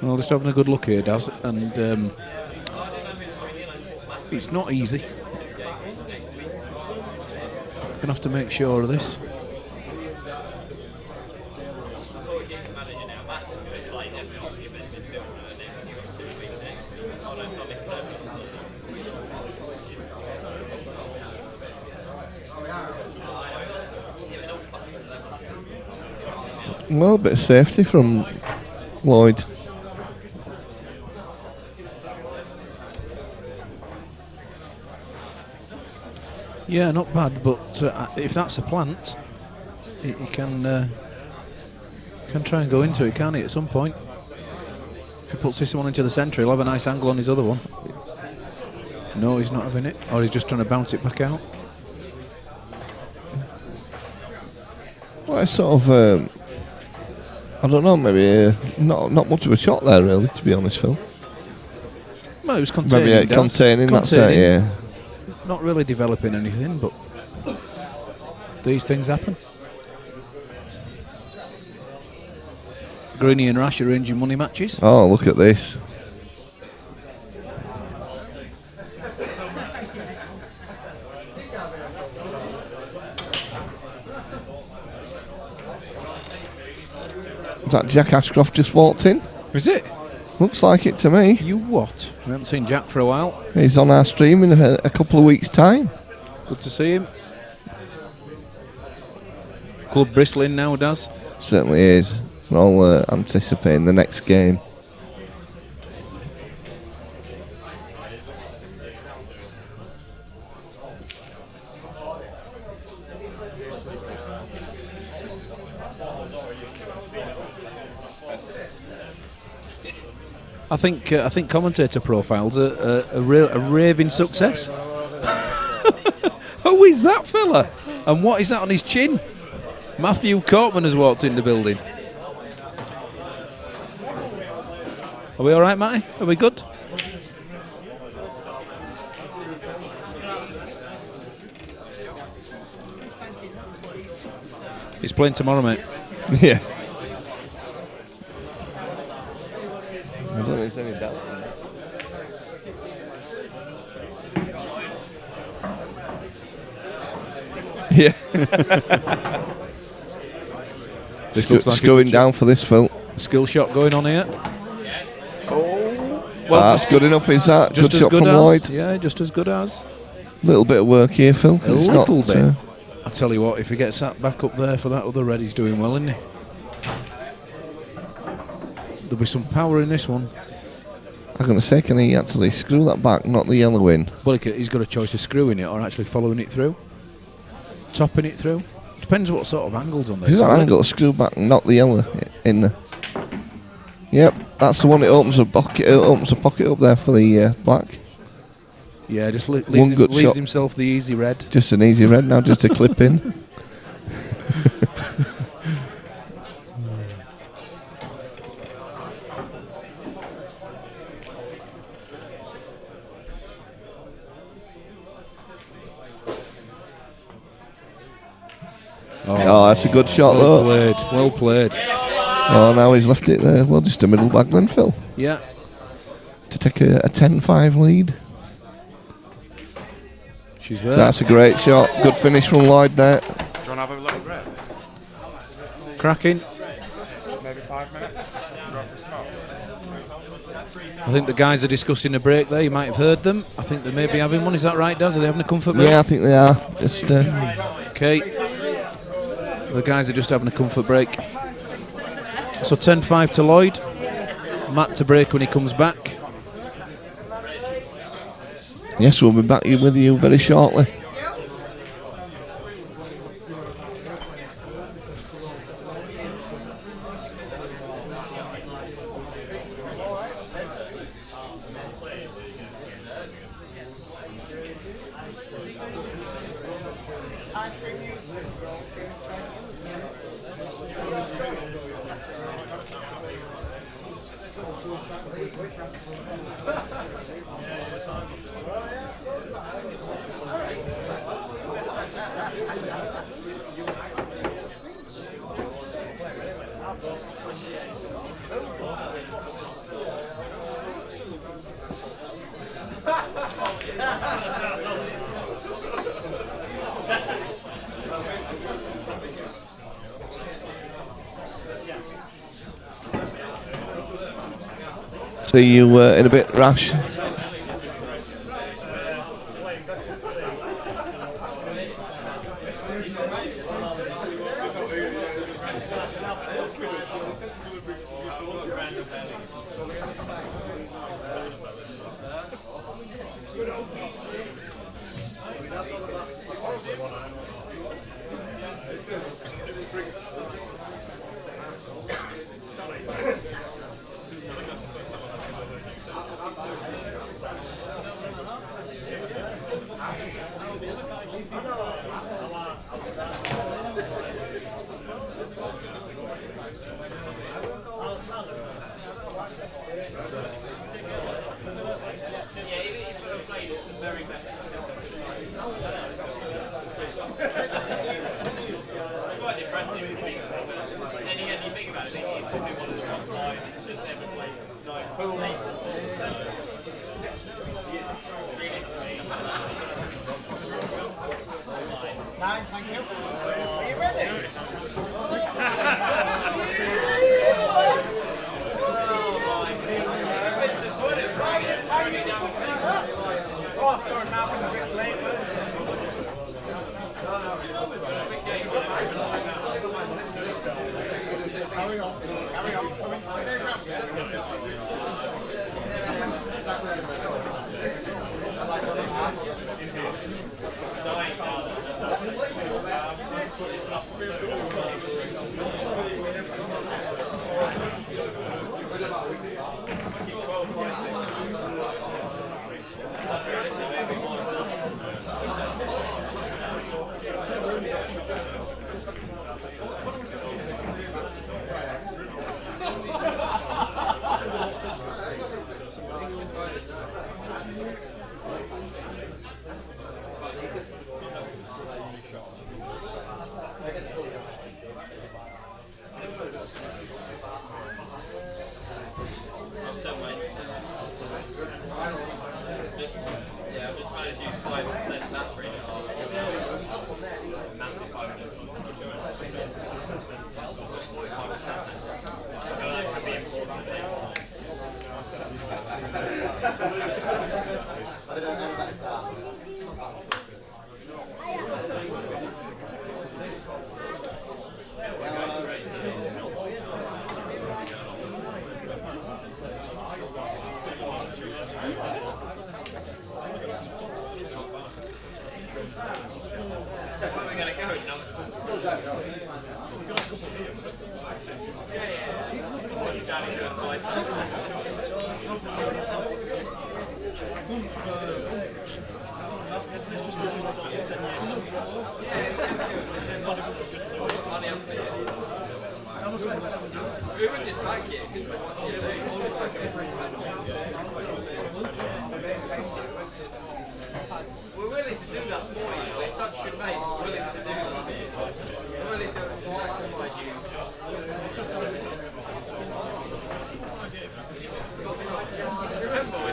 Well, just having a good look here, Daz, and it's not easy. Gonna have to make sure of this. Well, a bit of safety from Lloyd. Yeah, not bad, but if that's a plant, he can try and go into it, can't he, at some point? If he puts this one into the centre, he'll have a nice angle on his other one. No, he's not having it, or he's just trying to bounce it back out. Well, it's sort of, I don't know, maybe not much of a shot there, really, to be honest, Phil. Well, it was containing. Maybe containing, that's it, yeah. Not really developing anything, but these things happen. Greeny and Rash arranging money matches. Oh, look at this. Is that Jack Ashcroft just walked in? Is it? Looks like it to me. You what? We haven't seen Jack for a while. He's on our stream in a couple of weeks' time. Good to see him. Club bristling now, Daz. Certainly is. We're all anticipating the next game. I think commentator profiles are a raving success. Who is that fella? And what is that on his chin? Matthew Cortman has walked in the building. Are we all right, Matty? Are we good? He's playing tomorrow, mate. Yeah. I don't think there's any doubt. Yeah. This looks like going down for this, Phil. Skill shot going on here. Oh, well, that's good enough, is that? Just Good as shot good from as, Lloyd. yeah, just as good as. Little bit of work here, Phil. A little bit. I tell you what, if he gets that back up there for that other red, he's doing well, isn't he? There'll be some power in this one. I'm going to say, can he actually screw that back, not the yellow in? Well, he's got a choice of screwing it or actually following it through. Topping it through. Depends what sort of angle's on there. He's got an angle to screw back, not the yellow in there. Yep, that's the one. It opens a pocket. It opens a pocket up there for the black. Yeah, just leaves himself the easy red. Just an easy red now, just a clip in. Oh, that's a good shot, well though. Played, well played. Oh, now he's left it there. Well, just a middle bag then, Phil. Yeah. to take a 10-5 lead. She's there. That's a great shot. Good finish from Lloyd there. Do you want to have a little break? Cracking. Maybe 5 minutes? Drop the smoke. I think the guys are discussing a break there. You might have heard them. I think they may be having one. Is that right, Daz? Are they having a comfort break? Yeah, I think they are. Just Okay. The guys are just having a comfort break. So 10-5 to Lloyd. Matt to break when he comes back. yes, we'll be back with you very shortly. See you in a bit, Rash. We're willing to do that for you. We're such good mates. We're willing to do that for you. We're willing to sacrifice you. Remember, we're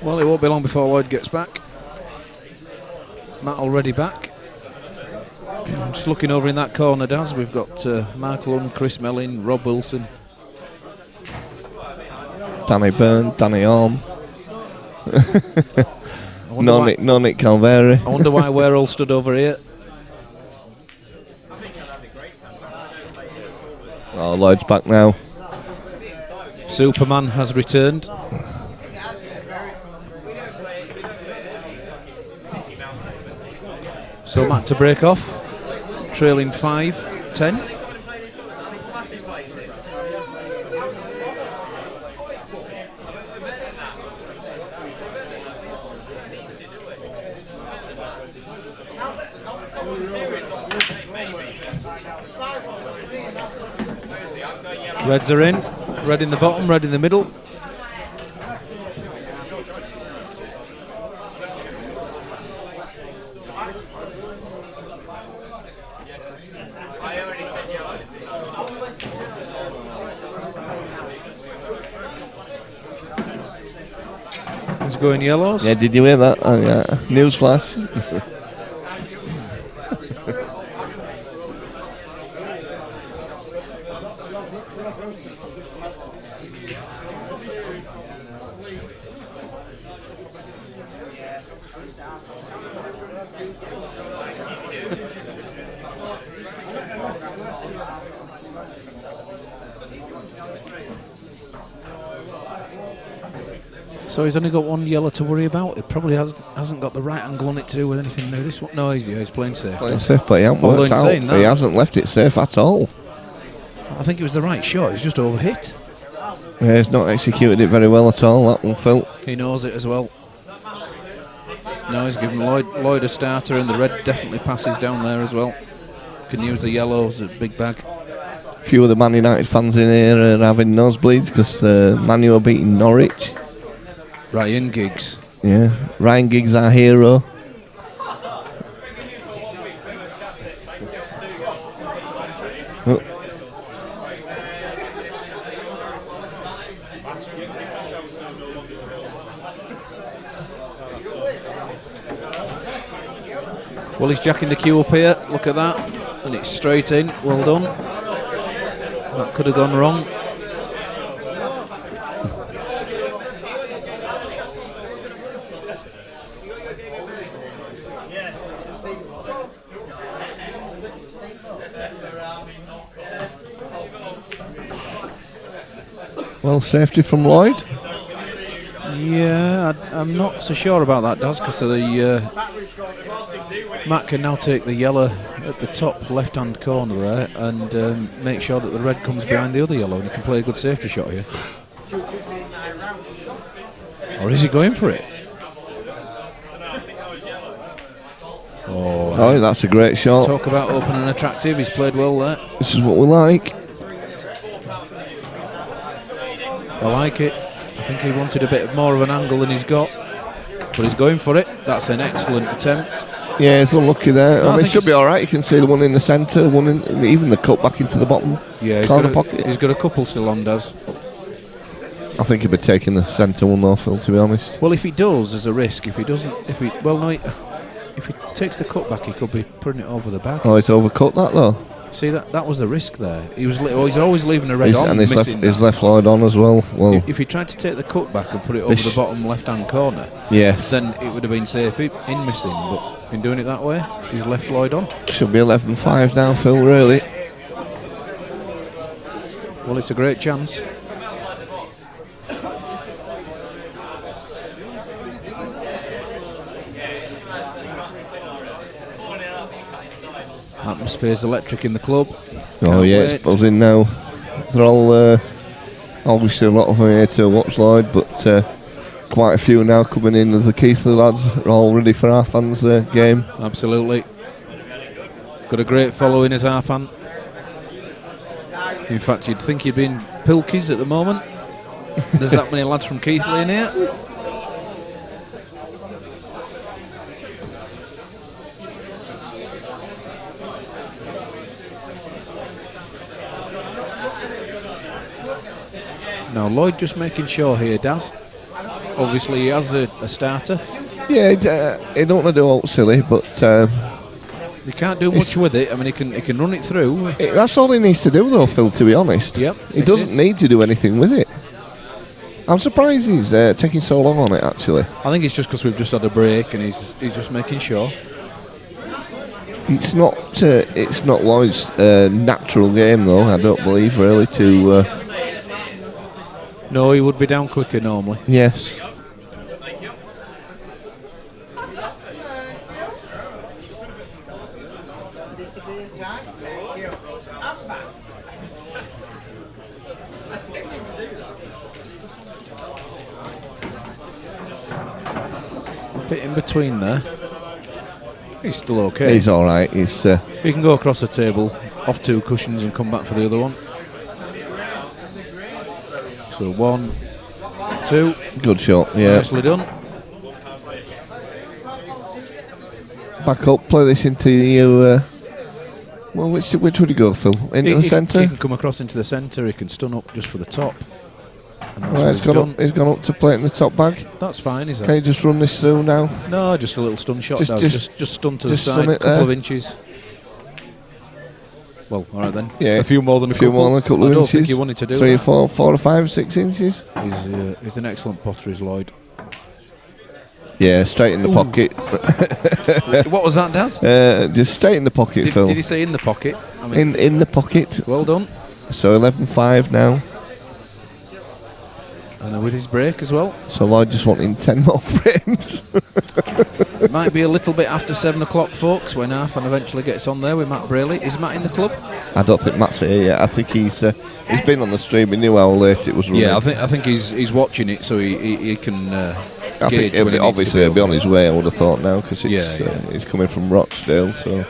Well, it won't be long before Lloyd gets back. Matt already back. Just looking over in that corner, Daz, we've got Mark Lund, Chris Mellin, Rob Wilson. Danny Byrne, Danny Orme. No Nick Calveri. I wonder why we're all stood over here. Oh, Lloyd's back now. Superman has returned. So Matt to break off, trailing 5-10. Reds are in, red in the bottom, red in the middle. He's going yellows. Yeah, did you hear that? Oh, yeah. Newsflash. So he's only got one yellow to worry about. It probably hasn't got the right angle on it to do with anything new. This one, no, he's playing safe. Playing safe, but he hasn't Although worked in out. saying that, He hasn't left it safe at all. I think it was the right shot. He's just overhit. Yeah, he's not executed it very well at all, that one, Phil. He knows it as well. No, he's given Lloyd a starter, and the red definitely passes down there as well. Can use the yellow as a big bag. A few of the Man United fans in here are having nosebleeds because Man U are beating Norwich. Ryan Giggs. Yeah, Ryan Giggs, our hero. Oh. Well, he's jacking the queue up here. Look at that. And it's straight in. Well done. That could have gone wrong. Well, safety from Lloyd. Yeah, I'm not so sure about that, Daz, because Matt can now take the yellow at the top left-hand corner there and make sure that the red comes behind the other yellow, and he can play a good safety shot here. Or is he going for it? Oh, that's a great shot. Talk about open and attractive. He's played well there. This is what we like. I like it. I think he wanted a bit more of an angle than he's got. But he's going for it. That's an excellent attempt. Yeah, he's unlucky there. No, I I mean, it think should be all right. You can see the one in the centre, one in, even the cut back into the bottom Yeah, corner pocket. he's got a couple still on, Daz. I think he'd be taking the centre one though, Phil, to be honest. Well, if he does, there's a risk. If he doesn't, if he takes the cut back, he could be putting it over the bag. Oh, he's overcut that though. See, that was the risk there. He's always leaving a red on. And he's missing left Lloyd on as well. Well, if he tried to take the cut back and put it over the bottom left-hand corner, yes, then it would have been safe in missing. But in doing it that way, he's left Lloyd on. Should be 11-5 now, Phil. Really. Well, it's a great chance. Atmosphere's electric in the club. Oh yeah, wait. it's buzzing now. They're all obviously a lot of them here to watch Lloyd, but quite a few now coming in of the Keithley lads are all ready for our fans' game. Absolutely. Got a great following as our fan. In fact, you'd think you'd be in Pilkies at the moment. There's that many lads from Keithley in here. Now Lloyd just making sure here, Daz. Obviously he has a starter. Yeah, he don't want to do all silly, but He can't do much with it. I mean, he can run it through. That's all he needs to do, though, Phil. To be honest, Yep, he it doesn't is. need to do anything with it. I'm surprised he's taking so long on it. Actually, I think it's just because we've just had a break and he's just making sure. it's not Lloyd's natural game, though. I don't believe really to. No, he would be down quicker normally. Yes. Bit in between there. He's still okay. He's all right. He's He can go across the table, off two cushions and come back for the other one. So 1, 2. good shot. Yeah. Nicely done. Back up. Play this into you. Well, which would he go, Phil? Into the centre. He can come across into the centre. He can stun up just for the top. And that's Right, what he's gone up. He's gone up to play it in the top bag. That's fine, is Can that? you just run this through now? No, just a little stun shot. Just- Just stun to just the stun side, it couple there. of inches. Well, all right then. Yeah, a few more than a few couple. more than a couple I of don't inches. think he wanted to do 3 or that. 4, 4 or 5, 6 inches. He's an excellent potter, is Lloyd. Yeah, straight in the pocket. What was that, Daz? Just straight in the pocket, Phil. Did he say in the pocket? I mean, in the pocket. well done. So 11-5 now. And with his break as well. So Lloyd just wanting 10 more frames. It might be a little bit after 7 o'clock, folks, when Arfan eventually gets on there with Matt Braley. Is Matt in the club? I don't think Matt's here yet. I think he's been on the stream. He knew how late it was running. Yeah, I think he's watching it, so he can. I think gauge when he needs to he'll be on there. his way. I would have thought now because Yeah. he's coming from Rochdale. So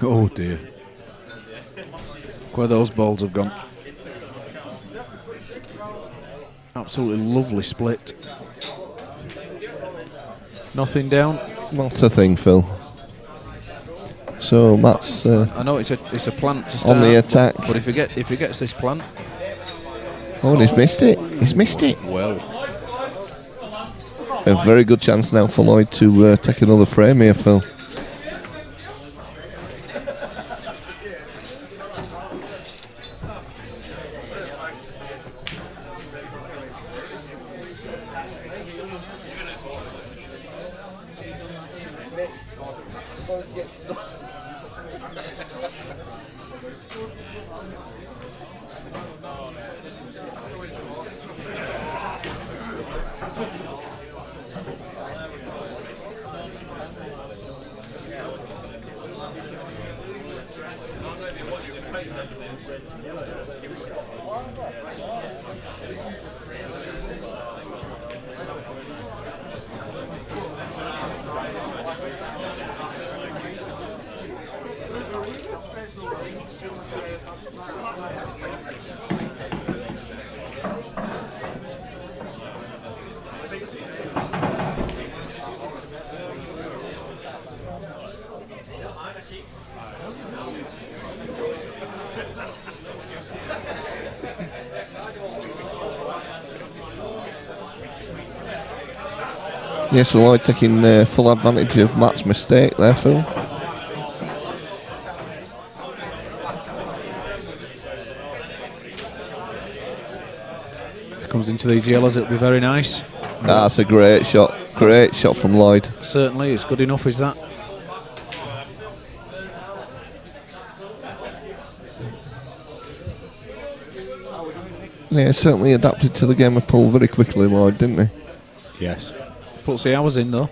Oh dear. Where those balls have gone. Absolutely lovely split. Nothing down. not a thing, Phil. So Matt's I know it's a plant to start. on the attack. But if he gets this plant, Oh, and he's missed it. He's missed it. well, A very good chance now for Lloyd to take another frame here, Phil. Yes, so Lloyd taking full advantage of Matt's mistake there, Phil. Comes into these yellows, it'll be very nice. That's a great shot. Great shot from Lloyd. Certainly, it's good enough, is that? Yeah, certainly adapted to the game of pool very quickly, Lloyd, didn't he? Yes. Puts the hours in, though.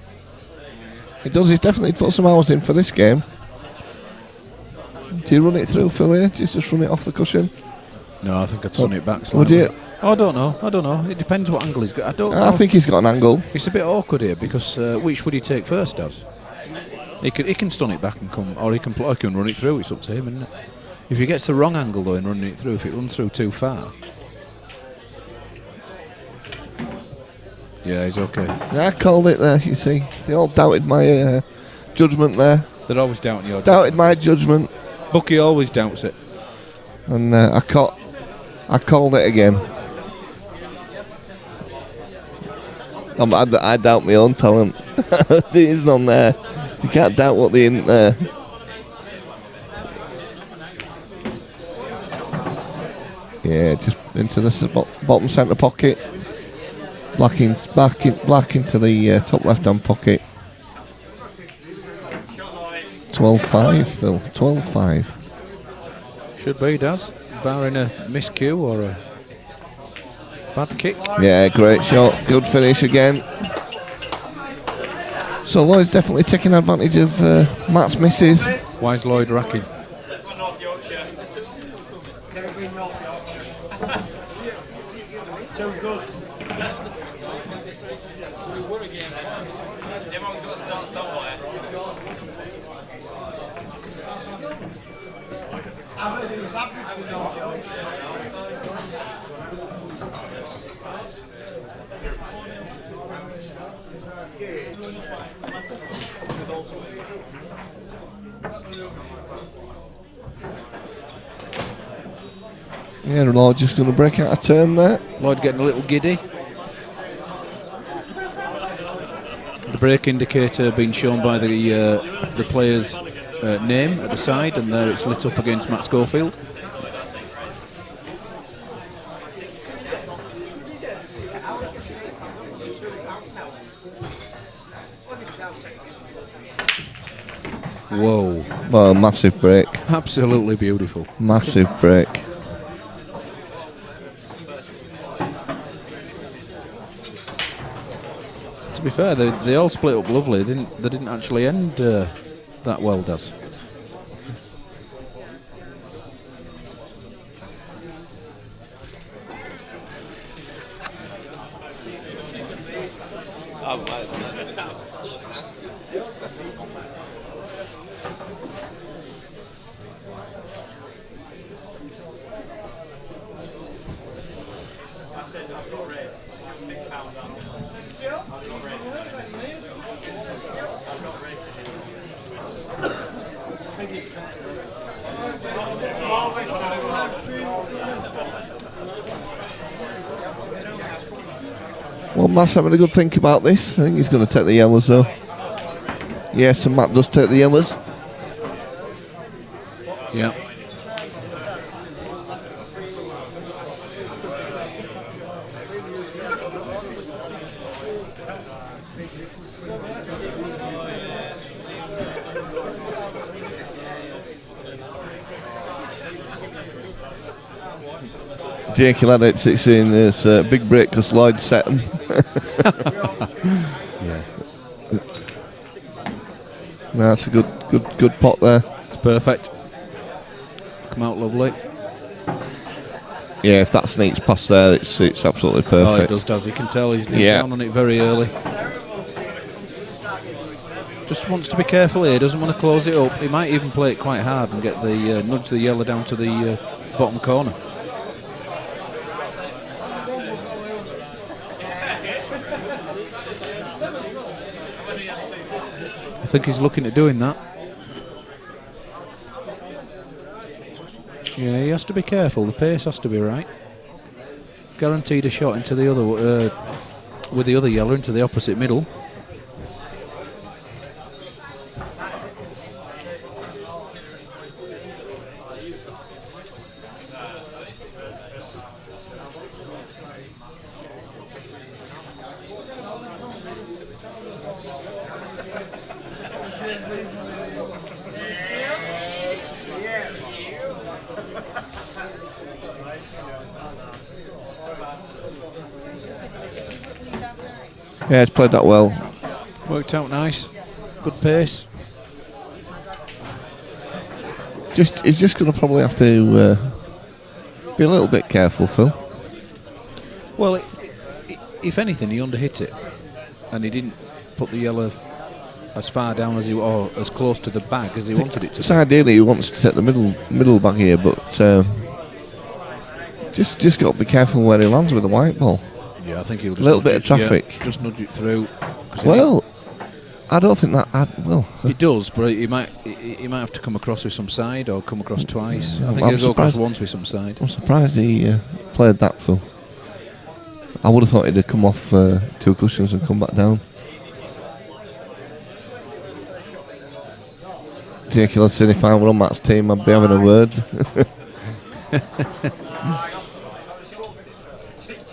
He does. He's definitely put some hours in for this game. Do you run it through, Phil? Here? Do you just run it off the cushion? No, I think I'd sun it back slightly. Would you? Oh, I don't know. It depends what angle he's got. I don't know. I think he's got an angle. It's a bit awkward here because which would he take first, Daz? He can stun it back and come, or he can run it through. It's up to him, isn't it? If he gets the wrong angle though in running it through, if it runs through too far, yeah, he's okay. Yeah, I called it there. You see, they all doubted my judgment there. They're always doubting your doubted my judgment. Bucky always doubts it, and I called it again. I doubt my own talent. There's none there. You can't doubt what there isn't there. Yeah, just into the bottom centre pocket. Black into the top left-hand pocket. 12-5, Phil. 12-5. should be, Daz, barring a miscue or a bad kick. Yeah, great shot. Good finish again. So Lloyd's definitely taking advantage of Matt's misses. Why is Lloyd racking? So good. Yeah, Lloyd just going to break out a turn there. Lloyd getting a little giddy. The brake indicator being shown by the player's name at the side, and there it's lit up against Matt Schofield. Whoa. Well, massive break. Absolutely beautiful. Massive break. To be fair, they all split up lovely. They didn't actually end that well, Daz. Well, Matt's having a good think about this. I think he's going to take the yellows though. Yes, and Matt does take the yellows. Yeah. Jake will edit it in this big break because Lloyd set him. Yeah. No, that's a good pot there. It's perfect. Come out lovely. Yeah, if that sneaks past there, it's absolutely perfect. Oh, it does. You can tell he's Yeah. down on it very early. Just wants to be careful here. Doesn't want to close it up. He might even play it quite hard and get the nudge the yellow down to the bottom corner. I think he's looking at doing that. Yeah, he has to be careful. The pace has to be right. Guaranteed a shot into the other, with the other yellow into the opposite middle. Yeah, he's played that well. Worked out nice. Good pace. He's just going to probably have to be a little bit careful, Phil. Well, if anything, he underhit it, and he didn't put the yellow as far down as or as close to the bag as he wanted it to. So ideally, he wants to take the middle bag here, but just got to be careful where he lands with the white ball. Yeah, I think he'll just a little bit of traffic. Yeah, just nudge it through. Well, I don't think that. He does, but he might have to come across with some side or come across twice. I think I'm he'll go across surprised- once with some side. I'm surprised he played that, Phil. I would have thought he'd have come off 2 cushions and come back down. Ridiculous, said if I were on Matt's team, I'd be having a word.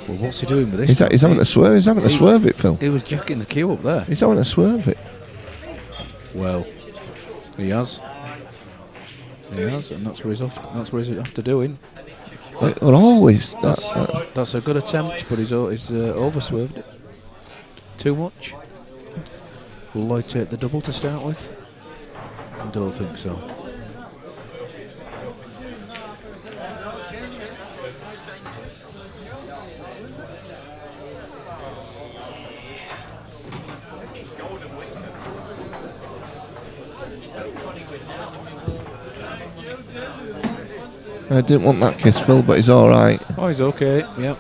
Well, what's he doing with this? He's having a swerve. He's having to swerve it, Phil. He was jacking the queue up there. He's having to swerve it. Well, he has. He has, and that's what he's after doing. They're always. That's a good attempt, but he's over-swerved it. Too much. Will Lloyd take the double to start with? I don't think so. I didn't want that kiss, Phil, but he's all right. Oh, he's okay. Yeah.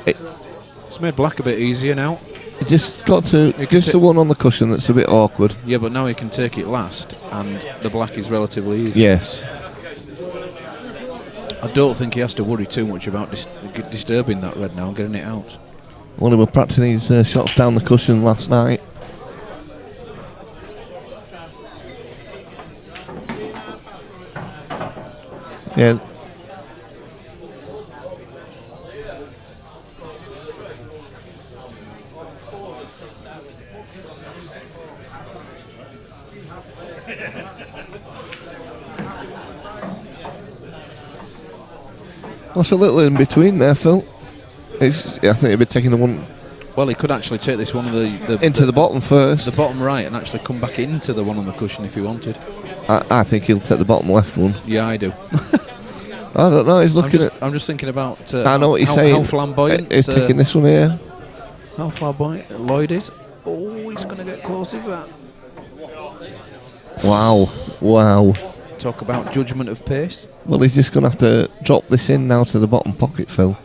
It's made black a bit easier now. He just got to just the one on the cushion that's a bit awkward. Yeah, but now he can take it last, and the black is relatively easy. Yes. I don't think he has to worry too much about disturbing that red now and getting it out. Well, he was practicing his shots down the cushion last night. Yeah. What's a little in between there, Phil? I think he'd be taking the one. Well, he could actually take this one of the into the bottom first. The bottom right, and actually come back into the one on the cushion if he wanted. I think he'll take the bottom left one. Yeah, I do. I don't know. He's looking I'm just thinking about. I know what he's saying. How flamboyant. He's taking this one here. How flamboyant Lloyd is. Oh, he's going to get close. Is that? Wow. Talk about judgment of pace. Well, he's just going to have to drop this in now to the bottom pocket, Phil.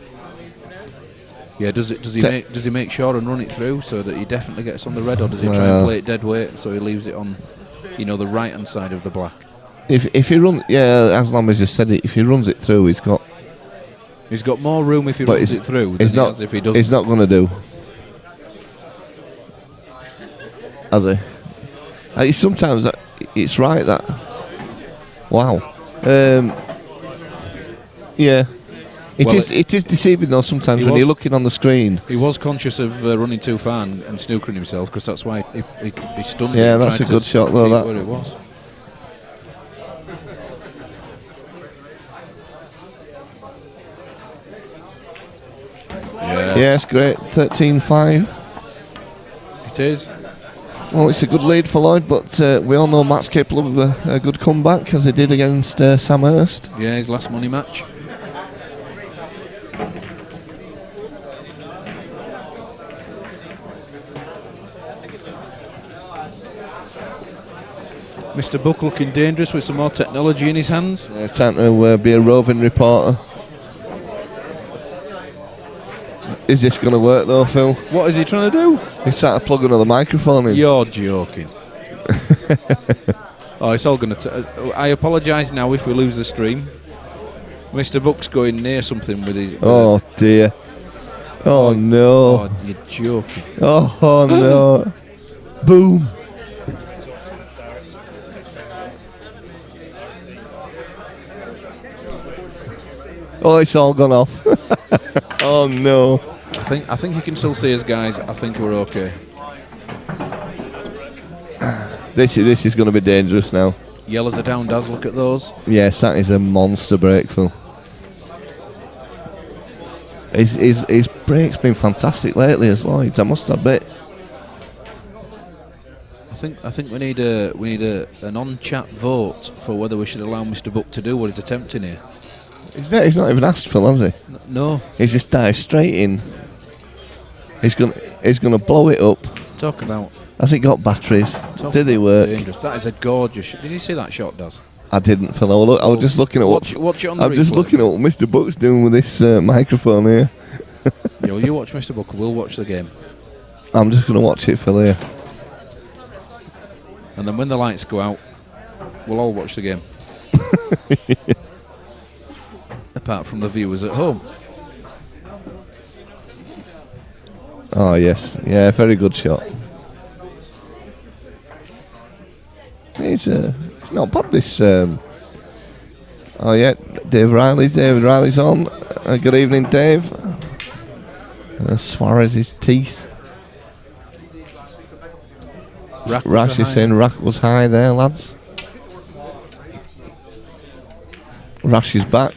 Yeah, does he make sure and run it through so that he definitely gets on the red, or does he try and play it dead weight so he leaves it on, the right hand side of the black? If he runs, as Lam just said it, if he runs it through, he's got more room if he runs it through than he has if he doesn't. He's not going to do, has he? Sometimes it's right that. Wow. Yeah. It is deceiving though sometimes when you're looking on the screen. He was conscious of running too far and snookering himself, because that's why he stunned. Yeah, that's a good shot though. That. Where it was. Yeah, it's great. 13-5. It is. Well, it's a good lead for Lloyd, but we all know Matt's capable of a good comeback, as he did against Samhurst. Yeah, his last money match. Mr. Buck looking dangerous with some more technology in his hands. It's time to be a roving reporter. Is this going to work though, Phil? What is he trying to do? He's trying to plug another microphone in. You're joking. Oh, it's all going to... I apologise now if we lose the stream. Mr. Buck's going near something with his... Oh dear. Oh no. Oh, you're joking. Oh no. Boom. Oh, it's all gone off. Oh no. I think you can still see us, guys. I think we're okay. This is going to be dangerous now. Yellows are down, Daz. Look at those. Yes, that is a monster break, Phil. His break's been fantastic lately as Lloyd's, I must admit. I think we need an on-chat vote for whether we should allow Mr. Buck to do what he's attempting here. He's not even asked, Phil, has he? No. He's just dived straight in. He's gonna blow it up. Talk about. Has it got batteries? Did they work? Dangerous. That is a gorgeous shot. Did you see that shot, Daz? I didn't, Phil. I was just looking at watch it on the I'm just replay. looking at what Mr. Buck's doing with this microphone here. Yo, you watch Mr. Buck. We'll watch the game. I'm just gonna watch it, Phil, here. And then when the lights go out, we'll all watch the game. Apart from the viewers at home. Oh yes, yeah, very good shot. It's not bad. This. Oh yeah, David Riley's on. Good evening, Dave. Suarez's teeth. Rash is saying Rack was high there, lads. Rash is back.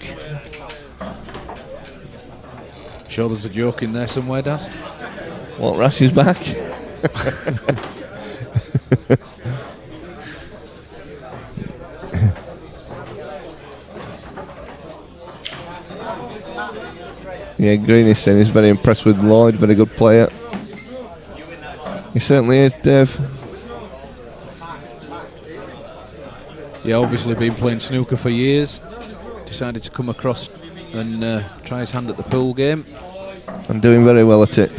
Sure, there's a joke in there somewhere, Daz. What, Rash is back? Yeah, Green is saying he's very impressed with Lloyd, very good player. He certainly is, Dave. Yeah, obviously been playing snooker for years. Decided to come across and try his hand at the pool game. And doing very well at it.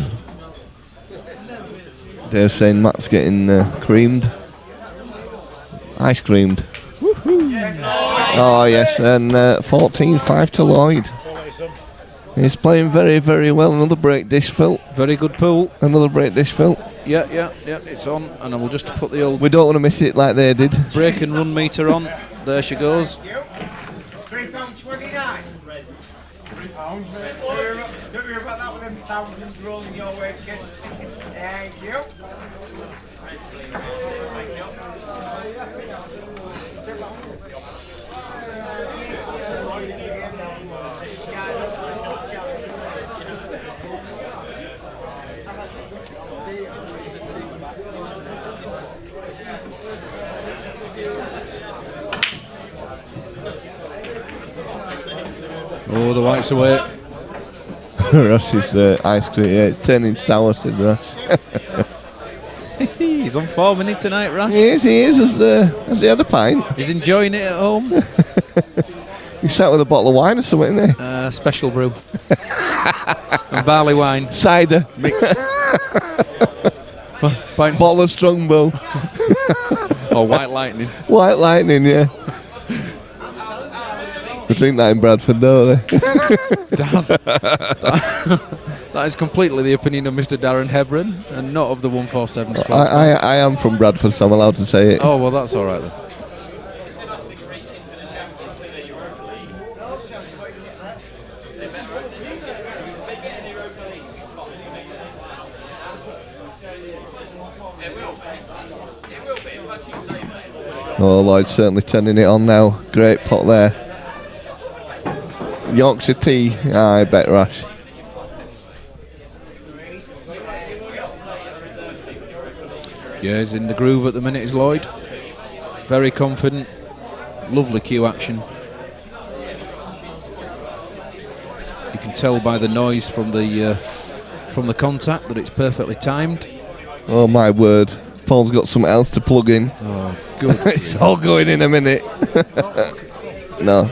Dave's saying Matt's getting creamed. Ice creamed. Oh yes, and 14-5 to Lloyd. He's playing very, very well. Another break dish, Phil. Very good pool. Another break dish, Phil. Yeah, it's on. And I will just put the old We don't want to miss it like they did. break and run meter on. There she goes. £3.29. £3. Don't worry about that with them thousands rolling your way, kid. Thank you. Oh, the white's away. Rush's ice cream, yeah, it's turning sour, said Rush. He's on form, isn't he, tonight, Rash? He is. Has he had a pint? He's enjoying it at home. He sat with a bottle of wine or something, isn't he? Special brew. And barley wine. Cider. Mixed. Bottle of Strongbow. Or White Lightning. White Lightning, yeah. They drink that in Bradford, don't they? That is completely the opinion of Mr. Darren Hebron and not of the 147 Sport. I am from Bradford, so I'm allowed to say it. Oh, well, that's all right then. Oh, Lloyd's certainly turning it on now. Great pot there. Yorkshire tea. I bet Rash. Yeah, he's in the groove at the minute, is Lloyd. Very confident. Lovely cue action. You can tell by the noise from the contact that it's perfectly timed. Oh my word. Paul's got something else to plug in. Oh, good. It's all going in a minute. No.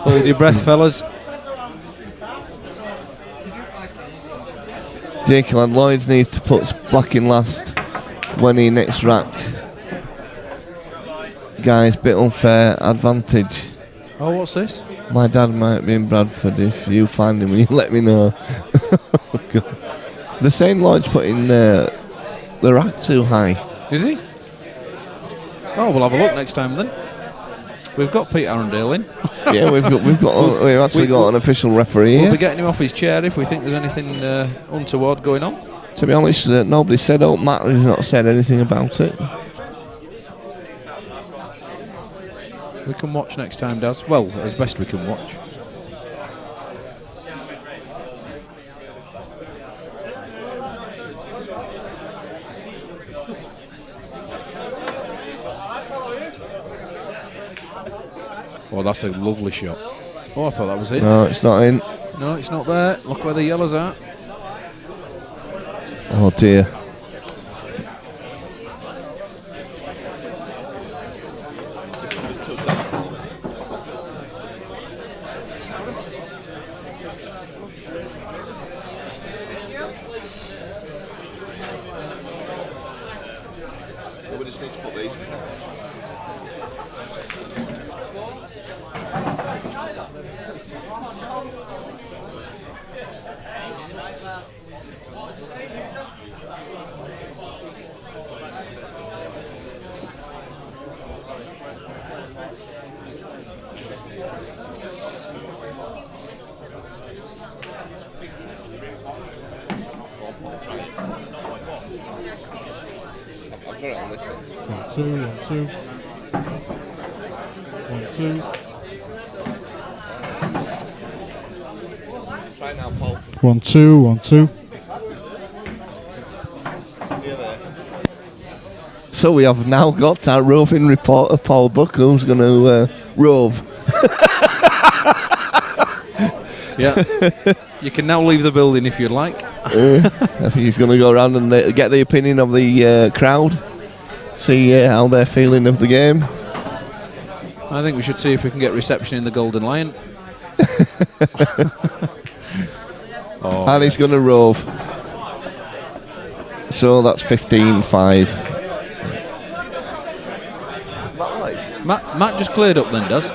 Hold your breath, fellas. Jake Lloyd needs to put Black in last when he next rack. Guys, bit unfair advantage. Oh, what's this? My dad might be in Bradford. If you find him, will you let me know? They're saying Lloyd's putting the rack too high. Is he? Oh, we'll have a look next time then. We've got Pete Arundale in. Yeah, we've actually got an official referee We'll here. be getting him off his chair if we think there's anything untoward going on. To be honest, nobody said. Oh, Matt has not said anything about it. We can watch next time, Daz. Well, as best we can watch. Oh, that's a lovely shot. Oh, I thought that was in. No, it's not in. No, it's not there. Look where the yellows are. Oh dear. One, two, 1, 2. So we have now got our roving reporter Paul Buck, who's going to rove. Yeah. You can now leave the building if you'd like. I think he's going to go around and get the opinion of the crowd, see how they're feeling of the game. I think we should see if we can get reception in the Golden Lion. And he's going to rove. So that's 15-5. Matt just cleared up then, does?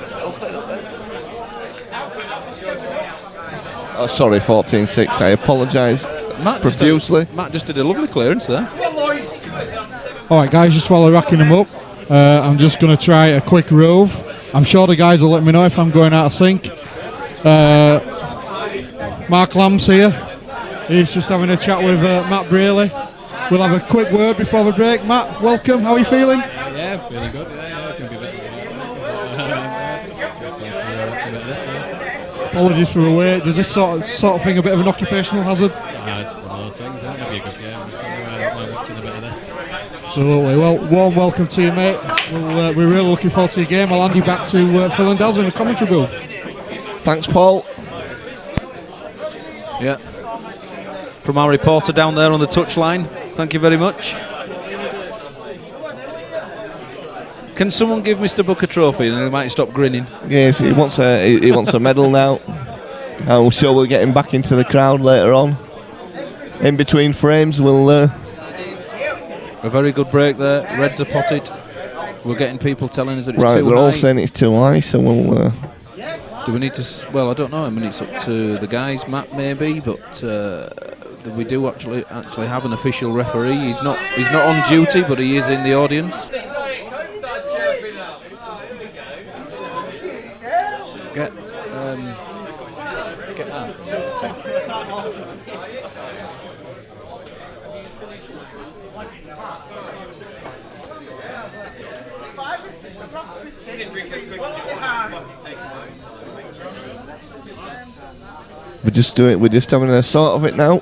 Oh, sorry, 14-6. I apologise profusely. Matt just did a lovely clearance there. Alright guys, just while I'm racking them up, I'm just going to try a quick rove. I'm sure the guys will let me know if I'm going out of sync. Mark Lamb's here. He's just having a chat with Matt Braley. We'll have a quick word before the break. Matt, welcome. How are you feeling? Yeah, feeling good. Yeah, can be better. Apologies for the wait. Does this sort of thing a bit of an occupational hazard? It's one of those things. It'll be a good game. We're watching a bit of this. Absolutely. Well, warm welcome to you, mate. We're really looking forward to your game. I'll hand you back to Phil and Daz in the commentary booth. Thanks, Paul. Yeah. From our reporter down there on the touchline. Thank you very much. Can someone give Mr. Buck a trophy and he might stop grinning? Yes, he wants a medal now. I'm sure we'll get him back into the crowd later on. In between frames, we'll... A very good break there. Reds are potted. We're getting people telling us that it's too high. Right, they're all saying it's too high, so we'll... Do we need to... Well, I don't know. I mean, it's up to the guys, Matt maybe, but we do actually have an official referee. He's not on duty, but he is in the audience. Get that. We're just having a sort of it now.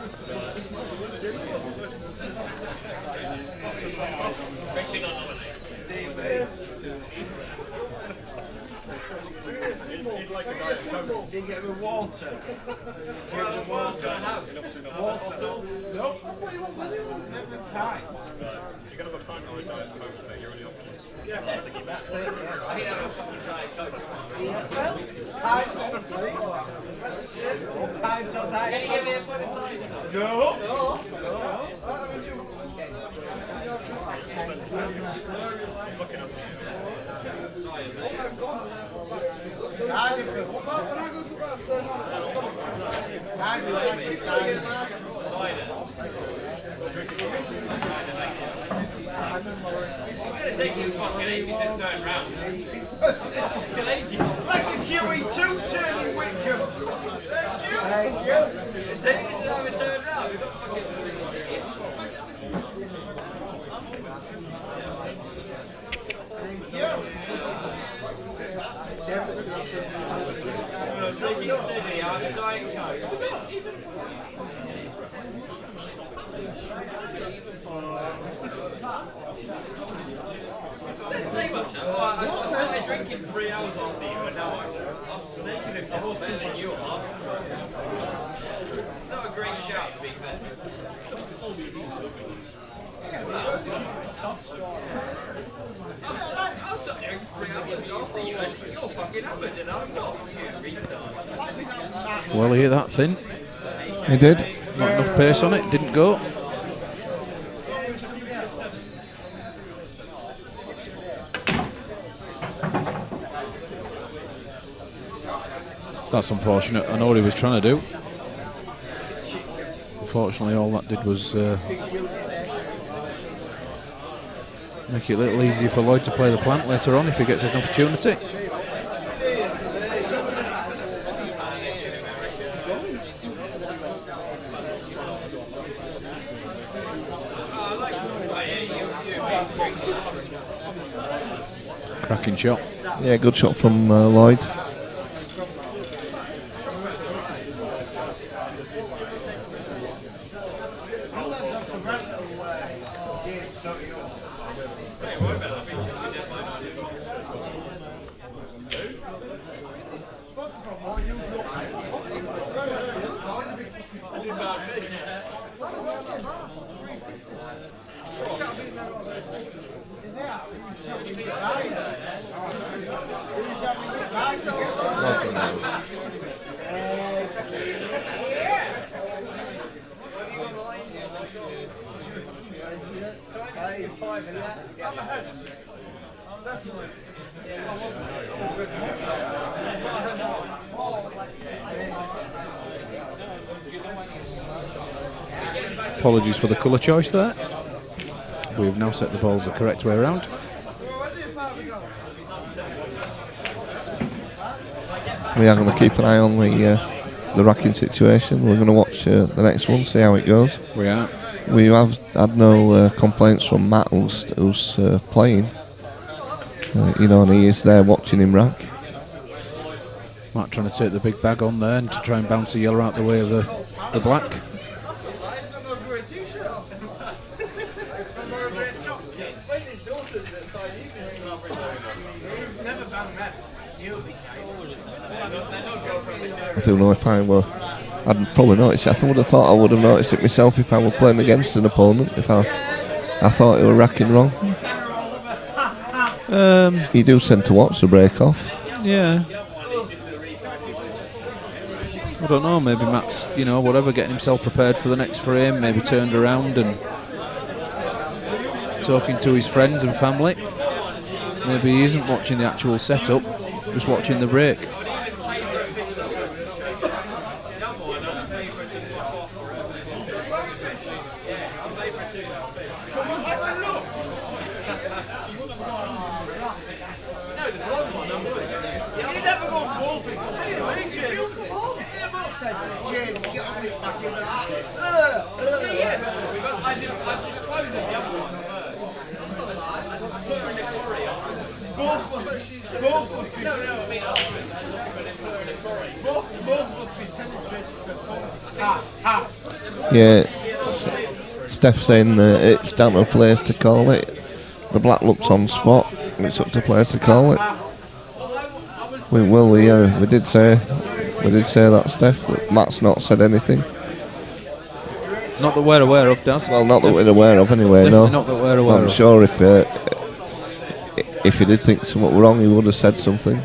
Like the QE2 turning Wickham. Thank you. It's taking its time to turn round. We've got take it steady, I'm a dying Let's say much. I started drinking 3 hours on beer and now I'm snaking it better than you are. It's not a great shout to be fair. I'll stop there 3 hours after you and you're fucking hammered and I'm not. You retard. Well, hear that, Finn? He did. Not enough pace on it, didn't go. That's unfortunate. I know what he was trying to do. Unfortunately, all that did was make it a little easier for Lloyd to play the plant later on if he gets an opportunity. Cracking shot. Yeah, good shot from Lloyd. Apologies for the colour choice there. We've now set the balls the correct way around. We are going to keep an eye on the racking situation. We're going to watch the next one, see how it goes. We are. We have had no complaints from Matt, who's playing. And he is there watching him rack. Matt trying to take the big bag on there and to try and bounce the yellow out the way of the black. I don't know if I'd probably noticed it. I would have thought I would have noticed it myself if I were playing against an opponent, if I thought he were racking wrong. You do tend to watch the break off. Yeah. I don't know, maybe Matt's, whatever, getting himself prepared for the next frame, maybe turned around and talking to his friends and family. Maybe he isn't watching the actual setup, just watching the break. Yeah, Steph's saying it's down to players to call it. The black looks on spot. It's up to players to call it. We did say We did say that, Steph, that Matt's not said anything. Not that we're aware of, Daz. Well, not that we're aware of anyway, Definitely no. not that we're aware I'm of. sure if he did think something was wrong, he would have said something.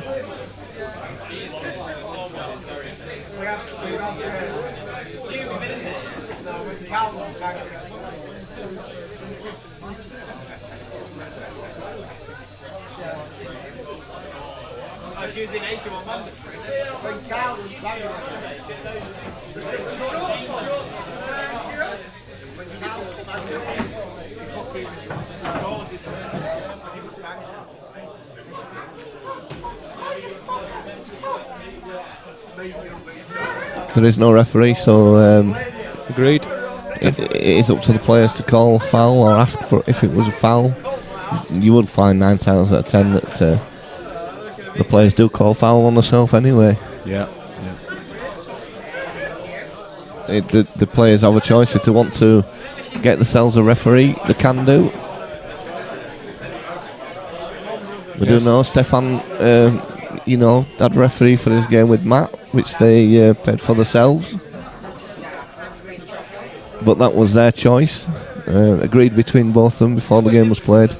There is no referee, so agreed. It is up to the players to call foul or ask for if it was a foul. You would find 9 times out of 10 that the players do call foul on themselves anyway. Yeah. The players have a choice if they want to get themselves a referee. They can do. We do know Stefan, had referee for his game with Matt, which they paid for themselves. But that was their choice, agreed between both of them before the game was played.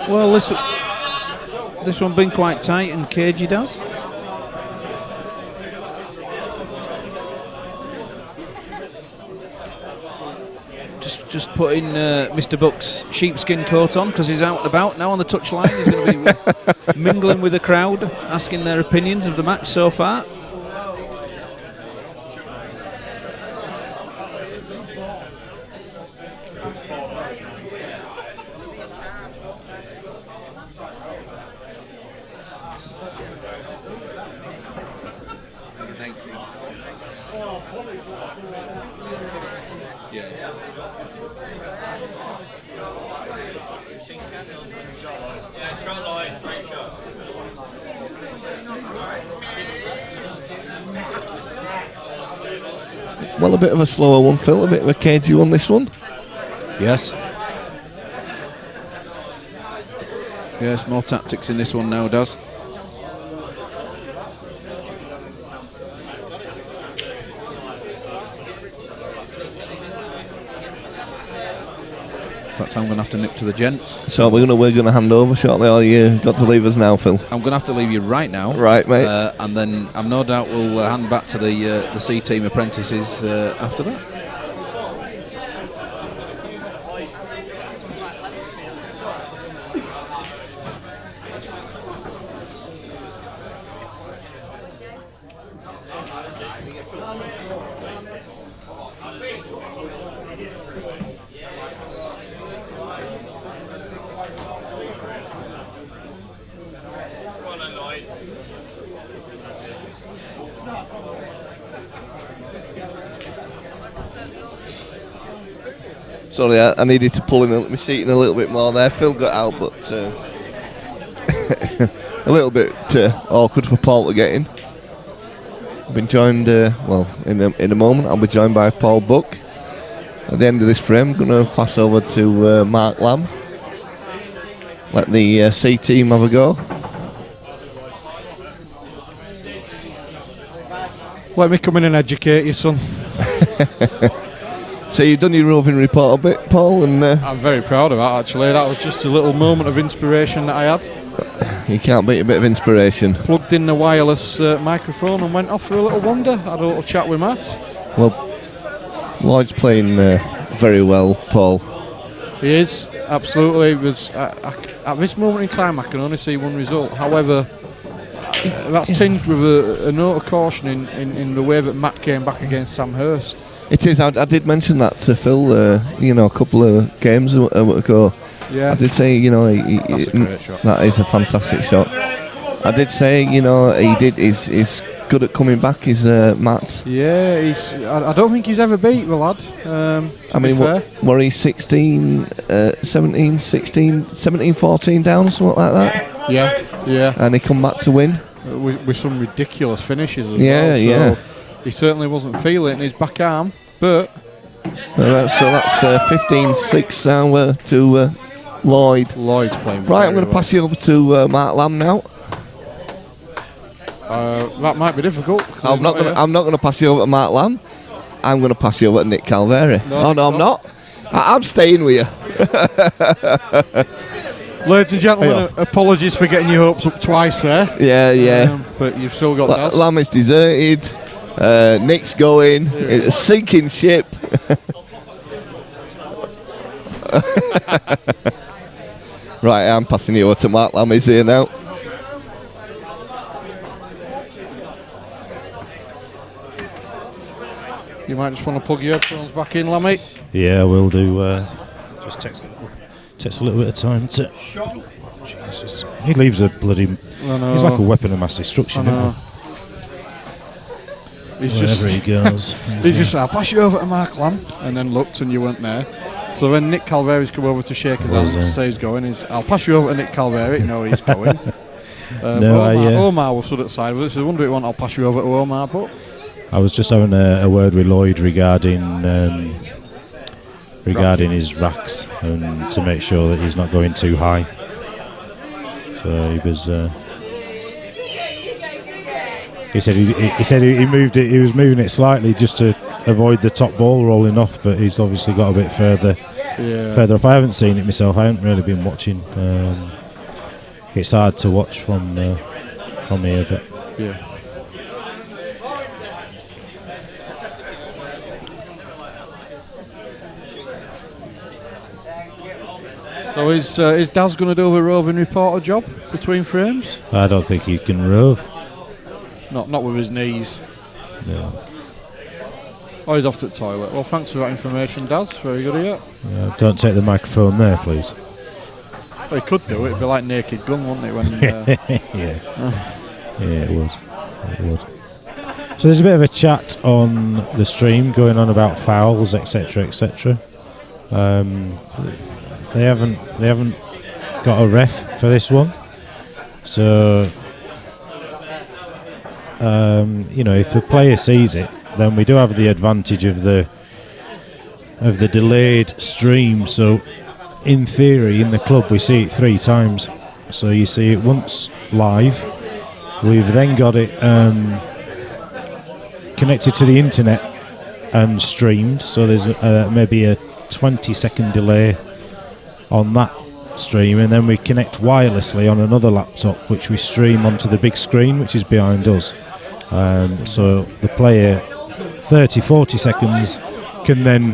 Well, this one been quite tight and cagey, does. Just putting Mr. Buck's sheepskin coat on because he's out and about now on the touchline. He's going to be mingling with the crowd, asking their opinions of the match so far. Well, a bit of a slower one, Phil, a bit of a cagey one, this one. Yes. Yes, more tactics in this one now, does. that time I'm going to have to nip to the gents. So we're gonna hand over shortly, or you got to leave us now, Phil? I'm going to have to leave you right now. Right, mate. And then I've no doubt we'll hand back to the C team apprentices after that. Sorry, I needed to pull in my seat in a little bit more there. Phil got out, but a little bit awkward for Paul to get in. I've been joined, in a moment, I'll be joined by Paul Buck. At the end of this frame, I'm going to pass over to Mark Lamb. Let the C team have a go. Let me come in and educate you, son. So you've done your roving report a bit, Paul, and I'm very proud of that, actually. That was just a little moment of inspiration that I had. You can't beat a bit of inspiration. Plugged in the wireless microphone and went off for a little wander. Had a little chat with Matt. Well, Lloyd's playing very well, Paul. He is, absolutely. It was, at this moment in time, I can only see one result. However, that's tinged with a note of caution in the way that Matt came back against Sam Hurst. It is. I did mention that to Phil, a couple of games ago. Yeah. I did say, That's a great shot. That is a fantastic shot. I did say, he's good at coming back, is Matt. Yeah, I don't think he's ever beat the lad. Were he 17, 14 down or something like that? Yeah. And he come back to win. With some ridiculous finishes as well. Yeah. So he certainly wasn't feeling it in his back arm, but... So that's 15-6 now to Lloyd. Lloyd's playing right, I'm going to pass you over to Mark Lamb now. That might be difficult. I'm not going to pass you over to Mark Lamb. I'm going to pass you over to Nick Calveri. No, I'm not. I'm staying with you. Ladies and gentlemen, apologies for getting your hopes up twice there. Yeah. But you've still got Daz. Lamb is deserted. Nick's going. It's a sinking ship. Right, I'm passing you over to Mark Lamb. He's here now. You might just want to plug your headphones back in, Lammy. Yeah, we'll do. Just takes a little bit of time to. Jesus, he leaves a bloody. He's like a weapon of mass destruction. Isn't he? Wherever he goes. He's just said, I'll pass you over to Mark Lamb, and then looked and you weren't there. So when Nick Calveri's come over to shake his hand to say he's going, I'll pass you over to Nick Calveri. No, he's going. Omar was stood at the side of it, so I wonder if you want, I'll pass you over to Omar. But I was just having a word with Lloyd regarding his racks and to make sure that he's not going too high. So he was. He said he moved it. He was moving it slightly just to avoid the top ball rolling off, but he's obviously got a bit further off. I haven't seen it myself. I haven't really been watching. It's hard to watch from here, but yeah. So is Daz going to do a roving reporter job between frames? I don't think he can rove. Not with his knees. No. Oh, he's off to the toilet. Well, thanks for that information, Daz. Very good of you. Yeah, don't take the microphone there, please. Well, he could do it. It'd be like Naked Gun, wouldn't it? When, Yeah, it would. So there's a bit of a chat on the stream going on about fouls, etc., etc. They haven't got a ref for this one, so if the player sees it, then we do have the advantage of the delayed stream. So in theory, in the club, we see it 3 times. So you see it once live. We've then got it connected to the internet and streamed. So there's maybe a 20-second delay on that stream, and then we connect wirelessly on another laptop, which we stream onto the big screen, which is behind us. So the player, 30-40 seconds, can then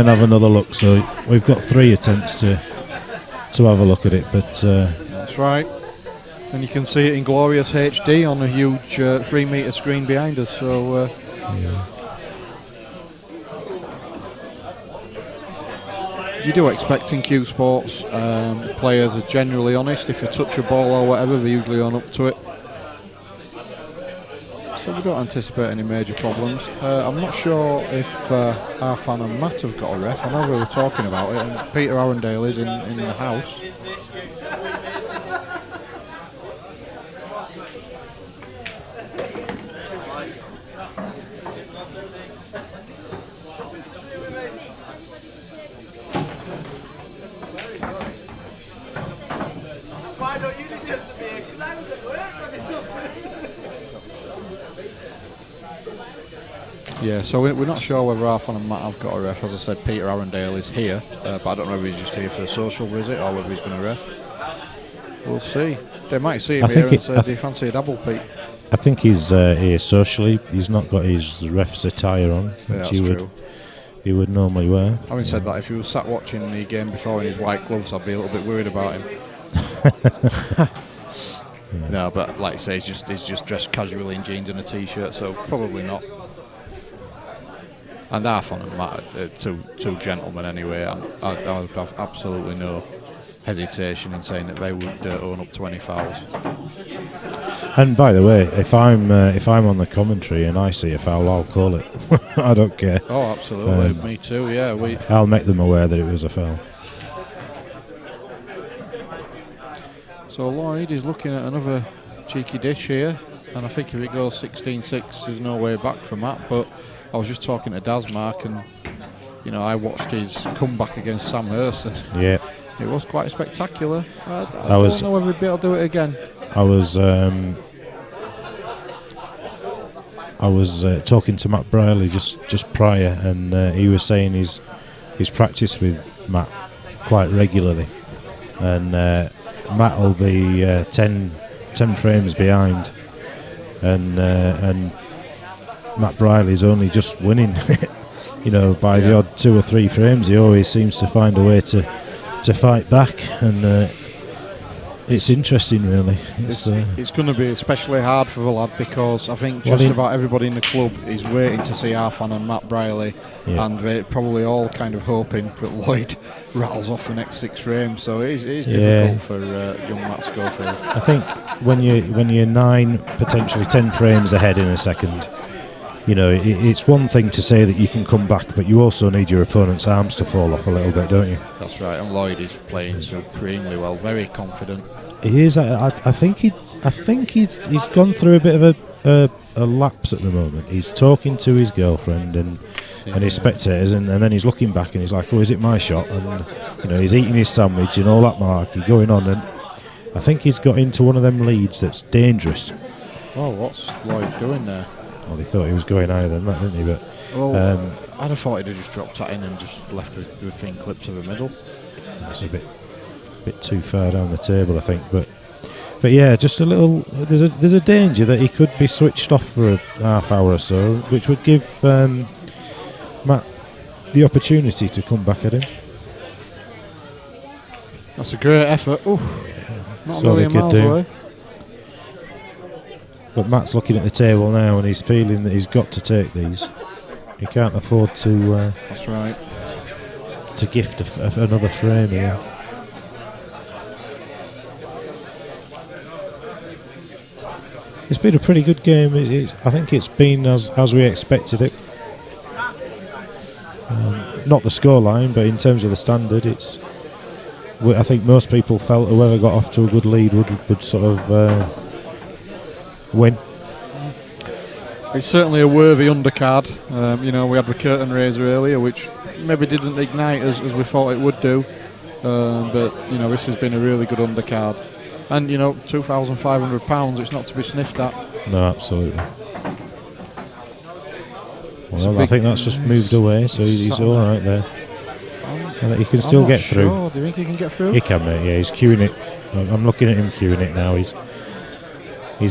have another look. So we've got 3 attempts to have a look at it, but that's right. And you can see it in glorious HD on a huge 3-metre screen behind us. So you do expect in Q Sports, players are generally honest. If you touch a ball or whatever, they're usually on up to it. So we don't anticipate any major problems. I'm not sure if Arfan and Matt have got a ref. I know we were talking about it, and Peter Arundale is in the house. Why don't you just answer me? Because I was at work when this happened. Yeah, so we're not sure whether Arfan and Matt have got a ref. As I said, Peter Arundale is here, but I don't know if he's just here for a social visit or whether he's going to ref. We'll see. They might see him here and say, do you fancy a double, Pete? I think he's here socially. He's not got his ref's attire on, which he would normally wear. Having said that, if he was sat watching the game before in his white gloves, I'd be a little bit worried about him. No, but like I say, he's just dressed casually in jeans and a t-shirt, so probably not. And Arfan and Matt are two gentlemen anyway. I would have absolutely no hesitation in saying that they would own up to any fouls. And by the way, if I'm on the commentary and I see a foul, I'll call it. I don't care. Oh, absolutely. Me too. Yeah, I'll make them aware that it was a foul. So Lloyd is looking at another cheeky dish here, and I think if it goes 16-6, there's no way back from that. But I was just talking to Dasmark, and I watched his comeback against Sam Hurst, and it was quite spectacular. I don't know whether he'd be able to do it again. I was talking to Matt Briley just prior, and he was saying he's practiced with Matt quite regularly, and Matt will be 10 frames behind, and Matt Briley's only just winning, by the odd 2 or 3 frames. He always seems to find a way to fight back, and it's interesting, really. It's going to be especially hard for the lad, because I think about everybody in the club is waiting to see Arfan and Matt Briley, and they're probably all kind of hoping that Lloyd rattles off the next 6 frames. So it is difficult for young Matt Schofield. I think when you're 9, potentially 10 frames ahead in a second, it's one thing to say that you can come back, but you also need your opponent's arms to fall off a little bit, don't you? That's right, and Lloyd is playing supremely well, very confident. He is. I think he's gone through a bit of a lapse at the moment. He's talking to his girlfriend and his spectators, and then he's looking back and he's like, "Oh, is it my shot?" And he's eating his sandwich and all that malarkey going on, and I think he's got into one of them leads that's dangerous. Oh, what's Lloyd doing there? Well, he thought he was going higher than that, didn't he? But I'd have thought he'd have just dropped that in and just left the thin clip to the middle. That's a bit too far down the table, I think. But yeah, just a little. There's a danger that he could be switched off for a half hour or so, which would give Matt the opportunity to come back at him. That's a great effort. Ooh, not all really he a could miles do. away. But Matt's looking at the table now, and he's feeling that he's got to take these. He can't afford to. That's right. To gift another frame here. It's been a pretty good game. I think it's been as we expected it. Not the scoreline, but in terms of the standard, I think most people felt whoever got off to a good lead would sort of win. It's certainly a worthy undercard. We had the curtain raiser earlier, which maybe didn't ignite as we thought it would do. But this has been a really good undercard. And £2,500, it's not to be sniffed at. No, absolutely. Well, I think that's just moved away, so he's all right there. And that he can still get through. Sure. Do you think he can get through? He can, mate. Yeah, he's queuing it. I'm looking at him queuing it now. He's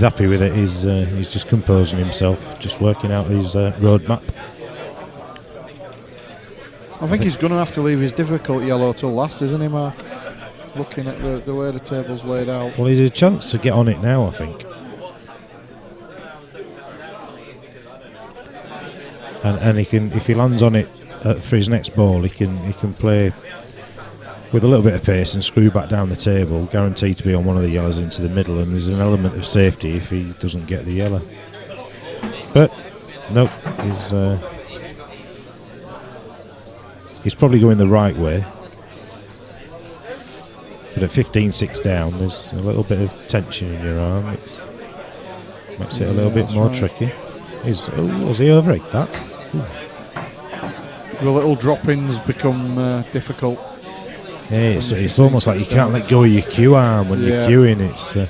happy with it. He's just composing himself, just working out his roadmap. I think he's going to have to leave his difficult yellow till last, isn't he, Mark? Looking at the way the table's laid out. Well, he's a chance to get on it now, I think. And he can, if he lands on it for his next ball, he can play with a little bit of pace and screw back down the table, guaranteed to be on one of the yellows into the middle, and there's an element of safety if he doesn't get the yellow. But nope, he's probably going the right way. But at 15-6 down, there's a little bit of tension in your arm. It makes it a little bit more tricky. Was he over-egged that? The little drop-ins become difficult. Yeah, it's almost like you can't let go of your cue arm when you're queuing. It's a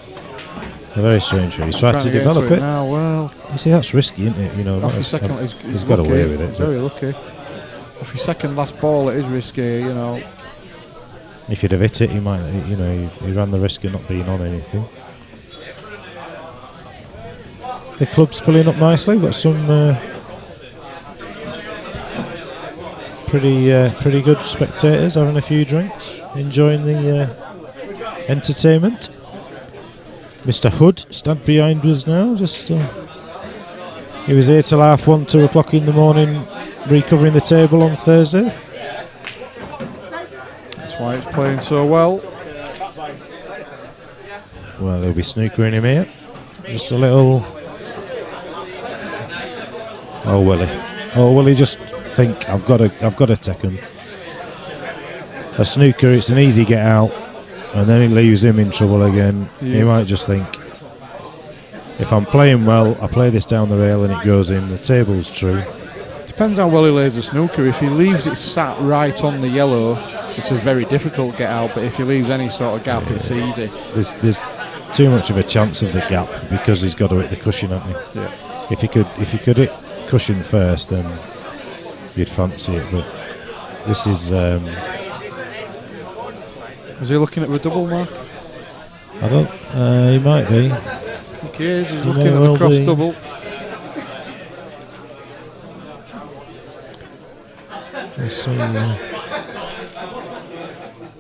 very strange way. He's tried to develop it. Now, well, you see, that's risky, isn't it? You know, off his second, he's got away with it. He's very lucky. Off his second last ball, it is risky, you know. If he'd have hit it, he might, you know, he ran the risk of not being on anything. The club's filling up nicely. We've got some pretty good spectators having a few drinks, enjoying the entertainment. Mr. Hood stood behind us now. Just he was here till 1:30, 2 o'clock in the morning, recovering the table on Thursday. That's why it's playing so well. Well, he'll be snookering him here. Just a little. Oh, will he just think I've got to take him? A snooker, it's an easy get out, and then it leaves him in trouble again. He might just think, if I'm playing well, I play this down the rail and it goes in. The table's true. Depends how well he lays the snooker. If he leaves it sat right on the yellow, it's a very difficult get out. But if he leaves any sort of gap, it's easy. There's too much of a chance of the gap because he's got to hit the cushion, hasn't he? Yeah. If he could hit cushion first, then you'd fancy it. But this is. Is he looking at the double, Mark? I don't. He might be. I think he is. He's looking at the cross double. Let's see.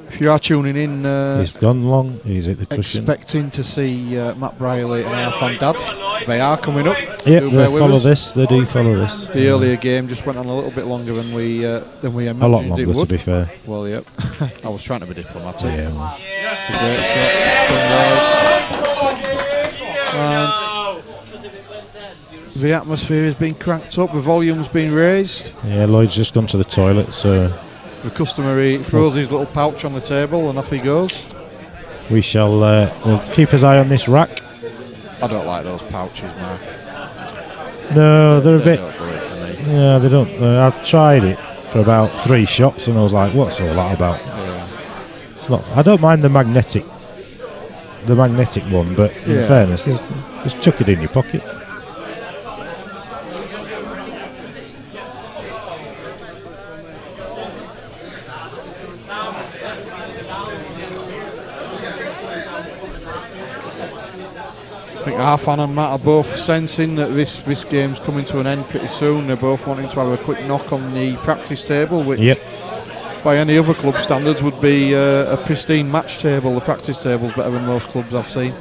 If you are tuning in, he's gone long. He's at the cushion. Expecting to see Matt Briley and our fan Dad. They are coming up. Yeah, they follow this. They do follow this. The earlier game just went on a little bit longer than we imagined a lot longer, it would. to be fair. Well, yep. I was trying to be diplomatic. Yeah. Well. It's a great shot from Lloyd. And the atmosphere has been cranked up. The volume's been raised. Yeah, Lloyd's just gone to the toilet, so. The customer, he throws his little pouch on the table and off he goes. We shall we'll keep his eye on this rack. I don't like those pouches, Mark. No, they're a bit. Don't do it for me. Yeah, they don't. I've tried it for about 3 shots and I was like, what's all that about? Yeah. Look, I don't mind the magnetic one, but in fairness, just chuck it in your pocket. I think Arfan and Matt are both sensing that this game's coming to an end pretty soon. They're both wanting to have a quick knock on the practice table, which by any other club standards would be a pristine match table. The practice table's better than most clubs I've seen.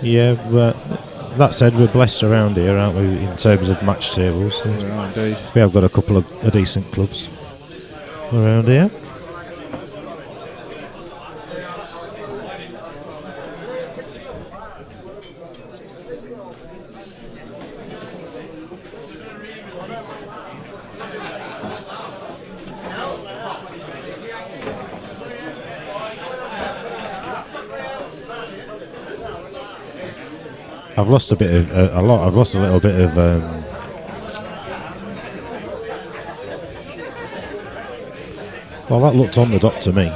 Yeah, but that said, we're blessed around here, aren't we, in terms of match tables? We are indeed. We have got a couple of decent clubs around here. I've lost a bit of I've lost a little bit of well, that looked on the dot to me.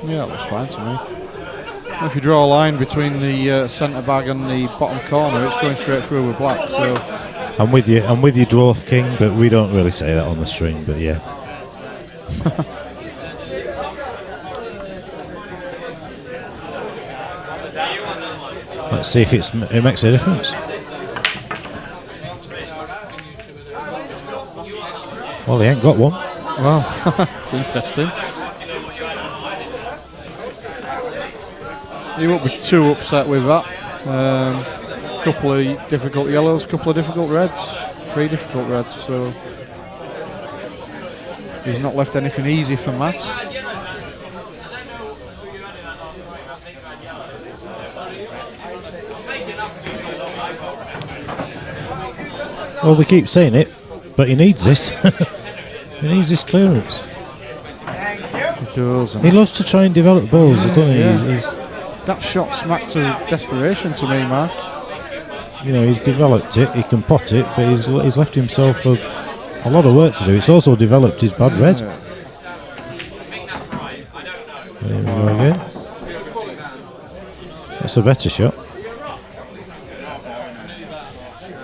Yeah, that looks fine to me. If you draw a line between the centre bag and the bottom corner, it's going straight through with black. So I'm with you, Dwarf King, but we don't really say that on the stream, but yeah. Let's see if it makes a difference. Well, he ain't got one. Well, it's interesting. You won't be too upset with that. Couple of difficult yellows, couple of difficult reds, 3 difficult reds, so he's not left anything easy for Matt. Well, they keep saying it, but he needs this. He needs this clearance. He does. He loves to try and develop balls, doesn't he? Yeah. That shot smacked of desperation to me, Mark. You know, he's developed it, he can pot it, but he's left himself a lot of work to do. It's also developed his bad red. Yeah. There we go again. That's a better shot.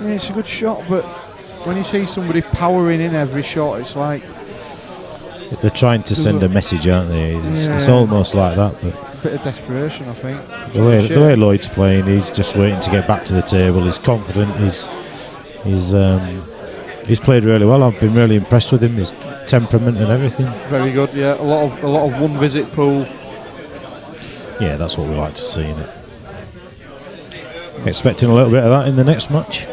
Yeah, it's a good shot, but when you see somebody powering in every shot, it's like... They're trying to send a message, aren't they? It's almost like that, but... A bit of desperation, I think. The way Lloyd's playing, he's just waiting to get back to the table. He's confident. He's played really well. I've been really impressed with him. His temperament and everything. Very good. Yeah, a lot of one visit pool. Yeah, that's what we like to see, innit? Expecting a little bit of that in the next match.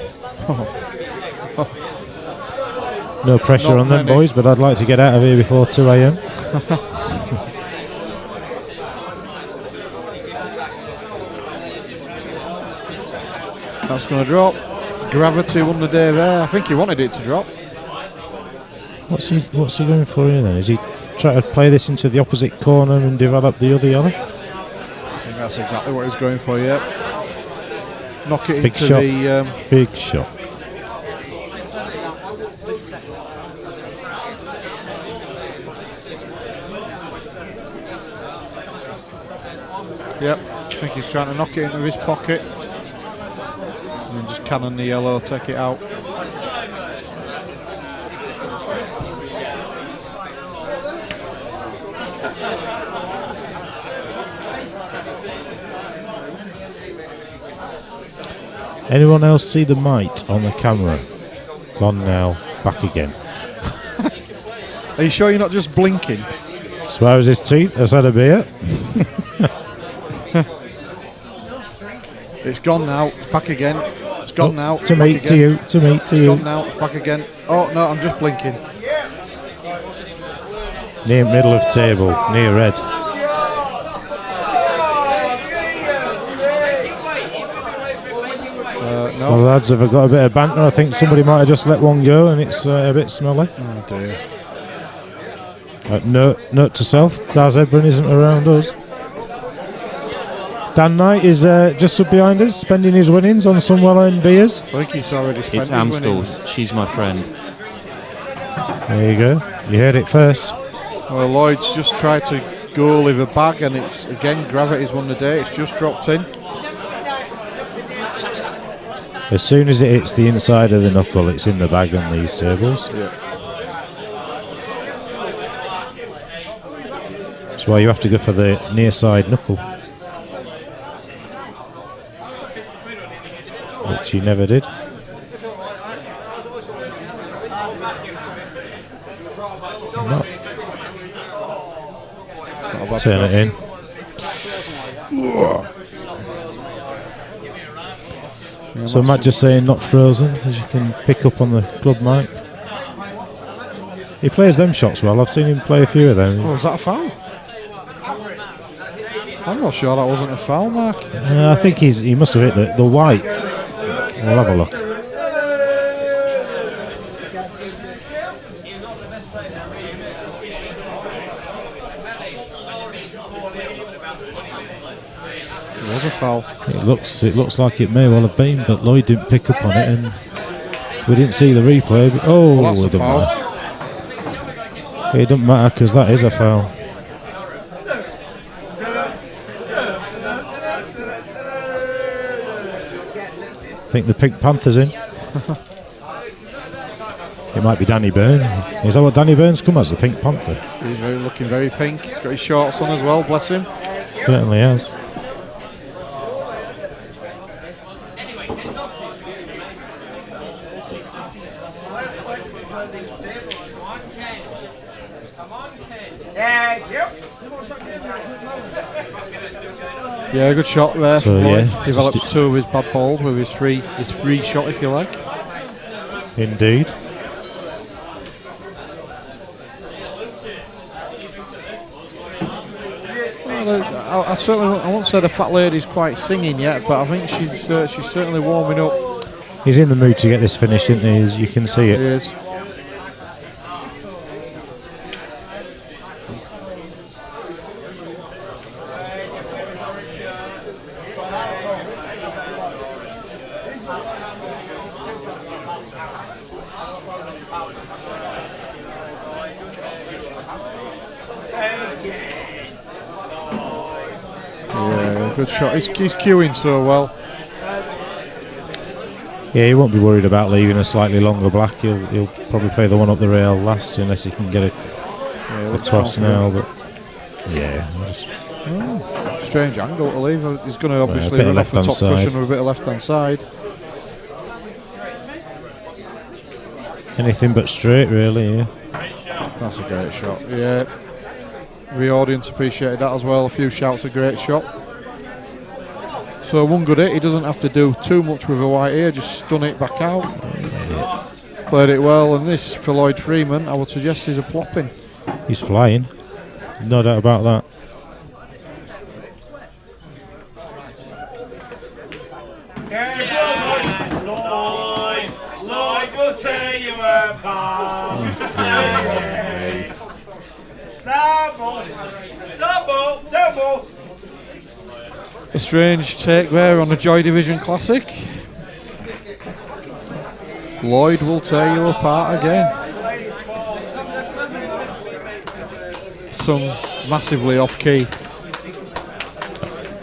No pressure Not on them many. boys, but I'd like to get out of here before 2 a.m. That's going to drop. Gravity won the day there. I think he wanted it to drop. What's he going for here then? Is he trying to play this into the opposite corner and develop the other yellow? I think that's exactly what he's going for, yeah. Knock it Big into shot. the... Big shot. Yep, I think he's trying to knock it into his pocket. And then just cannon the yellow, take it out. Anyone else see the mite on the camera? Gone now, back again. Are you sure you're not just blinking? Swears his teeth has had a beer. It's gone now, it's back again. It's gone now. To me, to you, to me, to It's you. gone now, it's back again. Oh no, I'm just blinking. Near middle of table, near red. No. Well, lads have got a bit of banter. I think somebody might have just let one go and it's a bit smelly. Oh dear. Note to self, Daz Ebron isn't around us. Dan Knight is just up behind us, spending his winnings on some well-earned beers. I think he's already spent It's his Amstel's. winnings. She's my friend. There you go. You heard it first. Well, Lloyd's just tried to goal with a bag and it's, again, gravity's won the day. It's just dropped in. As soon as it hits the inside of the knuckle, it's in the bag on these tables. Yeah. That's why you have to go for the near side knuckle. Which he never did. No. Turn it in. So Matt just saying not frozen, as you can pick up on the club mic. He plays them shots well. I've seen him play a few of them. Oh, was that a foul? I'm not sure that wasn't a foul, Mark. I think he must have hit the white. We'll have a look. It was a foul. It looks like it may well have been, but Lloyd didn't pick up on it, and we didn't see the replay. Oh, Well, that's a it doesn't foul. matter. It doesn't matter because that is a foul. I think the Pink Panther's in. It might be Danny Byrne. Is that what Danny Byrne's come as, the Pink Panther? He's looking very pink. He's got his shorts on as well, bless him. Certainly has. Yeah, good shot there. So, Lloyd yeah, develops just 2 of his bad balls with his free shot, if you like. Indeed. Well, I won't say the fat lady's quite singing yet, but I think she's certainly warming up. He's in the mood to get this finished, isn't he? As you can see it. He is. Yeah, good shot. He's cueing so well. Yeah, he won't be worried about leaving a slightly longer black. He'll probably play the one up the rail last unless he can get a toss now. But yeah, strange angle to leave. He's going to obviously bit of run off the top left-hand cushion side. with a bit of left hand side. anything but straight, really. Yeah. That's a great shot. Yeah, the audience appreciated that as well. A few shouts, a great shot. So one good hit. He doesn't have to do too much with a white ear. Just stun it back out. Played it well, and this for Lloyd Freeman, I would suggest is a plopping. He's flying, no doubt about that. Lloyd, we'll tear you apart. Sample. A strange take there on a Joy Division Classic. Lloyd will tear you apart again. Sung massively off key.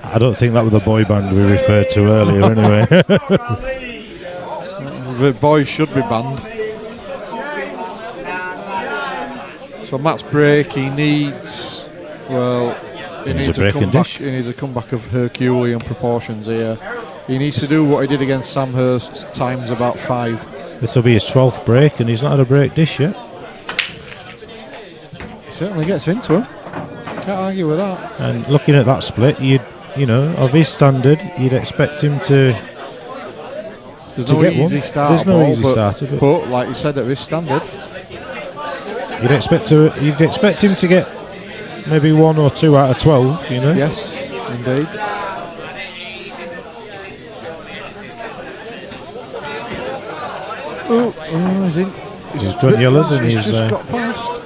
I don't think that was the boy band we referred to earlier, anyway. The boys should be banned. So Matt's break, he needs a break and dish. He needs a comeback of Herculean proportions here. He needs to do what he did against Samhurst times about 5. This will be his 12th break, and he's not had a break dish yet. He certainly gets into him. Can't argue with that. And looking at that split, of his standard, you'd expect him to. There's to no get easy one. start. There's no easy starter, but like you said, at this standard, you'd expect him to get maybe 1 or 2 out of 12. Yes, indeed. He's got yellows and he's just got past.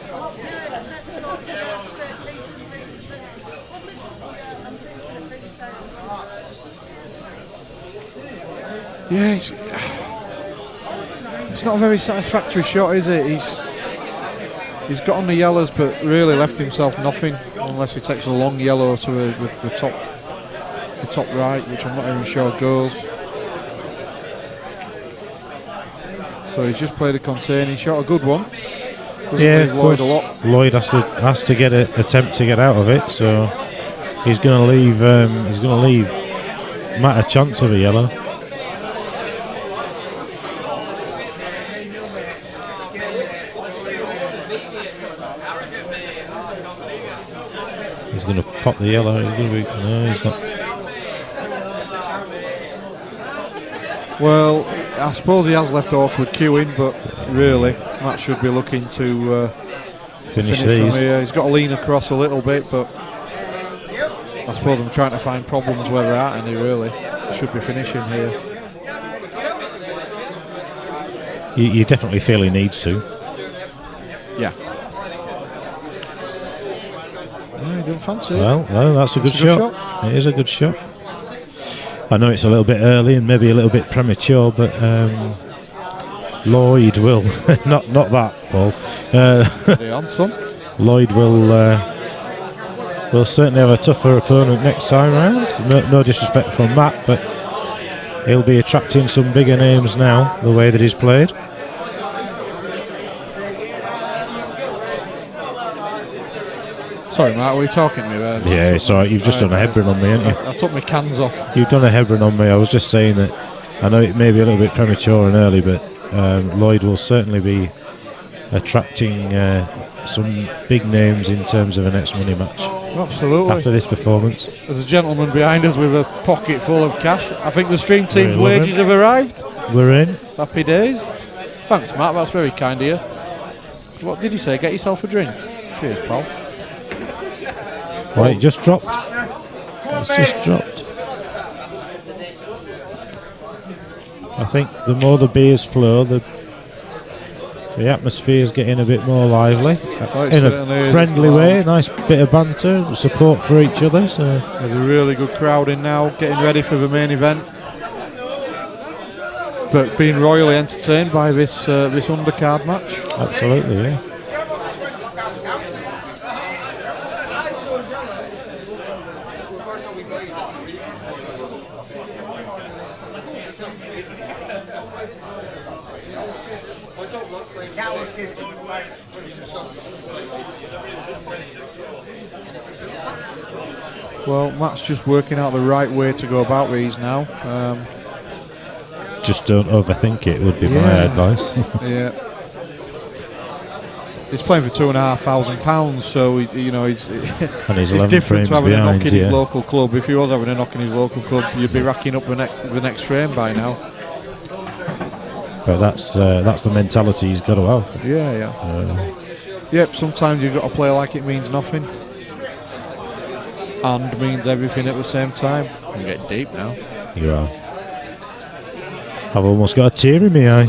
Yeah, it's not a very satisfactory shot, is it? He's got on the yellows, but really left himself nothing unless he takes a long yellow to the top right, which I'm not even sure goes. So he's just played a containing shot, a good one. Doesn't leave Lloyd a lot. Lloyd has to get an attempt to get out of it, so he's going to leave Matt a chance of a yellow. He's going to pop the yellow. No, he's not. Well, I suppose he has left awkward queuing, but really, Matt should be looking to finish from these. here. He's got to lean across a little bit, but I suppose I'm trying to find problems where we're at, and he really should be finishing here. You definitely feel he needs to. Yeah. No, he didn't fancy it. Well, that's a good shot. It is a good shot. I know it's a little bit early and maybe a little bit premature, but Lloyd will not that, Paul. Steady on, son. Lloyd will certainly have a tougher opponent next time round. No disrespect from Matt, but he'll be attracting some bigger names now, the way that he's played. Sorry, Mark, were you talking to me there? Yeah, it's alright. You've just done a Hebron on me, haven't you? I took my cans off. You've done a Hebron on me. I was just saying that I know it may be a little bit premature and early, but Lloyd will certainly be attracting some big names in terms of a next money match. Absolutely. After this performance. There's a gentleman behind us with a pocket full of cash. I think the stream team's wages have arrived. We're in. Happy days. Thanks, Matt. That's very kind of you. What did he say? Get yourself a drink. Cheers, pal. Right, it just dropped. It's just dropped. I think the more the beers flow, the atmosphere is getting a bit more lively. In a friendly way, nice bit of banter, support for each other. So there's a really good crowd in now, getting ready for the main event. But being royally entertained by this undercard match. Absolutely, yeah. Well, Matt's just working out the right way to go about these now. Just don't overthink it, would be my advice. Yeah. He's playing for £2,500, so he's and he's different to having a knock in his yeah. local club. If he was having a knock in his local club, you'd be racking up the next frame by now. But that's the mentality he's got to have. Yeah. Yep. Sometimes you've got to play like it means nothing, and means everything at the same time. You're getting deep now. You are. I've almost got a tear in my eye.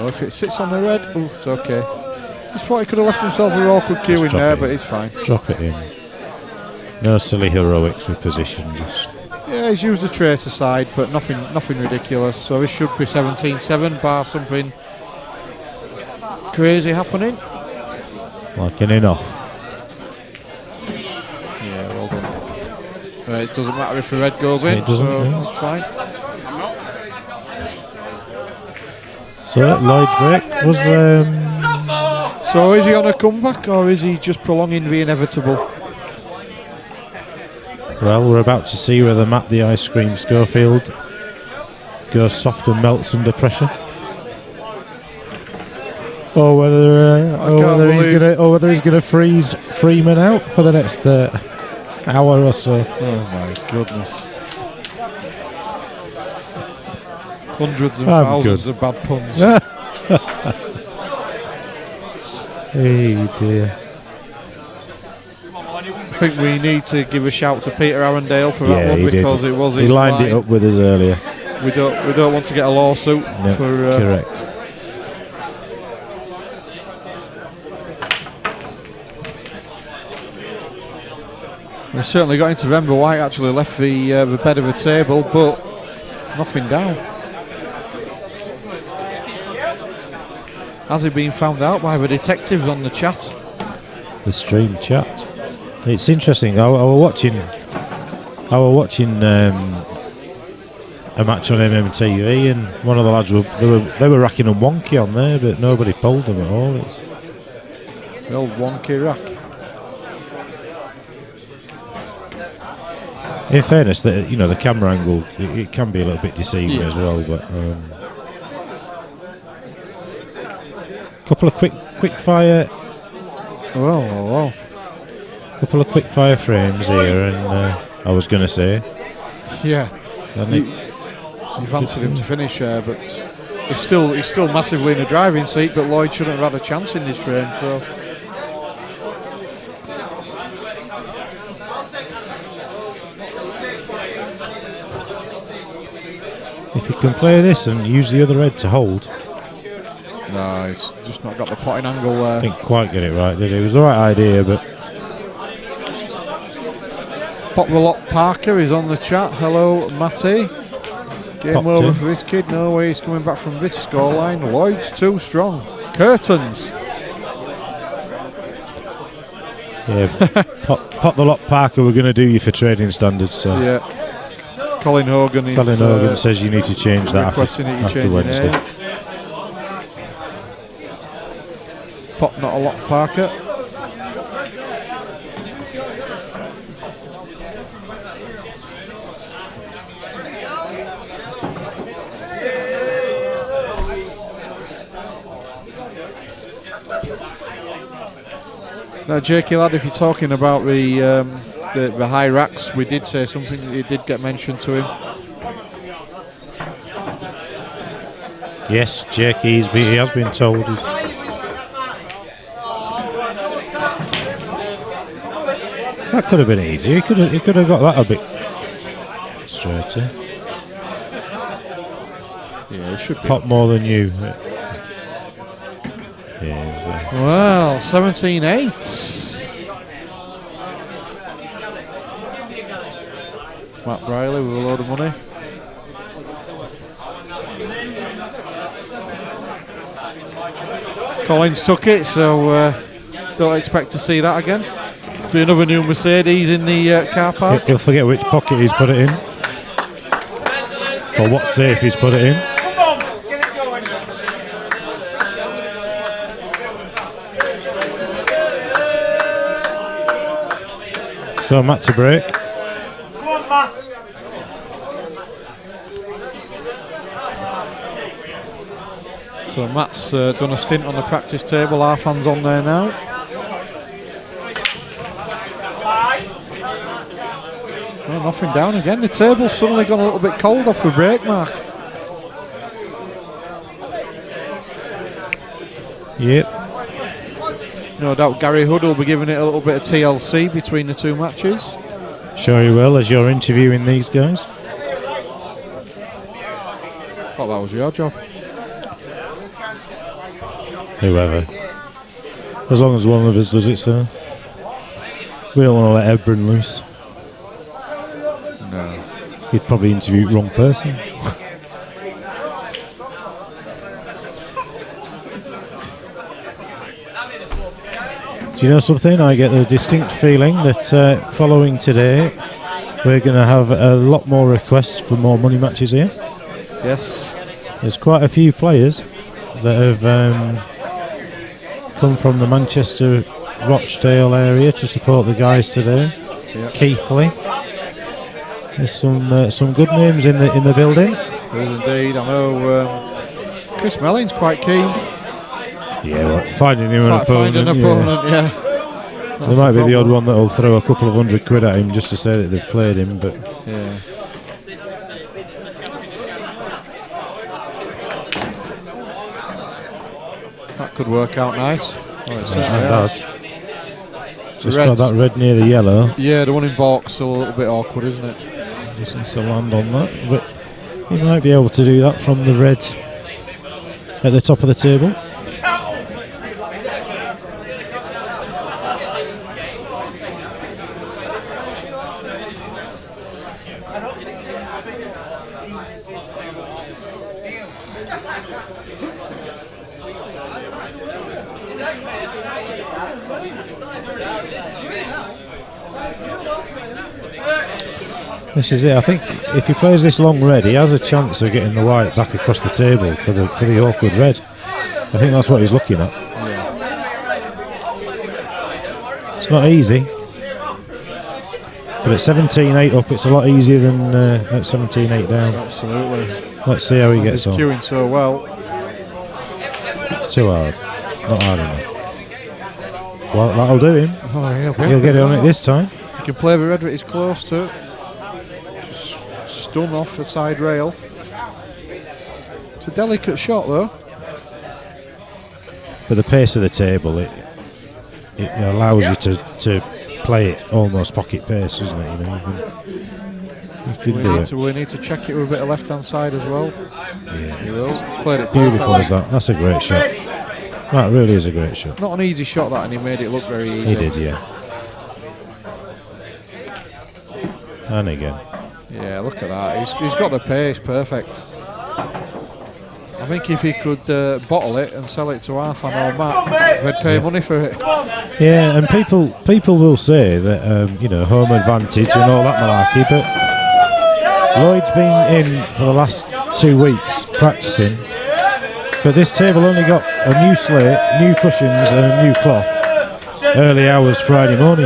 Oh, if it sits on the red, it's okay. Just thought he could have left himself a awkward cue in there, but it's fine. Drop it in. No silly heroics with position. Just. Yeah, he's used the tracer side, but nothing ridiculous. So this should be 17-7, bar something crazy happening. Like an in-off. Yeah, well done. It doesn't matter if the red goes in, so that's fine. So Lloyd's break was. So is he on a comeback, or is he just prolonging the inevitable? Well, we're about to see whether Matt the Ice Cream Schofield goes soft and melts under pressure, or whether he's gonna freeze Freeman out for the next hour or so. Oh my goodness! Hundreds and thousands of bad puns. Hey dear. I think we need to give a shout to Peter Arundale for that one, because it was his he lined it up with us earlier. We don't want to get a lawsuit for correct. We certainly got into them, but White actually left the bed of the table, but nothing down. Has he been found out by the detectives on the chat? The stream chat. It's interesting. I was watching a match on MMTV, and one of the lads they were racking a wonky on there, but nobody pulled them at all. It's the old wonky rack. In fairness, the camera angle it can be a little bit deceiving as well, but. Couple of quick fire. Well. Couple of quick fire frames here, and I was going to say. Yeah. You fancied him to finish there, but he's still massively in the driving seat. But Lloyd shouldn't have had a chance in this frame. So. If you can play this and use the other red to hold. No, he's just not got the potting angle there. Didn't quite get it right, did he? It was the right idea, but... Pop the Lock Parker is on the chat. Hello, Matty. Game Popped over in. for this kid. No way he's coming back from this scoreline. Lloyd's too strong. Curtains. Yeah, pop the Lock Parker, we're going to do you for trading standards. So. Yeah. Colin Hogan says you need to change that after Wednesday. Pop not a lot, Parker. Now, Jakey lad, if you're talking about the high racks, we did say something. It did get mentioned to him. Yes, Jakey, he has been told. That could have been easy. He could have got that a bit straighter. Yeah, it should be. Pop more than you. Yeah. Well, 17-8. Matt Briley with a load of money. Collins took it, so don't expect to see that again. Be another new Mercedes in the car park. He'll forget which pocket he's put it in, or what safe he's put it in. Come on, get it going. So Matt to break. Come on, Matt. So Matt's done a stint on the practice table. Half hands on there now. Well, nothing down again. The table's suddenly gone a little bit cold off the break mark. Yep. No doubt Gary Hood will be giving it a little bit of TLC between the two matches. Sure you will, as you're interviewing these guys. Thought that was your job. Whoever. As long as one of us does it, sir. We don't want to let Ebron loose. No. He'd probably interview the wrong person. Do you know something? I get the distinct feeling that following today, we're going to have a lot more requests for more money matches here. Yes. There's quite a few players that have come from the Manchester Rochdale area to support the guys today. Yep. Keithley. There's some good names in the building. There is indeed. I know Chris Melling's quite keen. Yeah, well, finding him an opponent. Find an opponent, yeah. There might be the odd one that'll throw a couple of £100 at him just to say that they've played him, but yeah. That could work out nice. Well, it certainly has. Just got that red near the yellow. Yeah, the one in Balk's still a little bit awkward, isn't it? Just needs to land on that, but he might be able to do that from the red at the top of the table. This is it. I think if he plays this long red, he has a chance of getting the white back across the table for the awkward red. I think that's what he's looking at. Yeah. It's not easy, but at 17-8 up, it's a lot easier than at 17-8 down. Absolutely. Let's see how he gets on. He's queuing so well. Too hard. Not hard enough. Well, that'll do him. Oh, He'll get it on it this time. He can play the red that he's close to. Just stun off the side rail. It's a delicate shot though. But the pace of the table, it allows you to play it almost pocket pace, doesn't it? You know, you can do it. We need to check it with a bit of left hand side as well. Yeah, He will. He's played it beautiful perfectly. as that. That's a great shot. That really is a great shot. Not an easy shot that, and he made it look very easy. He did, yeah. And again. Yeah, look at that. He's got the pace, perfect. I think if he could bottle it and sell it to Arfan or Matt, they'd pay money for it. Yeah, and people will say that home advantage and all that malarkey, but Lloyd's been in for the last 2 weeks practicing, But this table only got a new slate, new cushions and a new cloth early hours Friday morning.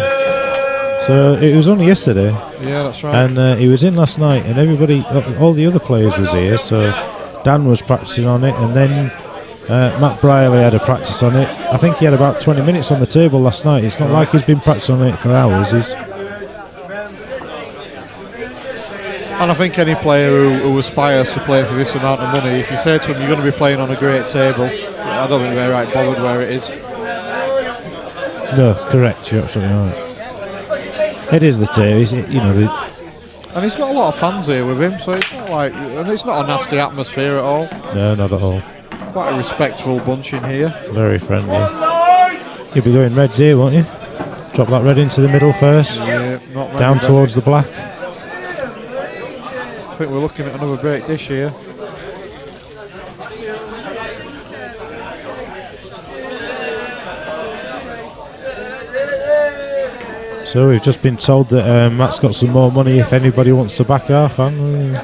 So it was only yesterday. Yeah, that's right. And he was in last night, and everybody, all the other players was here. So Dan was practicing on it, and then Matt Brierley had a practice on it. I think he had about 20 minutes on the table last night. It's not like he's been practicing on it for hours. And I think any player who aspires to play for this amount of money, if you say to them you're going to be playing on a great table, I don't think they're right bothered where it is. No, correct. You're absolutely right. It is the table, and he's got a lot of fans here with him, so it's not like, and it's not a nasty atmosphere at all. No, not at all. Quite a respectful bunch in here. Very friendly. You'll be going reds here, won't you? Drop that red into the middle first. Yeah, not down towards the black. I think we're looking at another break dish here. So we've just been told that Matt's got some more money if anybody wants to back our fan.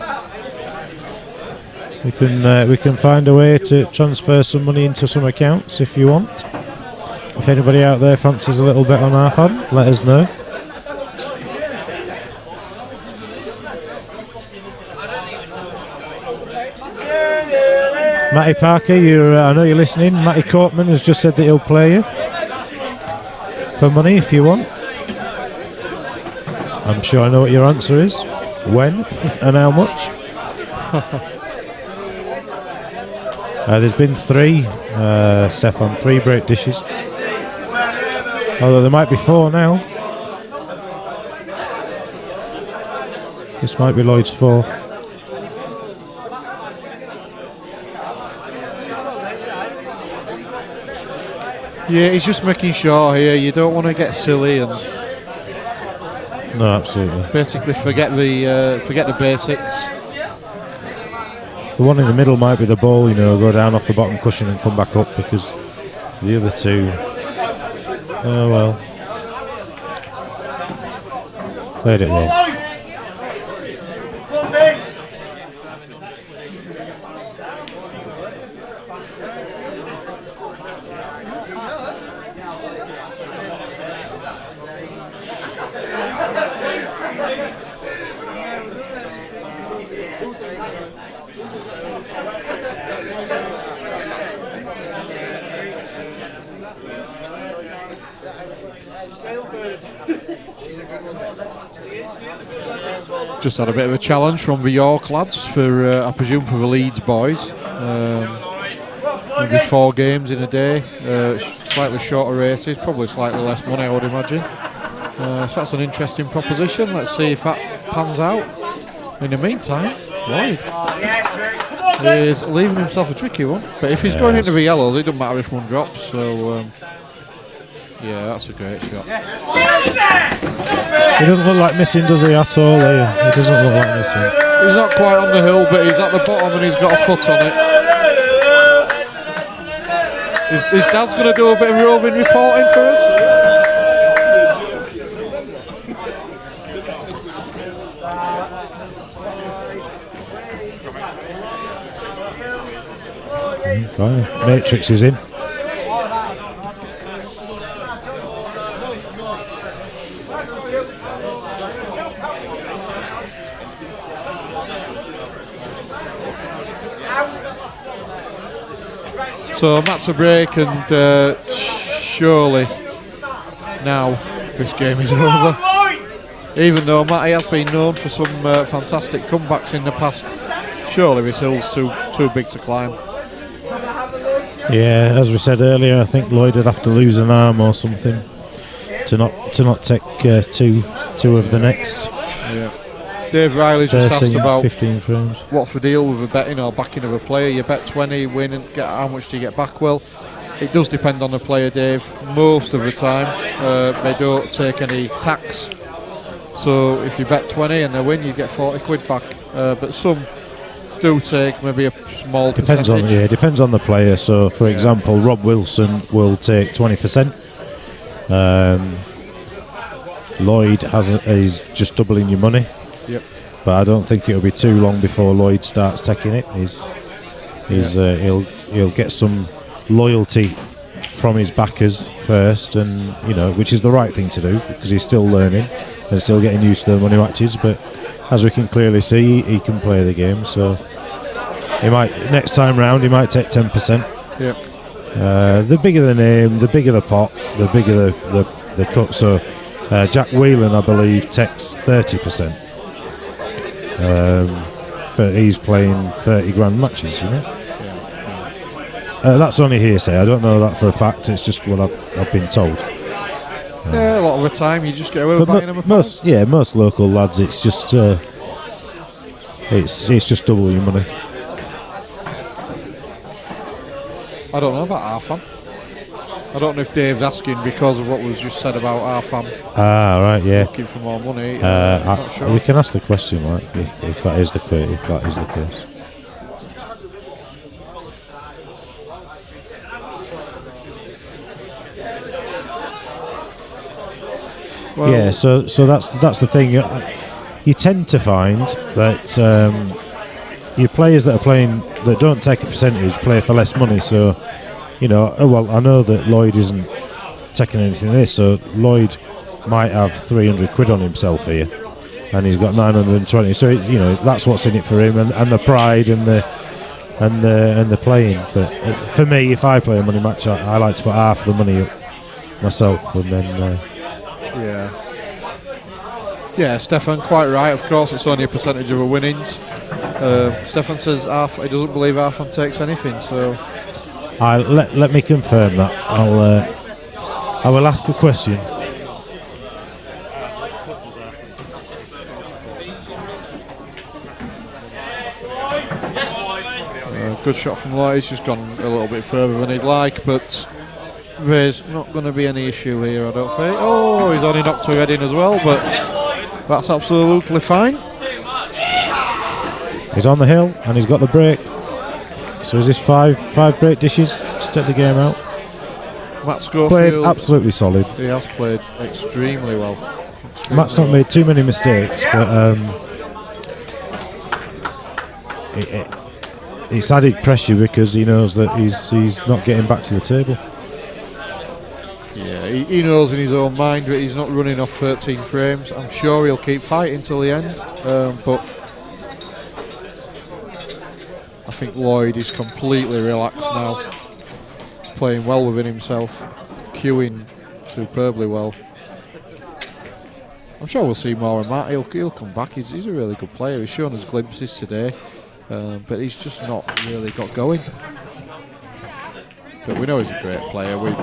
We can find a way to transfer some money into some accounts if you want. If anybody out there fancies a little bit on our fan, let us know. Matty Parker, I know you're listening. Matty Courtman has just said that he'll play you for money if you want. I'm sure I know what your answer is. When and how much? There's been 3, Stefan, 3 break dishes. Although there might be 4 now. This might be Lloyd's 4th. Yeah, he's just making sure here you don't want to get silly and no, absolutely. Basically, forget the basics. The one in the middle might be the ball, go down off the bottom cushion and come back up, because the other 2, oh well, played it well. Just had a bit of a challenge from the York lads for, I presume, for the Leeds boys. Maybe 4 games in a day, slightly shorter races, probably slightly less money, I would imagine. So that's an interesting proposition. Let's see if that pans out. In the meantime, Lloyd is leaving himself a tricky one. But if he's going into the yellows, it doesn't matter if one drops. So, yeah, that's a great shot. He doesn't look like missing, does he, at all? He doesn't look like missing. He's not quite on the hill, but he's at the bottom and he's got a foot on it. His dad's going to do a bit of roving reporting for us. Fine. Matrix is in. So Matt's a break, and surely now this game is over. Even though Matty has been known for some fantastic comebacks in the past, surely this hill's too big to climb. Yeah, as we said earlier, I think Lloyd would have to lose an arm or something to not take two of the next. Yeah. Dave Riley's 13, just asked about 15 frames. What's the deal with the betting or backing of a player. You bet 20, win, and get how much do you get back? Well, it does depend on the player, Dave. Most of the time, they don't take any tax. So if you bet 20 and they win, you get 40 quid back. But some do take maybe a small percentage. Depends on the player. So, for example, Rob Wilson will take 20%. Lloyd is just doubling your money. Yep. But I don't think it'll be too long before Lloyd starts taking it. He'll he'll get some loyalty from his backers first, and which is the right thing to do because he's still learning and still getting used to the money matches. But as we can clearly see, he can play the game. So he might next time round he might take 10%. Yeah. The bigger the name, the bigger the pot, the bigger the cut. So Jack Whelan, I believe, takes 30%. But he's playing 30 grand matches, that's only hearsay. I don't know that for a fact. It's just what I've been told. A lot of the time you just get away with buying them. Most local lads, it's just it's just double your money. I don't know about Arfam. I don't know if Dave's asking because of what was just said about Arfam. Right, yeah. Looking for more money. I'm not sure. We can ask the question, like, if that is the case. Well, yeah, so that's the thing. You tend to find that your players that are playing that don't take a percentage play for less money. So, I know that Lloyd isn't taking anything of this. So Lloyd might have 300 quid on himself here, and he's got 920. So that's what's in it for him, and the pride and the playing. But for me, if I play a money match, I like to put half the money up myself, and then. Yeah, Stefan, quite right. Of course, it's only a percentage of the winnings. Stefan says he doesn't believe Arfan takes anything. So, let me confirm that. I will ask the question. Good shot from Lloyd. He's just gone a little bit further than he'd like, but there's not going to be any issue here, I don't think. Oh, he's only knocked her head in as well, but that's absolutely fine. He's on the hill and he's got the break. So is this five break dishes to take the game out? Matt Schofield played absolutely solid. He has played extremely well. Matt's not made too many mistakes, but it's added pressure because he knows that he's not getting back to the table. Yeah, he knows in his own mind that he's not running off 13 frames. I'm sure he'll keep fighting till the end, but I think Lloyd is completely relaxed now. He's playing well within himself, queuing superbly well. I'm sure we'll see more of Matt. He'll come back. He's a really good player. He's shown us glimpses today, but he's just not really got going. But we know he's a great player. We've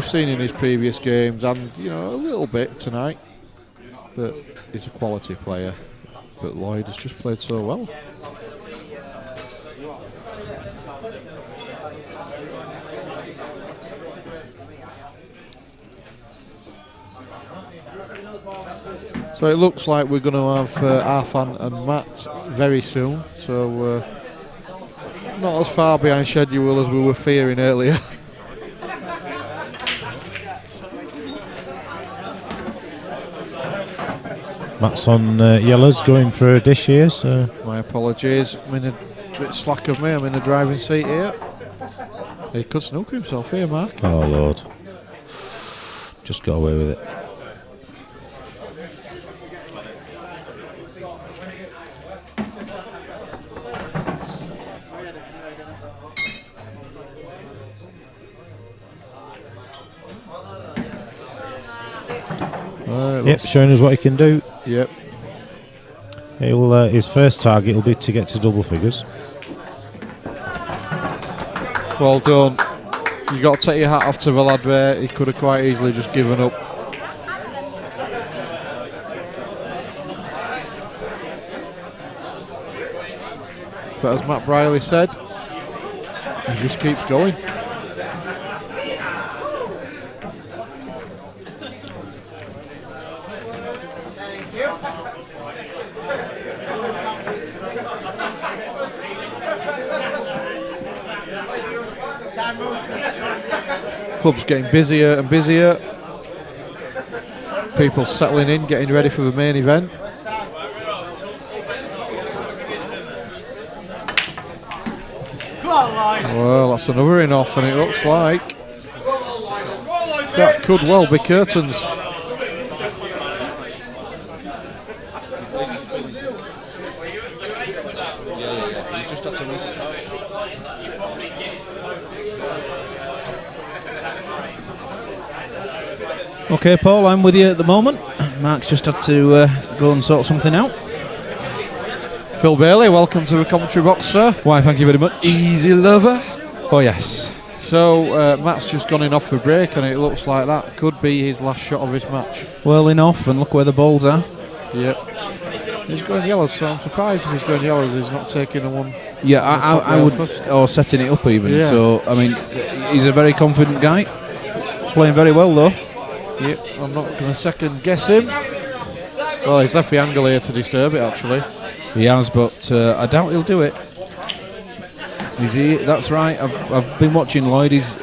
seen in his previous games and a little bit tonight that he's a quality player, but Lloyd has just played so well. So it looks like we're going to have Arfan and Matt very soon, so not as far behind schedule as we were fearing earlier. Matt's on yellows going for a dish here, so... My apologies, I'm in a bit slack of me, I'm in the driving seat here. He could snook himself here, Mark. Oh Lord. Just got away with it. Yep, showing us what he can do. Yep. His first target will be to get to double figures. Well done. You got to take your hat off to the lad there. He could have quite easily just given up. But as Matt Briley said, he just keeps going. Club's getting busier and busier. People settling in, getting ready for the main event. Well, that's another in off, and it looks like that could well be curtains. Okay, Paul, I'm with you at the moment. Mark's just had to go and sort something out. Phil Bailey, welcome to the commentary box, sir. Why, thank you very much. Easy lover. Oh, yes. So, Matt's just gone in off the break, and it looks like that could be his last shot of this match. Well enough, and look where the balls are. Yep. He's going yellows, so I'm surprised if he's going yellows, he's not taking the one. Yeah, I would, or setting it up even. Yeah. So, I mean, he's a very confident guy. Playing very well, though. Yep, I'm not going to second guess him. Well, he's left the angle here to disturb it, actually. He has, but I doubt he'll do it. Is he? That's right. I've been watching Lloyd. He's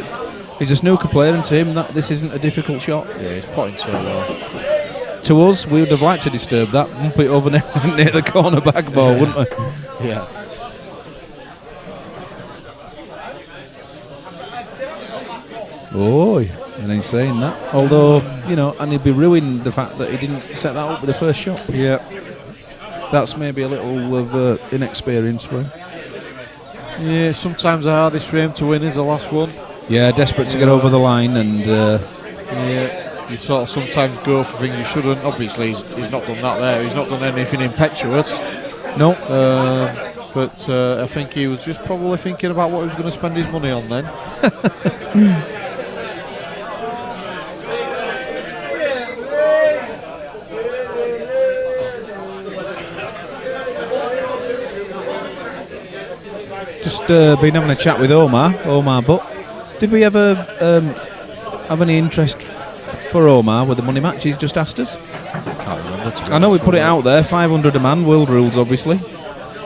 a snooker player, and to him, this isn't a difficult shot. Yeah, he's potting so well. To us, we would have liked to disturb that, bump it over near the corner back ball, wouldn't we? Yeah. Oh, and he's saying that. Although, and he'd be ruining the fact that he didn't set that up with the first shot. Yeah. That's maybe a little of inexperience for him. Yeah, sometimes the hardest for him to win is the last one. Yeah, desperate to get over the line, and yeah, you sort of sometimes go for things you shouldn't. Obviously, he's not done that there. He's not done anything impetuous. No. But I think he was just probably thinking about what he was going to spend his money on then. Just been having a chat with Omar Butt. Did we ever have any interest for Omar with the money match? He's just asked us. Can't remember. I know we put it out there, 500 a man, world rules obviously.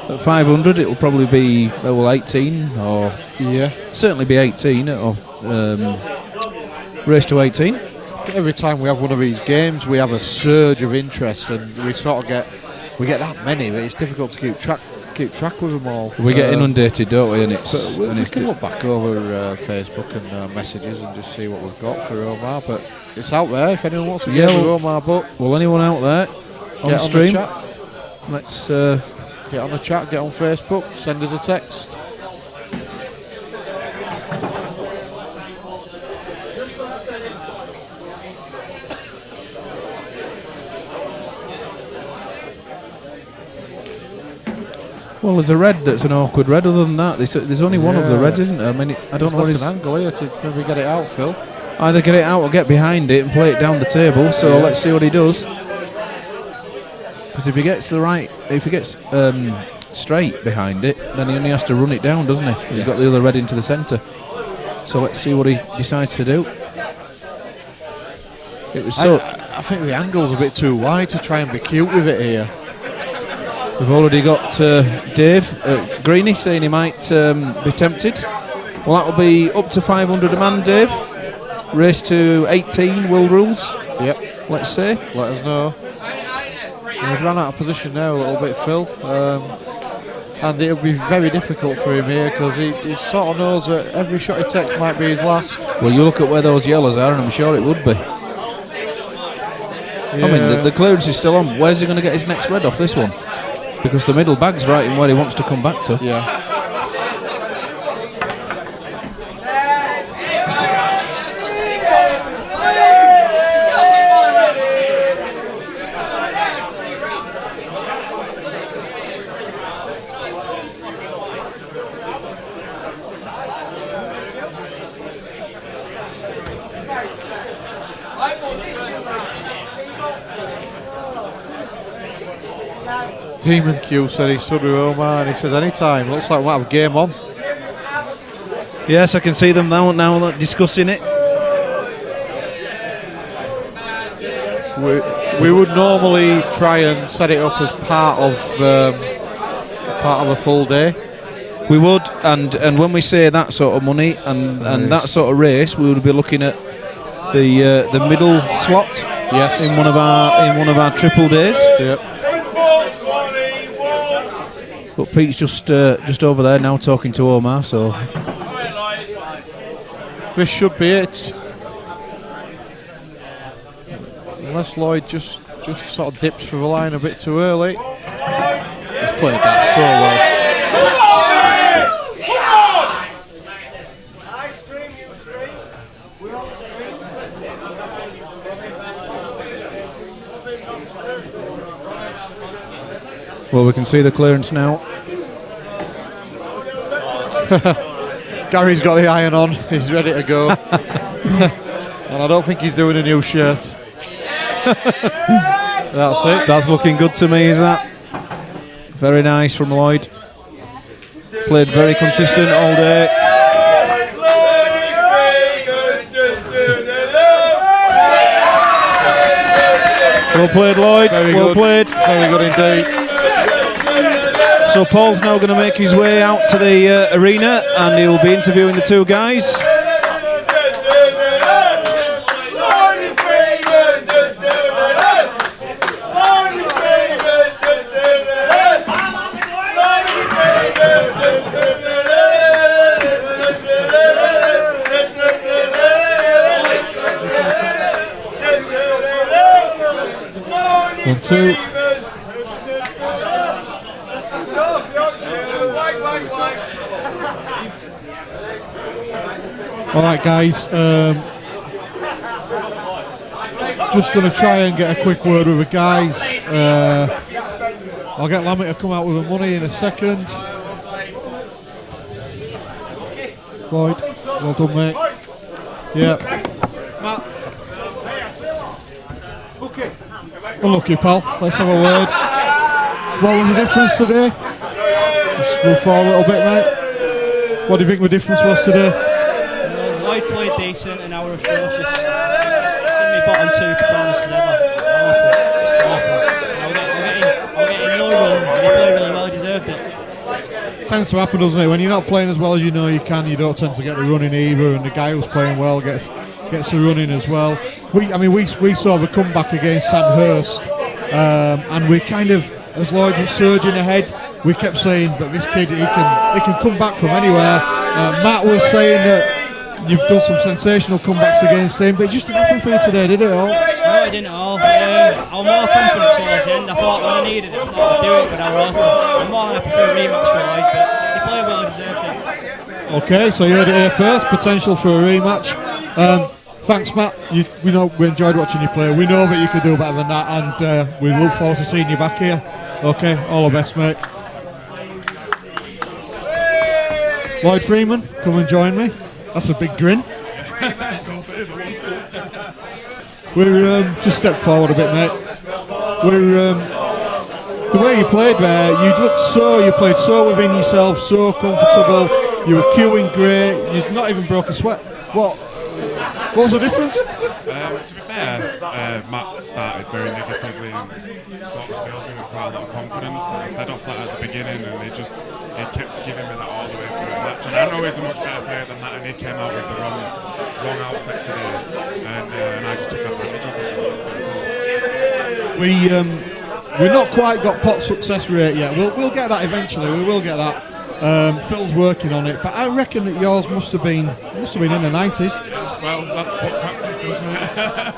At 500 it'll probably be 18 or certainly be 18 or race to 18. Every time we have one of these games we have a surge of interest, and we sort of get that many that it's difficult to keep track with them all. We get inundated, don't we? And we can look back over Facebook and messages and just see what we've got for Omar. But it's out there if anyone wants to get with Omar. But anyone out there on the stream, let's get on the chat, get on Facebook, send us a text. Well, there's a red that's an awkward red. Other than that, there's only one of the reds, isn't there? I mean, I don't know what an angle here to maybe get it out, Phil. Either get it out or get behind it and play it down the table. So let's see what he does. Because if he gets straight behind it, then he only has to run it down, doesn't he? He's got the other red into the centre. So let's see what he decides to do. It was I think the angle's a bit too wide to try and be cute with it here. We've already got Dave Greeny saying he might be tempted. Well, that'll be up to 500 a man, Dave. Race to 18, world rules. Yep. Let's say. Let us know. He's run out of position now a little bit, Phil. And it'll be very difficult for him here because he sort of knows that every shot he takes might be his last. Well, you look at where those yellows are, and I'm sure it would be. Yeah. I mean, the clearance is still on. Where's he going to get his next red off this one? Because the middle bag's right in where he wants to come back to. Yeah. Demon Q said he stood with Omar, and he says anytime. Looks like we might have a game on. Yes, I can see them now discussing it. We would normally try and set it up as part of a full day, We would, and when we say that sort of money and that sort of race, we would be looking at the middle slot. Yes. In one of our triple days. Yep. But Pete's just over there now talking to Omar, so this should be it. Unless Lloyd just sort of dips for the line a bit too early. He's played that so well. well, we can see the clearance now. Gary's got the iron on. He's ready to go. And I don't think he's doing a new shirt. That's it. That's looking good to me, is that? Very nice from Lloyd. Played very consistent all day. Well played, Lloyd. Very well good. played. Very good indeed. So Paul's now going to make his way out to the arena, and he'll be interviewing the two guys. One, two. Alright guys, just going to try and get a quick word with the guys. I'll get Lammy to come out with the money in a second. Lloyd, well done mate. Yeah. Matt. Unlucky pal, let's have a word. What was the difference today? Just move forward a little bit mate. What do you think the difference was today? Lloyd played decent and I were atrocious. It's in my bottom two performances ever. Awful. I'll get no run. He played really well, he deserved it. Tends to happen, doesn't it? When you're not playing as well as you know you can, you don't tend to get the running either, and the guy who's playing well gets the running as well. We saw the comeback against Sandhurst, and we kind of, as Lloyd was surging ahead, we kept saying that this kid he can come back from anywhere. Matt was saying that you've done some sensational comebacks against him, but it just didn't happen for you today, did it all? No, it didn't at all. I was more confident towards the end. I thought when I needed it, I thought I'd do it, but I was awful. I'm more happy for a rematch for Lloyd, but he played well, he deserved it. Okay, so you heard it here first, potential for a rematch. Thanks Matt, we enjoyed watching you play. We know that you could do better than that, and we look forward to seeing you back here. Okay, all the best mate. Lloyd Freeman, come and join me. That's a big grin. We're just step forward a bit, mate. We're the way you played there. You played so within yourself, so comfortable. You were queuing great. You've not even broke a sweat. What was the difference? To be fair, Matt started very negatively and sort of filled me with quite a lot of confidence. And I fed off that at the beginning, and he kept giving me that all the way through the match. And I know he's a much better player than that, and he came out with the wrong outset today, and I just took advantage of it. We've not quite got pot success rate yet. We'll get that eventually. We will get that. Phil's working on it, but I reckon that yours must have been in the 90s. Well, that's what practice does, mate.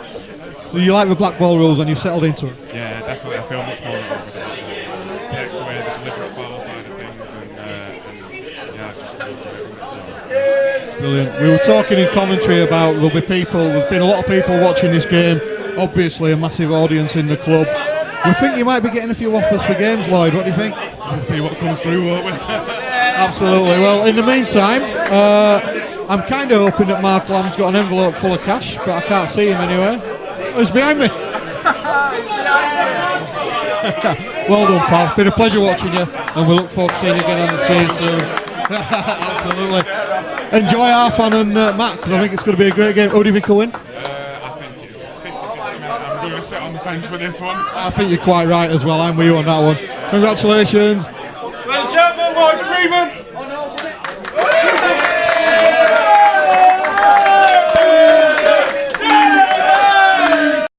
So you like the Blackball rules and you've settled into it? Yeah, definitely. I feel much more at home with it. It takes away the deliberate foul side of things, and yeah, I just feel great. Brilliant. We were talking in commentary about there's been a lot of people watching this game, obviously a massive audience in the club. We think you might be getting a few offers for games, Lloyd. What do you think? We'll see what comes through, won't we? Absolutely. Well, in the meantime, I'm kind of hoping that Mark Lamb's got an envelope full of cash, but I can't see him anywhere. Oh, he's behind me. Well done, pal. Been a pleasure watching you, and we look forward to seeing you again on the screen soon. Absolutely. Enjoy Arfan and Matt, because I think it's going to be a great game. Who do you think will win? I think it's 50-50. I'm going to sit on the fence for this one. I think you're quite right as well. I'm with you on that one. Congratulations. Ladies and gentlemen, Lloyd Freeman.